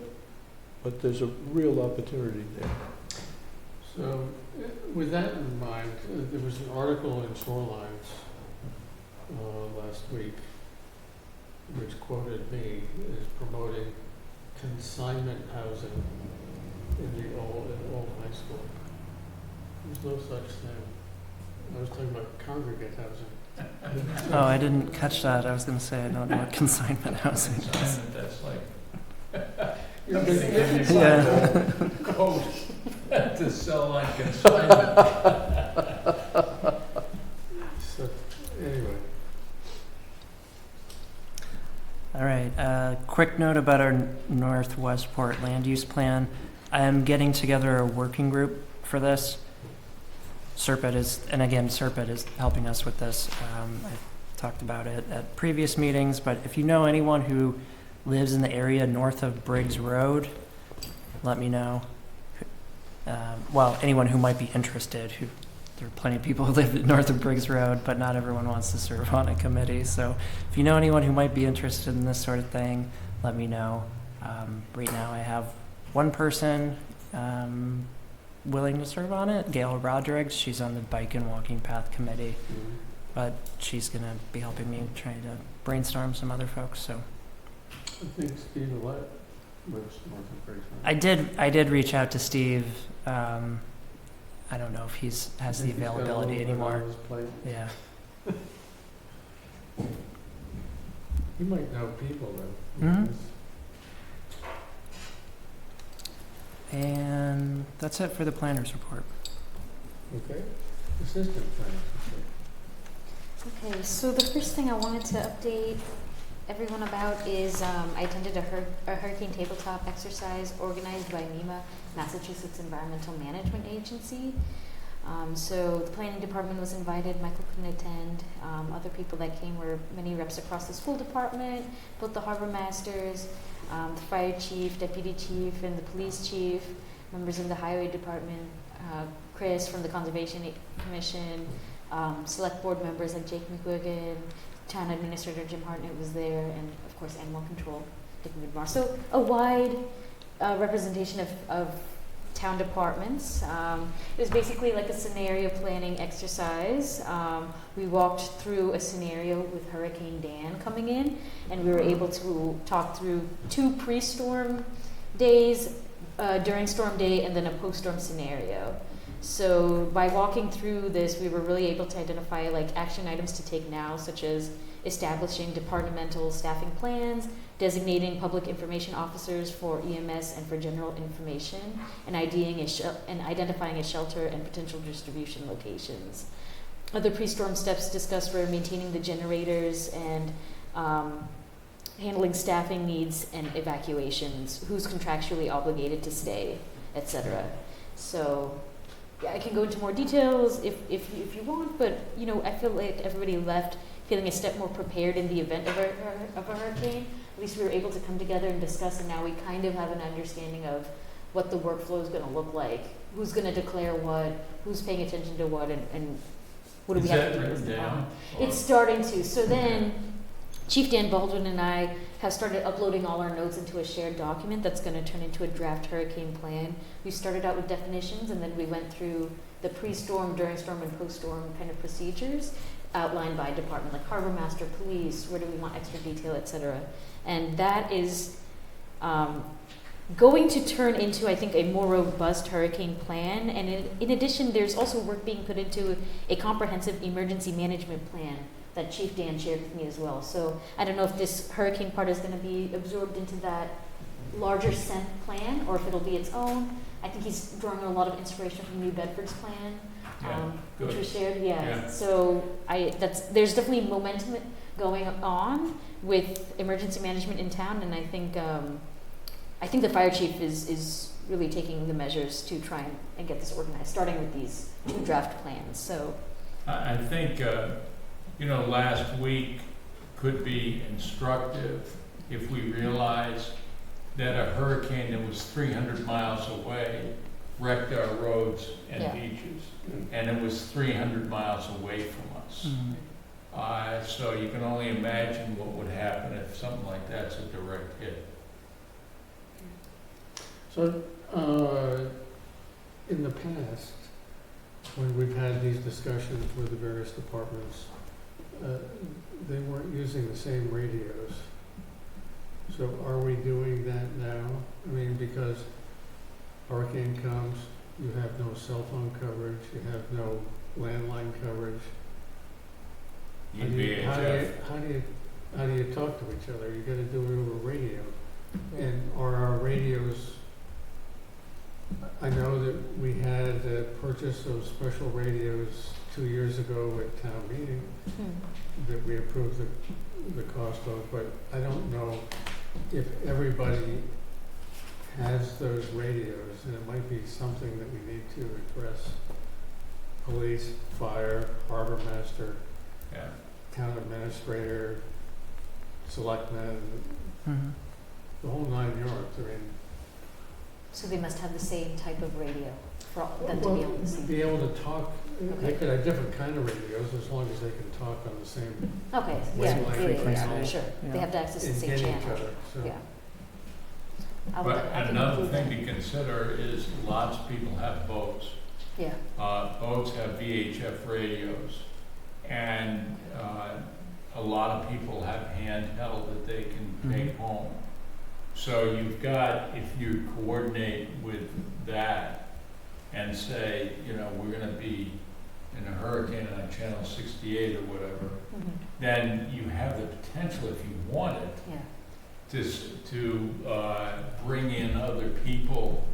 there's a real opportunity there. So, with that in mind, there was an article in Shorelines last week which quoted me as promoting consignment housing in the old high school. There's no such thing. I was talking about congregate housing. Oh, I didn't catch that. I was gonna say, I don't know what consignment housing is. Consignment, that's like, Yeah, but if you Yeah. coast to sell on consignment. So, anyway, All right, quick note about our North Westport land use plan. I am getting together a working group for this. Serpent is helping us with this. I've talked about it at previous meetings, but if you know anyone who lives in the area north of Briggs Road, let me know. Well, anyone who might be interested. There are plenty of people who live north of Briggs Road, but not everyone wants to serve on a committee. So if you know anyone who might be interested in this sort of thing, let me know. Right now I have one person willing to serve on it, Gail Rodriguez. She's on the Bike and Walking Path Committee, but she's going to be helping me trying to brainstorm some other folks. So I think Steve Willett lives north of Briggs Road. I did reach out to Steve. I don't know if has I the think he's got a little availability bit on anymore. his plate. Yeah. He might know people though. Mhm. And that's it for the planner's report. Okay, assistant planner. Okay, so the first thing I wanted to update everyone about is I attended a hurricane tabletop exercise organized by MEMA, Massachusetts Environmental Management Agency. So the planning department was invited, Michael couldn't attend. Other people that came were many reps across the school department, both the harbor masters, the fire chief, deputy chief, and the police chief, members of the highway department, Chris from the Conservation Commission, select board members like Jake McGuigan, town administrator Jim Hartnett was there, and of course animal control, Dick Midmar. So a wide representation of town departments. It was basically like a scenario planning exercise. We walked through a scenario with Hurricane Dan coming in, and we were able to talk through 2 pre-storm days, during storm day, and then a post-storm scenario. So by walking through this, we were really able to identify like action items to take now, such as establishing departmental staffing plans, designating public information officers for EMS and for general information, and identifying a shelter and potential distribution locations. Other pre-storm steps discussed were maintaining the generators and handling staffing needs and evacuations, who's contractually obligated to stay, etc. So yeah, I can go into more details if you want, but you know, I feel like everybody left feeling a step more prepared in the event of a hurricane. At least we were able to come together and discuss, and now we kind of have an understanding of what the workflow is going to look like, who's going to declare what, who's paying attention to what, and what do we have to do with the problem. It's starting to. So then Chief Dan Baldwin and I have started uploading all our notes into a shared document that's going to turn into a draft hurricane plan. We started out with definitions, and then we went through the pre-storm, during storm, and post-storm kind of procedures outlined by department, like harbor master, police, where do we want extra detail, etc. And that is going to turn into, I think, a more robust hurricane plan. And in addition, there's also work being put into a comprehensive emergency management plan that Chief Dan shared with me as well. So I don't know if this hurricane part is going to be absorbed into that larger CENT plan, or if it'll be its own. I think he's drawing a lot of inspiration from New Bedford's plan, which was shared. Yeah. So there's definitely momentum going on with emergency management in town, and I think the fire chief is really taking the measures to try and get this organized, starting with these 2 draft plans. So I think, last week could be instructive if we realize that a hurricane that was 300 miles away wrecked our roads and beaches, and it was 300 miles away from us. Mm-hmm. So you can only imagine what would happen if something like that's a direct hit. So, in the past, when we've had these discussions with the various departments, they weren't using the same radios. So are we doing that now? I mean, because hurricane comes, you have no cell phone coverage, you have no landline coverage. How do you talk to each other? You gotta do it over radio. And are our radios, I know that we had a purchase of special radios 2 years ago at town meeting that we approved the cost of, but I don't know if everybody has those radios, and it might be something that we need to address. Police, fire, harbor master, town administrator, selectmen, the whole 9 yards. I mean, so they must have the same type of radio for them to be able to see. Be able to talk. They could have different kind of radios as long as they can talk on the same Okay, sure. Yeah. They have to access the and same get each channel. other. So. Yeah. But I can another include thing that. to consider is lots of people have boats. Yeah. Boats have VHF radios, and a lot of people have handheld that they can take home. So you've got, if you coordinate with that, and say, you know, we're gonna be in a hurricane on channel 68 or whatever, then you have the potential, if you want it, Yeah. to bring in other people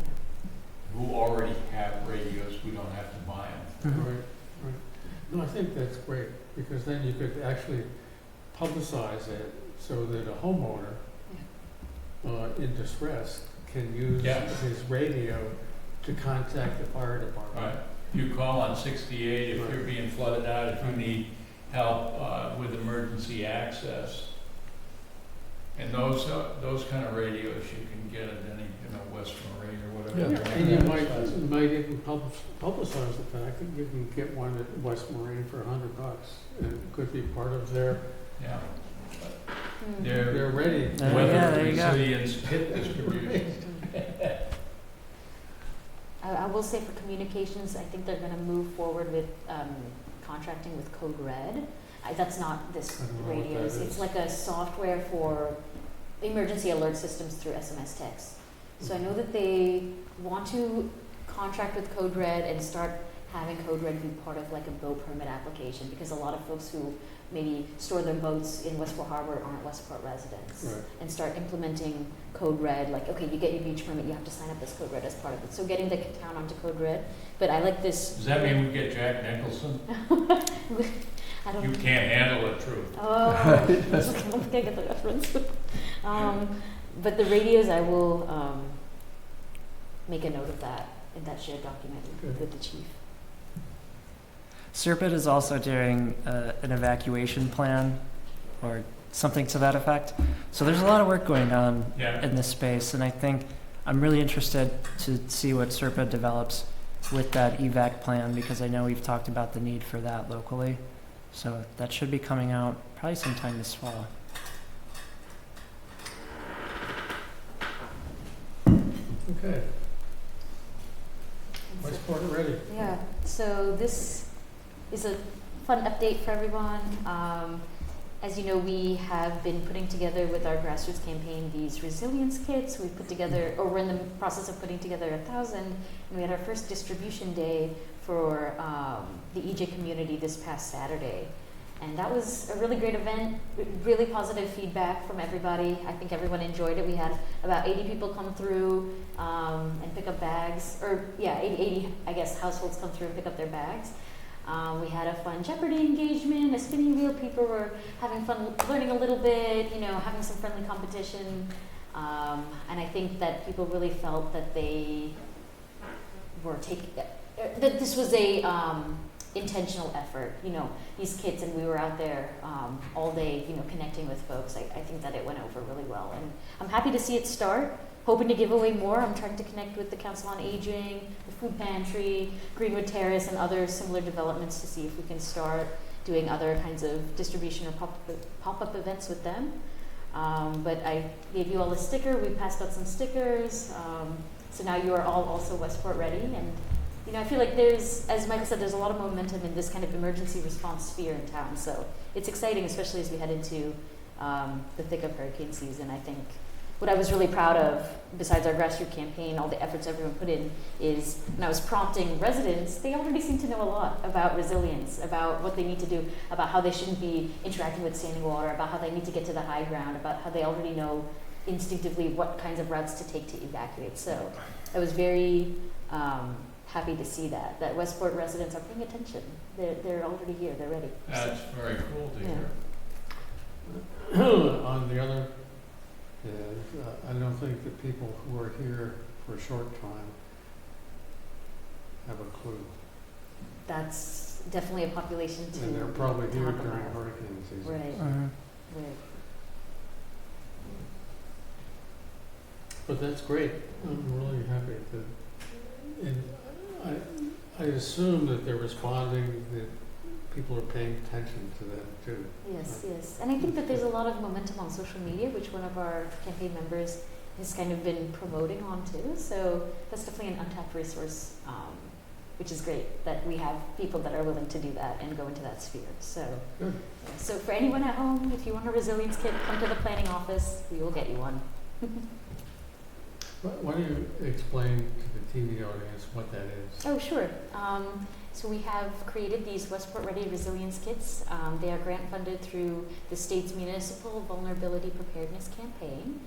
who already have radios. We don't have to buy them. Mhm. Right, right. No, I think that's great, because then you could actually publicize it so that a homeowner in distress can use Yeah. his radio to contact the fire department. Right. You call on 68 if Right. you're being flooded out, if you need help with emergency access. And those kind of radios you can get at any, you know, West Marine or whatever. Yeah, and you might even publicize the fact that you can get one at West Marine for $100, and it could be part of their, Yeah. Mm. they're ready. Yeah, Weather there you go. resilience kit distribution. I will say for communications, I think they're gonna move forward with, contracting with Code Red. That's not this I don't know what radios, that it's is. like a software for emergency alert systems through SMS text. So I know that they want to contract with Code Red and start having Code Red be part of like a boat permit application, because a lot of folks who maybe store their boats in Westport Harbor aren't Westport residents. Right. And start implementing Code Red, like, okay, you get your beach permit, you have to sign up as Code Red as part of it. So getting the town onto Code Red, but I like this. Does that mean we get Jack Nicholson? I don't. You can't handle the truth. Oh, I don't think I get the reference. But the radios, I will make a note of that in that shared document Good. with the chief. Serpent is also doing an evacuation plan or something to that effect. So there's a lot of work going on Yeah. in this space, and I think I'm really interested to see what Serpent develops with that evac plan, because I know we've talked about the need for that locally. So that should be coming out probably sometime this fall. Okay, And so- Westport ready. Yeah, so this is a fun update for everyone. As you know, we have been putting together with our grassroots campaign these resilience kits. We put together, or we're in the process of putting together 1,000, and we had our first distribution day for the EJ community this past Saturday. And that was a really great event, really positive feedback from everybody. I think everyone enjoyed it. We had about 80 people come through and pick up bags, or yeah, 80, I guess, households come through and pick up their bags. We had a fun Jeopardy engagement, a spinning wheel. People were having fun learning a little bit, you know, having some friendly competition. And I think that people really felt that they were that this was a intentional effort, you know, these kids, and we were out there all day, you know, connecting with folks. I think that it went over really well, and I'm happy to see it start. Hoping to give away more. I'm trying to connect with the Council on Aging, the Food Pantry, Greenwood Terrace, and other similar developments to see if we can start doing other kinds of distribution or pop-up events with them. But I gave you all a sticker. We passed out some stickers. So now you are all also Westport ready. And you know, I feel like there's, as Michael said, there's a lot of momentum in this kind of emergency response sphere in town. So it's exciting, especially as we head into the thick of hurricane season. I think what I was really proud of, besides our grassroots campaign, all the efforts everyone put in, is when I was prompting residents, they already seem to know a lot about resilience, about what they need to do, about how they shouldn't be interacting with standing water, about how they need to get to the high ground, about how they already know instinctively what kinds of routes to take to evacuate. So I was very happy to see that Westport residents are paying attention. They're already here, they're ready. That's very cool to Yeah. hear. On the other is, I don't think the people who are here for a short time have a clue. That's definitely a population to And they're probably here talk during about. hurricane season. Right, Mhm. right. But that's great. I'm really happy that, and I assume that they're responding, that people are paying attention to them too. Yes, yes. And I think that there's a lot of momentum on social media, which one of our campaign members has kind of been promoting on too. So that's definitely an untapped resource, which is great that we have people that are willing to do that and go into that sphere. So, Good. yeah. So for anyone at home, if you want a resilience kit, come to the planning office. We will get you one. Why don't you explain to the TV audience what that is? Oh, sure. So we have created these Westport Ready Resilience Kits. They are grant funded through the state's Municipal Vulnerability Preparedness Campaign,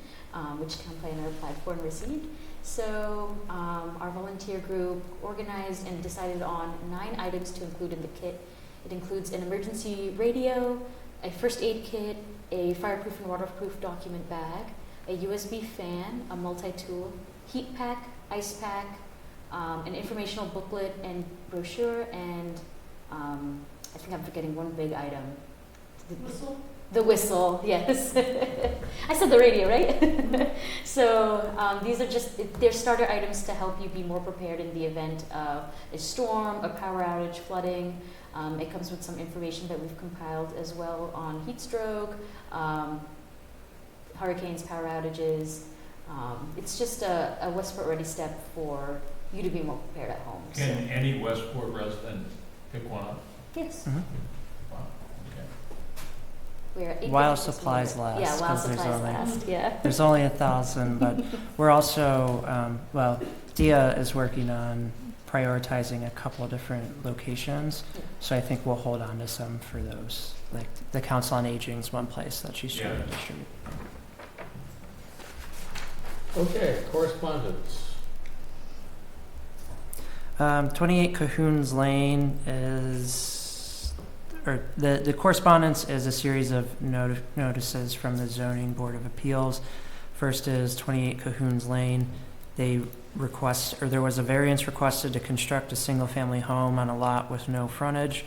which campaign I applied for and received. So our volunteer group organized and decided on 9 items to include in the kit. It includes an emergency radio, a first aid kit, a fireproof and waterproof document bag, a USB fan, a multi-tool, heat pack, ice pack, an informational booklet and brochure, and I think I'm forgetting one big item. Whistle? The whistle, yes. I said the radio, right? So these are just, they're starter items to help you be more prepared in the event of a storm, a power outage, flooding. It comes with some information that we've compiled as well on heat stroke, hurricanes, power outages. It's just a Westport Ready step for you to be more prepared at home. So. Can any Westport resident pick one up? Yes. Mhm. Wow, okay. We're at 8 While different supplies displays. last, Yeah, while 'cause there's supplies only- last, yeah. There's only 1,000, but we're also, well, Dia is working on prioritizing a couple of different locations. Yeah. So I think we'll hold on to some for those. Like the Council on Aging's one place that she's trying to Yeah. distribute. Okay, correspondence. 28 Cahoons Lane is, or the correspondence is a series of notices from the Zoning Board of Appeals. First is 28 Cahoons Lane. They request, or there was a variance requested to construct a single-family home on a lot with no frontage,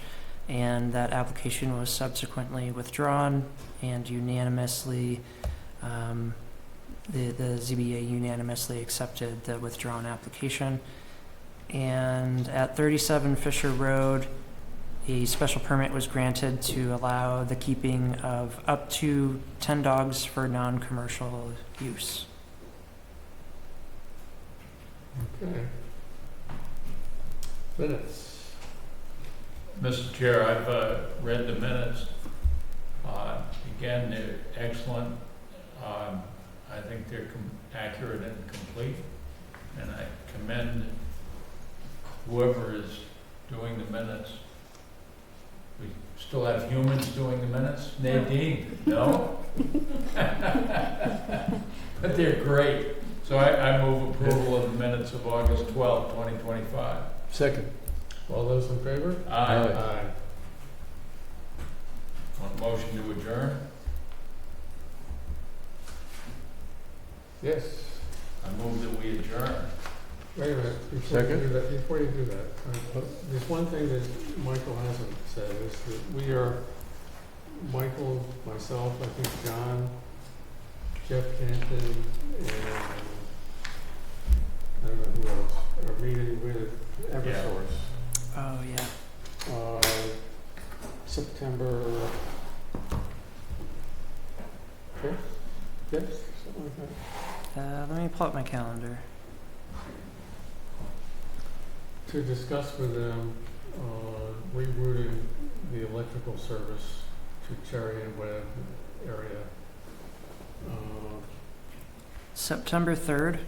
and that application was subsequently withdrawn and unanimously, the ZBA unanimously accepted the withdrawn application. And at 37 Fisher Road, a special permit was granted to allow the keeping of up to 10 dogs for non-commercial use. Okay. Minutes. Mr. Chair, I've read the minutes. Again, they're excellent. I think they're accurate and complete, and I commend whoever is doing the minutes. We still have humans doing the minutes? Nadine, no? But they're great. So I move approval of the minutes of August 12, 2025. Second. All those in favor? Aye. On motion to adjourn, Yes. I move that we adjourn. Wait a minute, before you Second. do that, there's one thing that Michael hasn't said, is that we are, Michael, myself, I think John, Jeff Canton, and I don't know who else, are meeting with Eversource. Oh, yeah. September 5th, something like that. Let me pull up my calendar. To discuss with them rerouting the electrical service to Cherry and Webb area. September 3rd.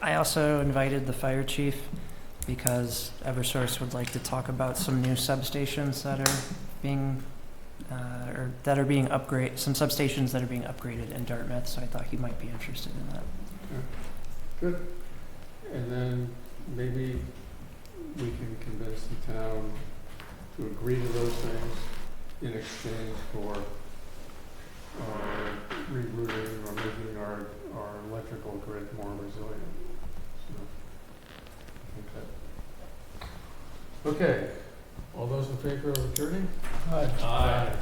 I also invited the fire chief because Eversource would like to talk about some new substations that are being upgraded, some substations that are being upgraded in Dartmouth, so I thought he might be interested in that. Good. And then maybe we can convince the town to agree to those things in exchange for rerouting or making our electrical grid more resilient. So, I think that. Okay. All those in favor of adjourning? Aye.